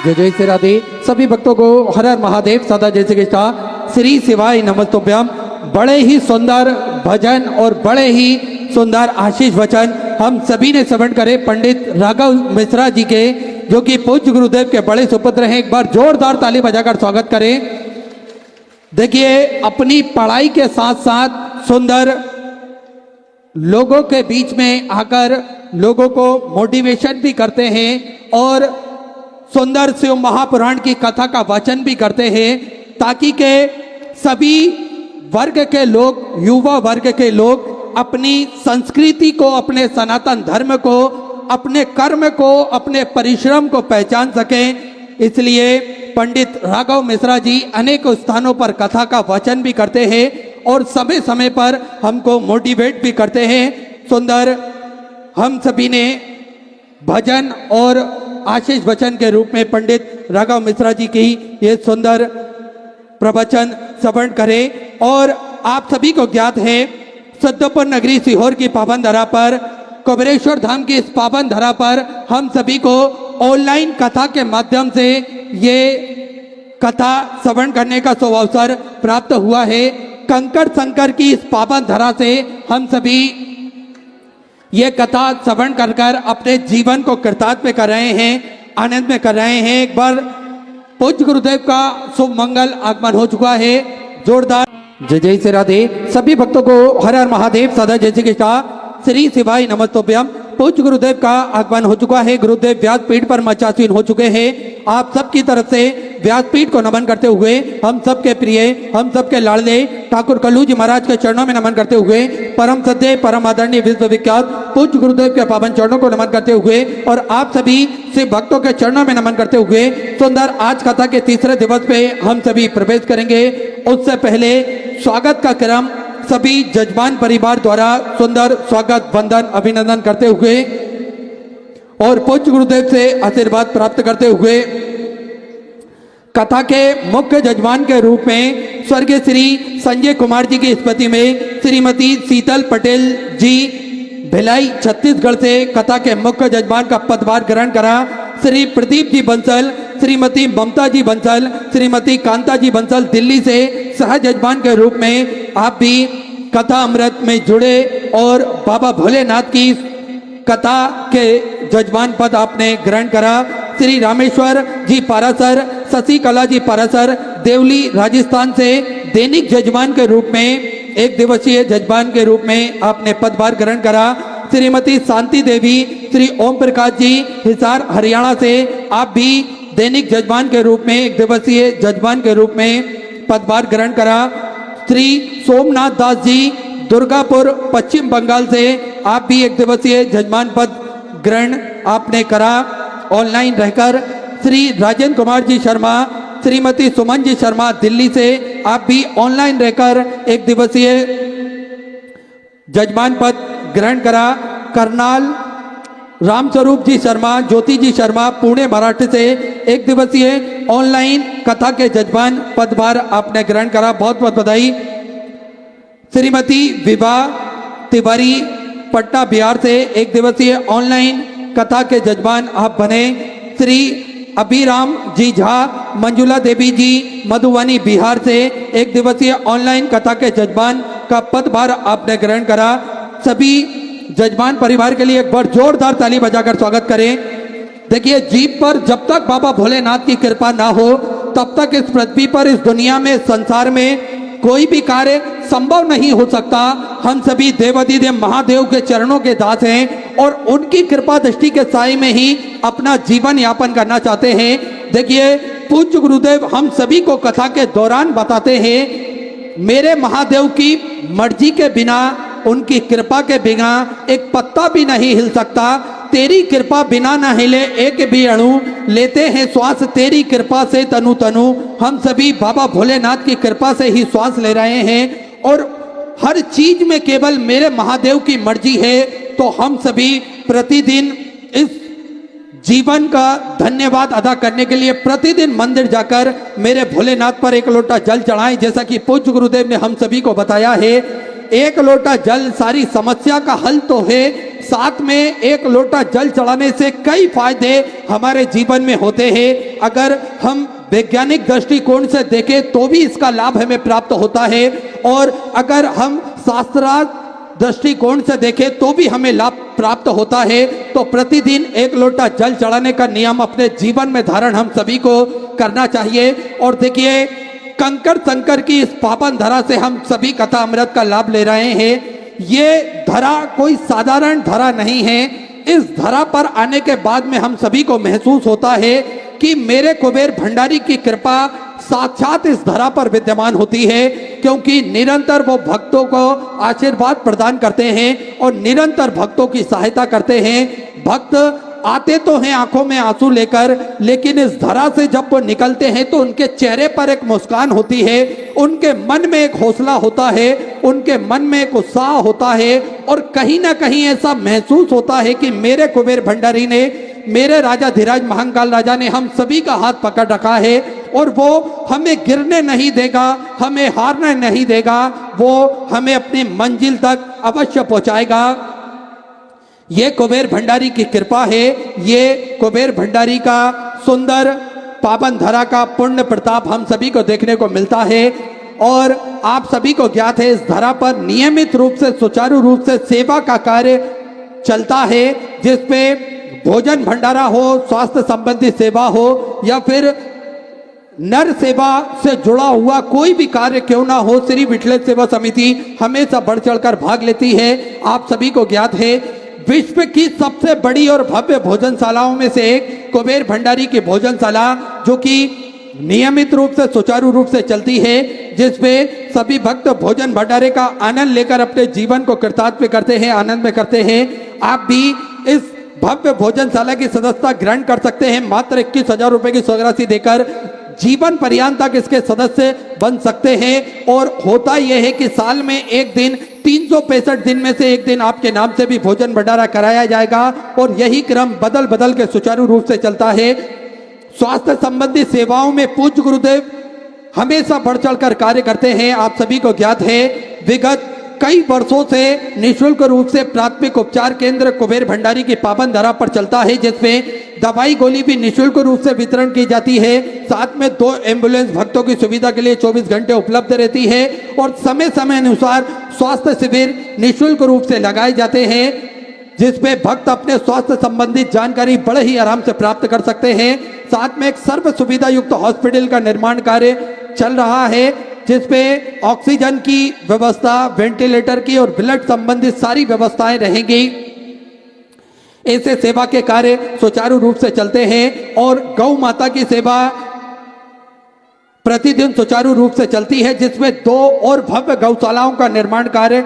जय जय श्री राधे। सभी भक्तों को हर हर महादेव, सदा जय श्री कृष्ण, श्री शिवाय नमस्तुभ्यम। बड़े ही सुंदर भजन और बड़े ही सुंदर आशीष वचन हम सभी ने श्रवण करे पंडित राघव मिश्रा जी के, जो कि पूज्य गुरुदेव के बड़े सुपुत्र हैं। एक बार जोरदार ताली बजाकर स्वागत करें। देखिए, अपनी पढ़ाई के साथ साथ सुंदर लोगों के बीच में आकर लोगों को मोटिवेशन भी करते हैं और सुंदर शिव महापुराण की कथा का वाचन भी करते हैं, ताकि के सभी वर्ग के लोग, युवा वर्ग के लोग अपनी संस्कृति को, अपने सनातन धर्म को, अपने कर्म को, अपने परिश्रम को पहचान सकें। इसलिए पंडित राघव मिश्रा जी अनेक स्थानों पर कथा का वाचन भी करते हैं और समय समय पर हमको मोटिवेट भी करते हैं। सुंदर हम सभी ने भजन और आशीष वचन के रूप में पंडित राघव मिश्रा जी की ये सुंदर प्रवचन श्रवण करें। और आप सभी को ज्ञात है, सिद्धपुर नगरी सीहोर की पावन धरा पर, कुबेरेश्वर धाम की इस पावन धरा पर हम सभी को ऑनलाइन कथा के माध्यम से ये कथा श्रवण करने का सौअवसर प्राप्त हुआ है। कंकड़ शंकर की इस पावन धरा से हम सभी ये कथा श्रवण कर कर अपने जीवन को कृतार्थ कर रहे हैं, आनंद में कर रहे हैं। एक बार पूज्य गुरुदेव का शुभ मंगल आगमन हो चुका है। जोरदार जय जय श्री राधे। सभी भक्तों को हर हर महादेव, सदा जय श्री कृष्ण, श्री शिवाय नमस्तुभ्यम। पूज्य गुरुदेव का आगमन हो चुका है। गुरुदेव व्यासपीठ पर मचासीन हो चुके हैं। आप सबकी तरफ से व्यासपीठ को नमन करते हुए, हम सबके प्रिय, हम सबके लाडले ठाकुर कल्लू जी महाराज के चरणों में नमन करते हुए, परम सद्य, परम आदरणीय, विश्वविख्यात पूज्य गुरुदेव के पावन चरणों को नमन करते हुए और आप सभी शिव भक्तों के चरणों में नमन करते हुए सुंदर आज कथा के तीसरे दिवस पे हम सभी प्रवेश करेंगे। उससे पहले स्वागत का क्रम सभी जजमान परिवार द्वारा सुंदर स्वागत, वंदन, अभिनंदन करते हुए और पूज्य गुरुदेव से आशीर्वाद प्राप्त करते हुए कथा के मुख्य जजमान के रूप में स्वर्गीय श्री संजय कुमार जी की स्मृति में श्रीमती शीतल पटेल जी भिलाई छत्तीसगढ़ से कथा के मुख्य जजमान का पदभार ग्रहण करा। श्री प्रदीप जी बंसल, श्रीमती ममता जी बंसल, श्रीमती कांता जी बंसल दिल्ली से सह जजमान के रूप में आप भी कथा अमृत में जुड़े और बाबा भोलेनाथ की कथा के जजमान पद आपने ग्रहण करा। श्री रामेश्वर जी पारासर, शशि कला जी पारासर देवली राजस्थान से दैनिक जजमान के रूप में, एक दिवसीय जजमान के रूप में आपने पदभार ग्रहण करा। श्रीमती शांति देवी, श्री ओम प्रकाश जी हिसार हरियाणा से आप भी दैनिक जजमान के रूप में, एक दिवसीय जजमान के रूप में पदभार ग्रहण करा। श्री सोमनाथ दास जी दुर्गापुर पश्चिम बंगाल से आप भी एक दिवसीय जजमान पद ग्रहण आपने करा ऑनलाइन रहकर। श्री राजेंद्र कुमार जी शर्मा, श्रीमती सुमन जी शर्मा दिल्ली से आप भी ऑनलाइन रहकर एक दिवसीय जजमान पद ग्रहण करा। करनाल रामस्वरूप जी शर्मा, ज्योति जी शर्मा पुणे महाराष्ट्र से एक दिवसीय ऑनलाइन कथा के जजमान पदभार आपने ग्रहण करा, बहुत बहुत बधाई। श्रीमती विभा तिवारी पटना बिहार से एक दिवसीय ऑनलाइन कथा के जजमान आप बने। श्री अभिराम जी झा, मंजुला देवी जी मधुबनी बिहार से एक दिवसीय ऑनलाइन कथा के जजमान का पदभार आपने ग्रहण करा। सभी जजमान परिवार के लिए एक बार जोरदार ताली बजाकर स्वागत करें। देखिए, जीव पर जब तक बाबा भोलेनाथ की कृपा ना हो तब तक इस पृथ्वी पर, इस दुनिया में, संसार में कोई भी कार्य संभव नहीं हो सकता। हम सभी देवाधिदेव महादेव के चरणों के दास हैं और उनकी कृपा दृष्टि के साए में ही अपना जीवन यापन करना चाहते हैं। देखिए, पूज्य गुरुदेव हम सभी को कथा के दौरान बताते हैं, मेरे महादेव की मर्जी के बिना, उनकी कृपा के बिना एक पत्ता भी नहीं हिल सकता। तेरी कृपा बिना न हिले एक भी अणु, लेते हैं श्वास तेरी कृपा से तनु तनु। हम सभी बाबा भोलेनाथ की कृपा से ही श्वास ले रहे हैं और हर चीज में केवल मेरे महादेव की मर्जी है। तो हम सभी प्रतिदिन इस जीवन का धन्यवाद अदा करने के लिए प्रतिदिन मंदिर जाकर मेरे भोलेनाथ पर एक लोटा जल चढ़ाएं। जैसा कि पूज्य गुरुदेव ने हम सभी को बताया है, एक लोटा जल सारी समस्या का हल तो है, साथ में एक लोटा जल चढ़ाने से कई फायदे हमारे जीवन में होते हैं। अगर हम वैज्ञानिक दृष्टिकोण से देखें तो भी इसका लाभ हमें प्राप्त होता है और अगर हम शास्त्रार्थ दृष्टिकोण से देखें तो भी हमें लाभ प्राप्त होता है। तो प्रतिदिन एक लोटा जल चढ़ाने का नियम अपने जीवन में धारण हम सभी को करना चाहिए। और देखिए, कंकर संकर की इस पावन धरा से हम सभी कथा अमृत का लाभ ले रहे हैं। ये धरा कोई साधारण धरा नहीं है। इस धरा पर आने के बाद में हम सभी को महसूस होता है कि मेरे कुबेर भंडारी की कृपा साक्षात इस धरा पर विद्यमान होती है, क्योंकि निरंतर वो भक्तों को आशीर्वाद प्रदान करते हैं और निरंतर भक्तों की सहायता करते हैं। भक्त आते तो हैं आंखों में आंसू लेकर, लेकिन इस धरा से जब वो निकलते हैं तो उनके चेहरे पर एक मुस्कान होती है, उनके मन में एक हौसला होता है, उनके मन में एक उत्साह होता है और कहीं ना कहीं ऐसा महसूस होता है कि मेरे कुबेर भंडारी ने, मेरे राजा धीराज महाकाल राजा ने हम सभी का हाथ पकड़ रखा है और वो हमें गिरने नहीं देगा, हमें हारने नहीं देगा, वो हमें अपनी मंजिल तक अवश्य पहुंचाएगा। ये कुबेर भंडारी की कृपा है। ये कुबेर भंडारी का सुंदर पावन धरा का पुण्य प्रताप हम सभी को देखने को मिलता है और आप सभी को ज्ञात है, इस धरा पर नियमित रूप से, सुचारू रूप से सेवा का कार्य चलता है, जिसपे भोजन भंडारा हो, स्वास्थ्य संबंधी सेवा हो या फिर नर सेवा से जुड़ा हुआ कोई भी कार्य क्यों ना हो, श्री विठलेश्वर सेवा समिति हमेशा बढ़ चढ़कर भाग लेती है। आप सभी को ज्ञात है, विश्व की सबसे बड़ी और भव्य भोजनशालाओं में से एक कुबेर भंडारी की भोजनशाला, जो कि नियमित रूप से, सुचारू रूप से चलती है, जिसमें सभी भक्त भोजन भंडारे का आनंद लेकर अपने जीवन को कृतार्थ करते हैं, आनंद में करते हैं। आप भी इस भव्य भोजनशाला की सदस्यता ग्रहण कर सकते हैं। मात्र 21,000 रुपए की स्वराशि देकर जीवन पर्यंत तक इसके सदस्य बन सकते हैं। और होता यह है कि साल में एक दिन, 365 दिन में से एक दिन आपके नाम से भी भोजन भंडारा कराया जाएगा और यही क्रम बदल बदल के सुचारू रूप से चलता है। स्वास्थ्य संबंधी सेवाओं में पूज्य गुरुदेव हमेशा बढ़ चढ़कर कार्य करते हैं। आप सभी को ज्ञात है, विगत कई वर्षों से निःशुल्क रूप से प्राथमिक उपचार केंद्र कुबेर भंडारी की पावन धरा पर चलता है, जिसमें दवाई गोली भी निःशुल्क रूप से वितरण की जाती है। साथ में 2 एम्बुलेंस भक्तों की सुविधा के लिए 24 घंटे उपलब्ध रहती है और समय समय अनुसार स्वास्थ्य शिविर निःशुल्क रूप से लगाए जाते हैं, जिसमें भक्त अपने स्वास्थ्य संबंधित जानकारी बड़े ही आराम से प्राप्त कर सकते हैं। साथ में एक सर्व सुविधा युक्त हॉस्पिटल का निर्माण कार्य चल रहा है, जिसमें ऑक्सीजन की व्यवस्था, वेंटिलेटर की और ब्लड संबंधित सारी व्यवस्थाएं रहेंगी। ऐसे सेवा के कार्य सुचारू रूप से चलते हैं और गौ माता की सेवा प्रतिदिन सुचारू रूप से चलती है, जिसमें 2 और भव्य गौशालाओं का निर्माण कार्य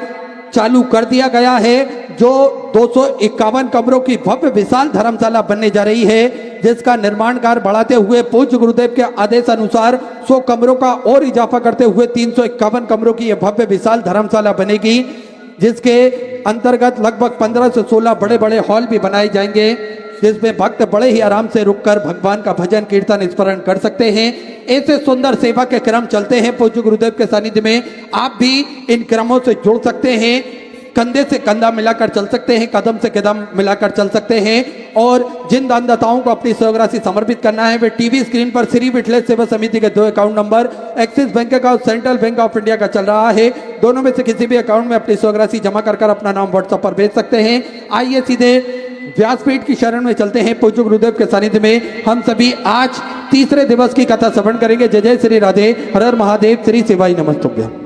चालू कर दिया गया है, जो 251 कमरों की भव्य विशाल धर्मशाला बनने जा रही है, जिसका निर्माण कार्य बढ़ाते हुए पूज्य गुरुदेव के आदेश अनुसार 100 कमरों का और इजाफा करते हुए 351 कमरों की यह भव्य विशाल धर्मशाला बनेगी, जिसके अंतर्गत लगभग 15 से 16 बड़े बड़े हॉल भी बनाए जाएंगे, जिसमें भक्त बड़े ही आराम से रुककर भगवान का भजन कीर्तन स्मरण कर सकते हैं। ऐसे सुंदर सेवा के क्रम चलते हैं पूज्य गुरुदेव के सानिध्य में। आप भी इन क्रमों से जुड़ सकते हैं, कंधे से कंधा मिलाकर चल सकते हैं, कदम से कदम मिलाकर चल सकते हैं। और जिन दानदाताओं को अपनी सहयोग राशि समर्पित करना है, वे टीवी स्क्रीन पर श्री विठलेश सेवा समिति के 2 अकाउंट नंबर एक्सिस बैंक का और सेंट्रल बैंक ऑफ इंडिया का चल रहा है। दोनों में से किसी भी अकाउंट में अपनी सहयोग राशि जमा कर अपना नाम व्हाट्सएप पर भेज सकते हैं। आइए सीधे व्यासपीठ की शरण में चलते हैं। पूज्य गुरुदेव के सानिध्य में हम सभी आज तीसरे दिवस की कथा श्रवण करेंगे। जय जय श्री राधे, हर हर महादेव, श्री शिवाय नमस्तुभ्यं।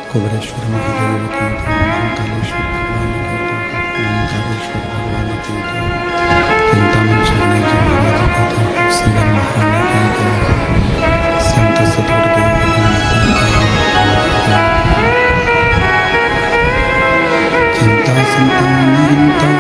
कुबेरेश्वर महादेव की जय, महाकालेश्वर भगवान की जय, चिंतामण शनि जी महाराज की जय, श्री महारानी की जय, संत सतगुरु चिंता संतान